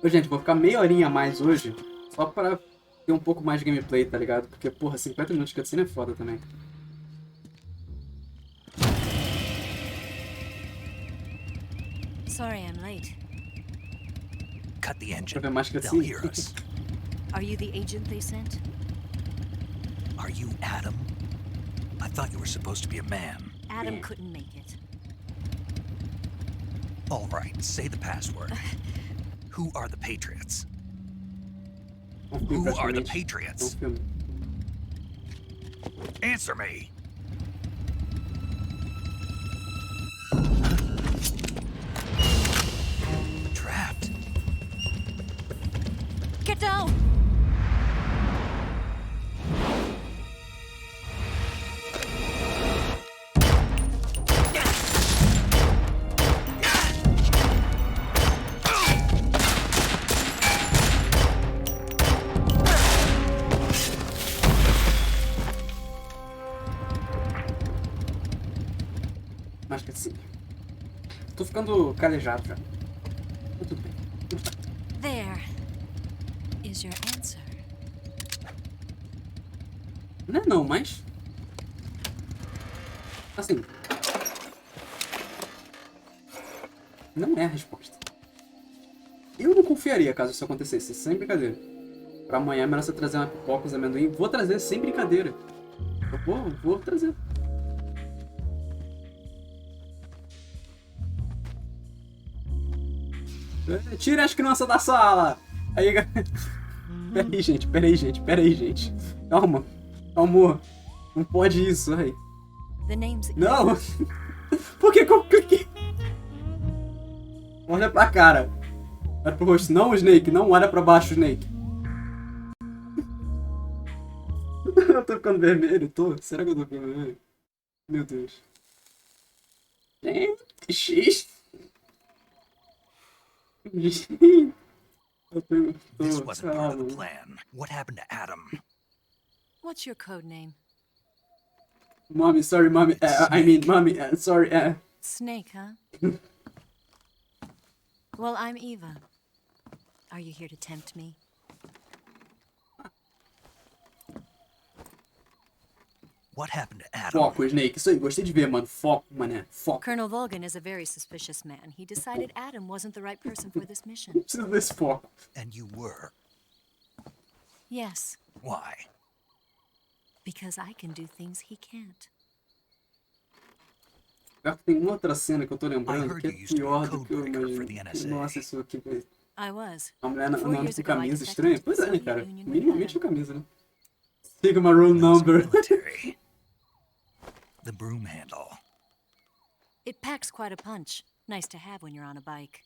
Ô, gente, vou ficar meia horinha a mais hoje, só pra ter um pouco mais de gameplay, tá ligado? Porque, porra, 50 minutos de cutscene é foda também. Sorry I'm late. Cut the engine. Pra ver mais They'll cutscene. hear us. Are you the agent they sent? Are you Adam? I thought you were supposed to be a man. Adam couldn't make it. All right, say the password. Who are the Patriots? Who are the Patriots? Answer me! Trapped. Get down! Mais cutscene. Tô ficando calejado já. Tudo bem. There is your answer. Não é não, mas... Assim... Não é a resposta. Eu não confiaria caso isso acontecesse, sem brincadeira. Pra amanhã é melhor você trazer uma pipoca, os amendoim. Vou trazer sem brincadeira. Eu vou trazer. Tira as crianças da sala! Aí, Pera aí, gente. Calma. Calma. Não pode isso, aí. Não! Por que eu cliquei? Olha pra cara. Olha pro rosto. Não, Snake. Não olha pra baixo, Snake. Eu tô ficando vermelho, tô? Será que eu tô ficando vermelho? Meu Deus. Gente, X. This wasn't part of the plan. What happened to Adam? What's your code name? Mommy, sorry, mommy. Mommy, sorry. Snake, huh? Well, I'm Eva. Are you here to tempt me? What happened to Adam? Foco, Snake. Isso aí, gostei de ver, mano. Foco, mané. Foco. Colonel Volgan is a very suspicious man. He decided Adam wasn't the right person for this mission. Preciso desse foco. And you were? Yes. Why? Because I can do things he can't. Pior que tem uma outra cena que eu tô lembrando que é pior do que eu imaginei. Nossa, isso aqui foi... I was. A mulher andando com camisa estranha. Pois é, né, cara? Minimamente a camisa, né? Sigma roll number. The broom handle. It packs quite a punch. Nice to have when you're on a bike.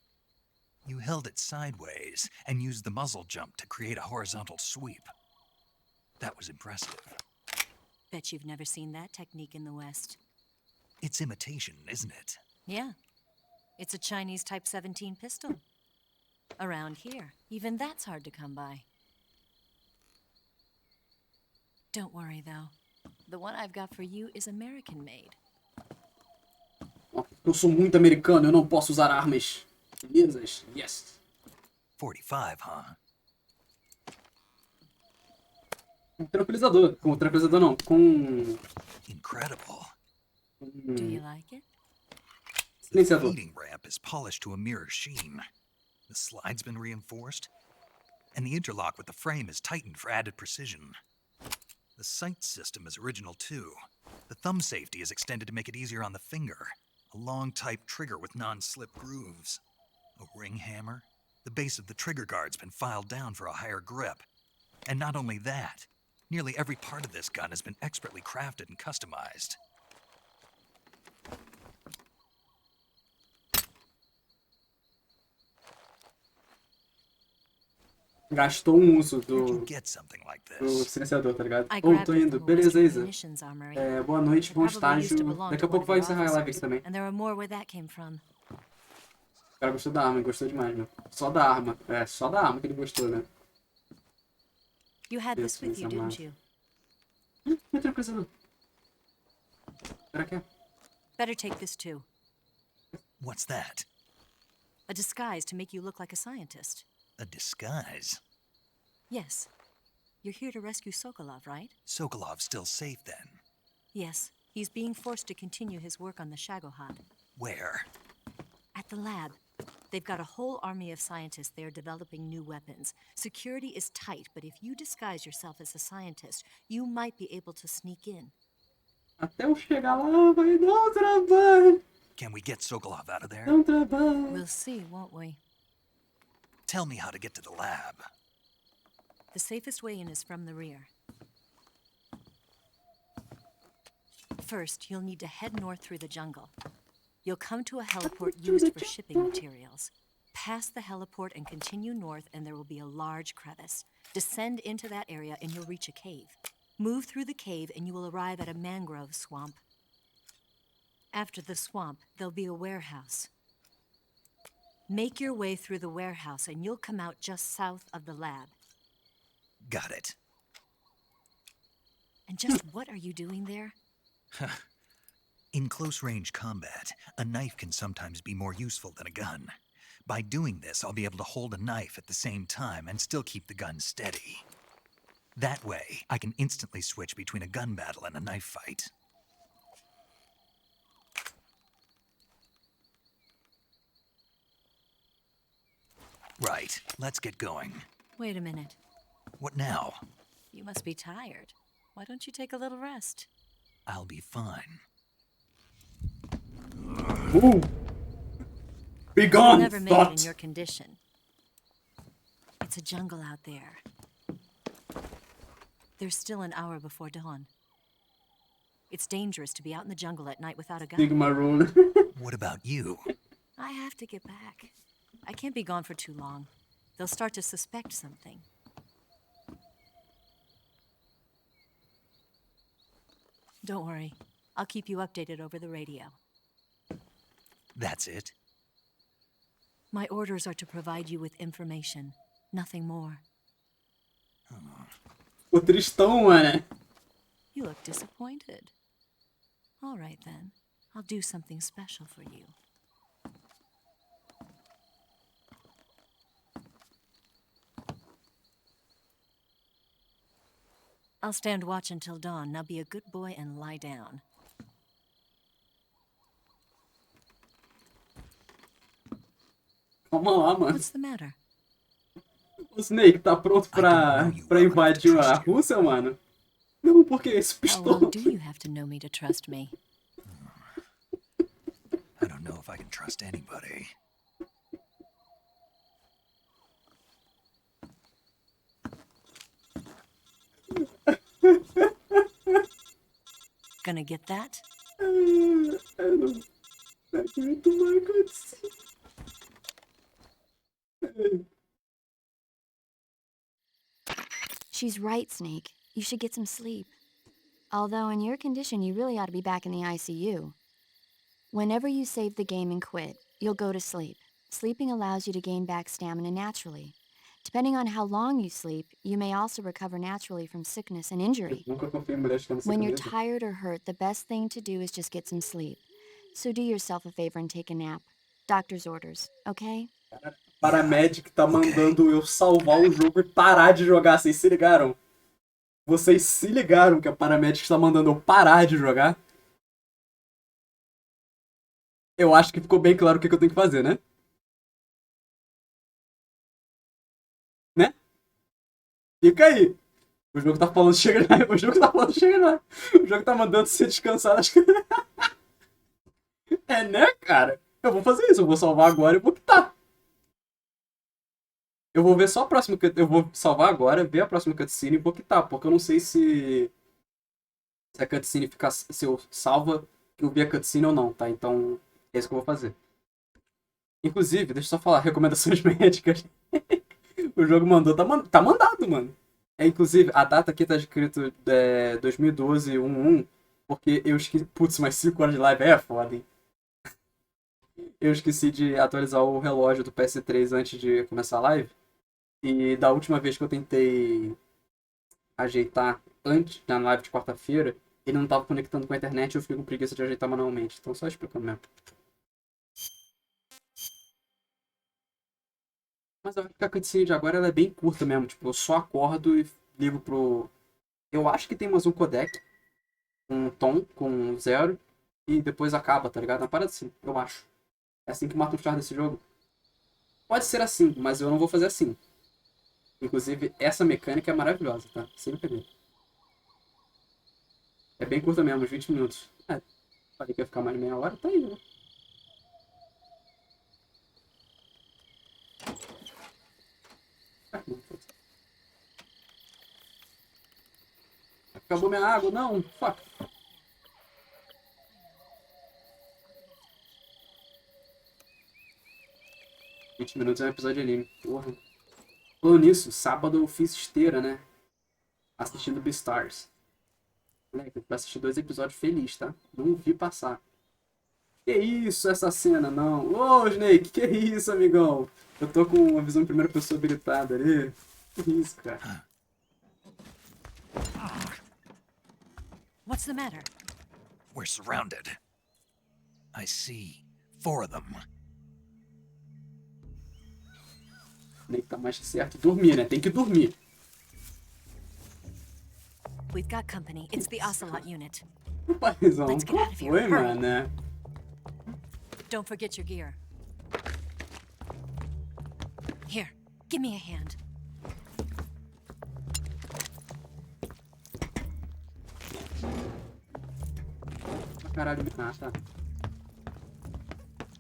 You held it sideways and used the muzzle jump to create a horizontal sweep. That was impressive. Bet you've never seen that technique in the West. It's imitation, isn't it? Yeah. It's a Chinese Type 17 pistol. Around here, even that's hard to come by. Don't worry, though. The one I've got for you is American-made. Eu sou muito americano, eu não posso usar armas. Belezas? Yes. 45, huh? Com tranquilizador. Com tranquilizador não, com... Incredible. Do you like it? The feeding ramp is polished to a mirror sheen. The slide's been reinforced, and the interlock with the frame is tightened for added precision. The sight system is original too. The thumb safety is extended to make it easier on the finger. A long-type trigger with non-slip grooves. A ring hammer. The base of the trigger guard's been filed down for a higher grip. And not only that, nearly every part of this gun has been expertly crafted and customized. Gastou uso do silenciador, tá ligado? Ou tô indo. Beleza, Isa. Boa noite, bom estágio. Daqui a pouco vai encerrar a live aqui também. O cara gostou da arma, gostou demais, meu. Só da arma. Só da arma que ele gostou, né? You had this with you, didn't you? Não tem coisa não. Será que é? Better take this too. What's that? A disguise to make you look like a scientist. A disguise? Yes. You're here to rescue Sokolov, right? Sokolov's still safe then? Yes. He's being forced to continue his work on the Shagohod. Where? At the lab. They've got a whole army of scientists there developing new weapons. Security is tight, but if you disguise yourself as a scientist, you might be able to sneak in. Até eu chegar lá vai dar um trabalho. Can we get Sokolov out of there? Dá um trabalho. We'll see, won't we? Tell me how to get to the lab. The safest way in is from the rear. First, you'll need to head north through the jungle. You'll come to a heliport used for shipping materials. Pass the heliport and continue north, and there will be a large crevice. Descend into that area, and you'll reach a cave. Move through the cave, and you will arrive at a mangrove swamp. After the swamp, there'll be a warehouse. Make your way through the warehouse, and you'll come out just south of the lab. Got it. And just what are you doing there? In close-range combat, a knife can sometimes be more useful than a gun. By doing this, I'll be able to hold a knife at the same time and still keep the gun steady. That way, I can instantly switch between a gun battle and a knife fight. Right, let's get going. Wait a minute. What now? You must be tired. Why don't you take a little rest? I'll be fine. Ooh. Be gone, never made it in your condition. It's a jungle out there. There's still an hour before dawn. It's dangerous to be out in the jungle at night without a gun. Sigma rule. What about you? I have to get back. I can't be gone for too long. They'll start to suspect something. Don't worry. I'll keep you updated over the radio. That's it? My orders are to provide you with information. Nothing more. O tristão, mano. You look disappointed. All right, then. I'll do something special for you. I'll stand watch until dawn. Now be a good boy and lie down. Calma lá, mano. What's the matter? O Snake tá pronto pra invadir a Rússia, mano? Não, porque esse pistola. How long do you have to know me to trust me? I don't know if I can trust anybody. Gonna get that? Eu não aguento mais com isso. She's right, Snake. You should get some sleep. Although in your condition, you really ought to be back in the ICU. Whenever you save the game and quit, you'll go to sleep. Sleeping allows you to gain back stamina naturally. Depending on how long you sleep, you may also recover naturally from sickness and injury. When you're tired or hurt, the best thing to do is just get some sleep. So do yourself a favor and take a nap. Doctor's orders, okay? Paramedic tá mandando eu salvar o jogo e parar de jogar. Vocês se ligaram? Vocês se ligaram que a Paramedic está mandando eu parar de jogar? Eu acho que ficou bem claro o que eu tenho que fazer, né? Né? Fica aí. O jogo tá falando chega já. O jogo tá falando chega já. O jogo tá mandando você descansar. Acho que... É, né, cara? Eu vou fazer isso. Eu vou salvar agora e vou quitar. Eu vou ver só a próxima... Eu vou salvar agora, ver a próxima cutscene e vou quitar. Porque eu não sei se a cutscene fica... Se eu salva que eu vi a cutscene ou não, tá? Então, é isso que eu vou fazer. Inclusive, deixa eu só falar. Recomendações médicas. O jogo mandou. Tá mandado, mano. Inclusive, a data aqui tá escrito 2012, 11, porque eu esqueci... Putz, mas 5 horas de live é foda, hein? Eu esqueci de atualizar o relógio do PS3 antes de começar a live. E da última vez que eu tentei ajeitar antes, na live de quarta-feira, ele não tava conectando com a internet e eu fiquei com preguiça de ajeitar manualmente. Então só explicando mesmo. Mas eu acho que a cutscene de agora ela é bem curta mesmo. Tipo, eu só acordo e ligo pro... Eu acho que tem mais um codec. Um tom com 0. E depois acaba, tá ligado? Uma parada assim, eu acho. É assim que mata o char desse jogo. Pode ser assim, mas eu não vou fazer assim. Inclusive, essa mecânica é maravilhosa, tá? Sem brincadeira. É bem curta mesmo, uns 20 minutos. Falei que ia ficar mais de meia hora, tá aí, né? Acabou minha água, não, fuck. $20 minutos é um episódio de anime, porra. Falando nisso, sábado eu fiz esteira, né? Assistindo Beastars. Moleque, eu assisti 2 episódios feliz, tá? Não vi passar. Que isso, essa cena, não. Ô, Snake, que isso, amigão? Eu tô com uma visão em primeira pessoa habilitada ali. Que isso, cara? What's the matter? We're surrounded. I see 4 of them. Snake tá mais certo. Dormir, né? Tem que dormir. We've got company. It's the Ocelot unit. Paizão, Let's get out of here. foi, mano? Don't forget your gear. Here, give me a hand. Caralho, tá.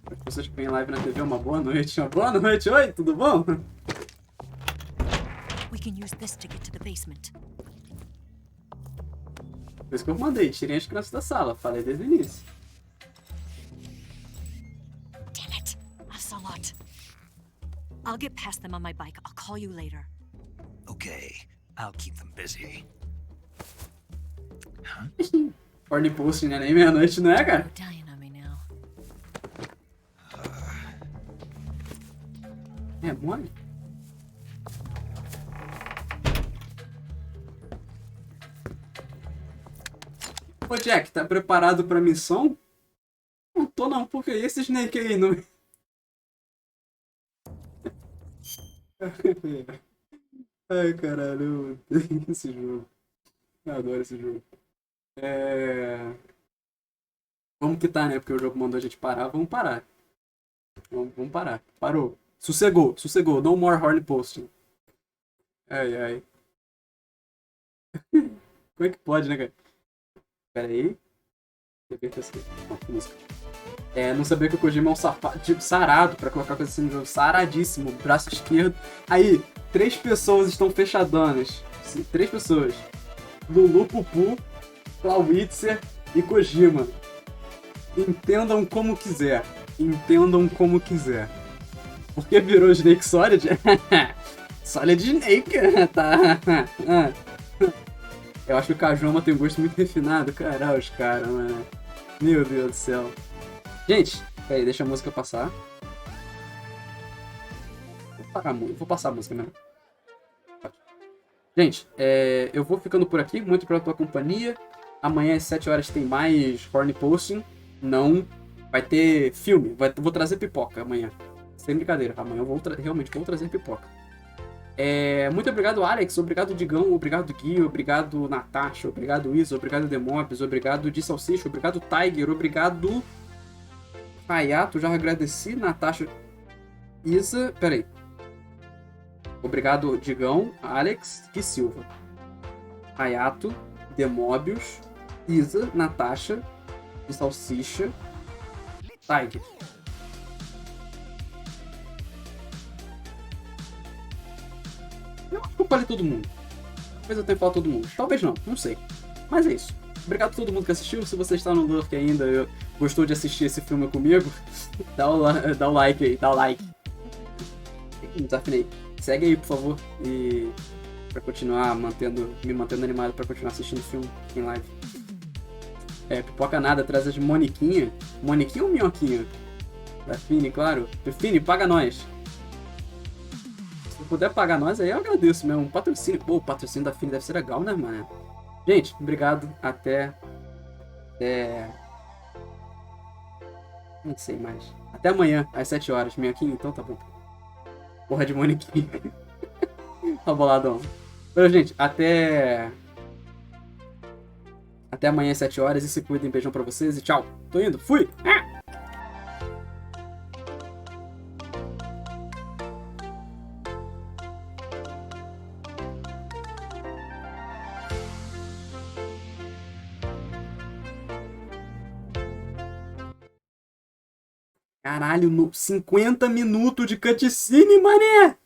As pessoas que vêm live na TV, uma boa noite. Uma boa noite, oi, tudo bom? We can use this to get to the basement. Por isso que eu mandei, tirem as crianças da sala. Falei desde o início. Damn it, Ocelot. I'll get past them on my bike. I'll call you later. Okay, I'll keep them busy. Horny Post, né? Nem meia-noite, não é, cara? Dying on me now. É mole? Ô, Jack, tá preparado pra missão? Não tô não, porque esse Snake aí não... Ai, caralho, eu odeio esse jogo. Eu adoro esse jogo. Vamos quitar, né? Porque o jogo mandou a gente parar. Vamos parar. Vamos parar. Parou. Sossegou. No more horny posting. Ai. Como é que pode, né, cara? Pera aí. Música. Não sabia que o Kojima é um safado, tipo, sarado, pra colocar coisa assim no jogo. Saradíssimo. Braço esquerdo. Aí, 3 pessoas estão fechadonas. 3 pessoas. Lulu, Pupu, Clawitzer e Kojima. Entendam como quiser. Porque virou Snake Solid? Solid Snake, tá? Eu acho que o Kajoma tem um gosto muito refinado. Caralho, os caras, mano. Meu Deus do céu. Gente, peraí, deixa a música passar. Vou passar a música mesmo. Gente, eu vou ficando por aqui. Muito pela tua companhia. Amanhã às 7 horas tem mais Horny Posting. Não. Vai ter filme. Vou trazer pipoca amanhã. Sem brincadeira. Amanhã eu realmente vou trazer pipoca. Muito obrigado, Alex. Obrigado, Digão. Obrigado, Gui. Obrigado, Natasha. Obrigado, Isa. Obrigado, Demobs. Obrigado, Di Salsicha. Obrigado, Tiger. Obrigado, Hayato. Já agradeci. Natasha. Isa. Peraí. Obrigado, Digão, Alex e Silva. Hayato, Demobius, Isa, Natasha, de Salsicha, Tiger. Eu acho que eu falei todo mundo. Talvez eu tenha falado todo mundo. Talvez não sei. Mas é isso. Obrigado a todo mundo que assistiu. Se você está no Lurk ainda e gostou de assistir esse filme comigo, dá o like aí, dá o like. Desafinei. Segue aí, por favor, e pra continuar me mantendo animado pra continuar assistindo o filme em live. Pipoca nada, traz as Moniquinha. Moniquinha ou Minhoquinha? Da Fini, claro. Fini, paga nós. Se puder pagar nós, aí eu agradeço mesmo. Um patrocínio. Pô, o patrocínio da Fini deve ser legal, né, mano? Gente, obrigado. Até... Não sei mais. Até amanhã, às 7 horas. Minhoquinha, então tá bom. Porra de Moniquinha. Tá boladão. Então, gente, até amanhã às 7 horas. E se cuidem. Beijão pra vocês e tchau. Tô indo. Fui! Caralho, 50 minutos de cutscene, mané!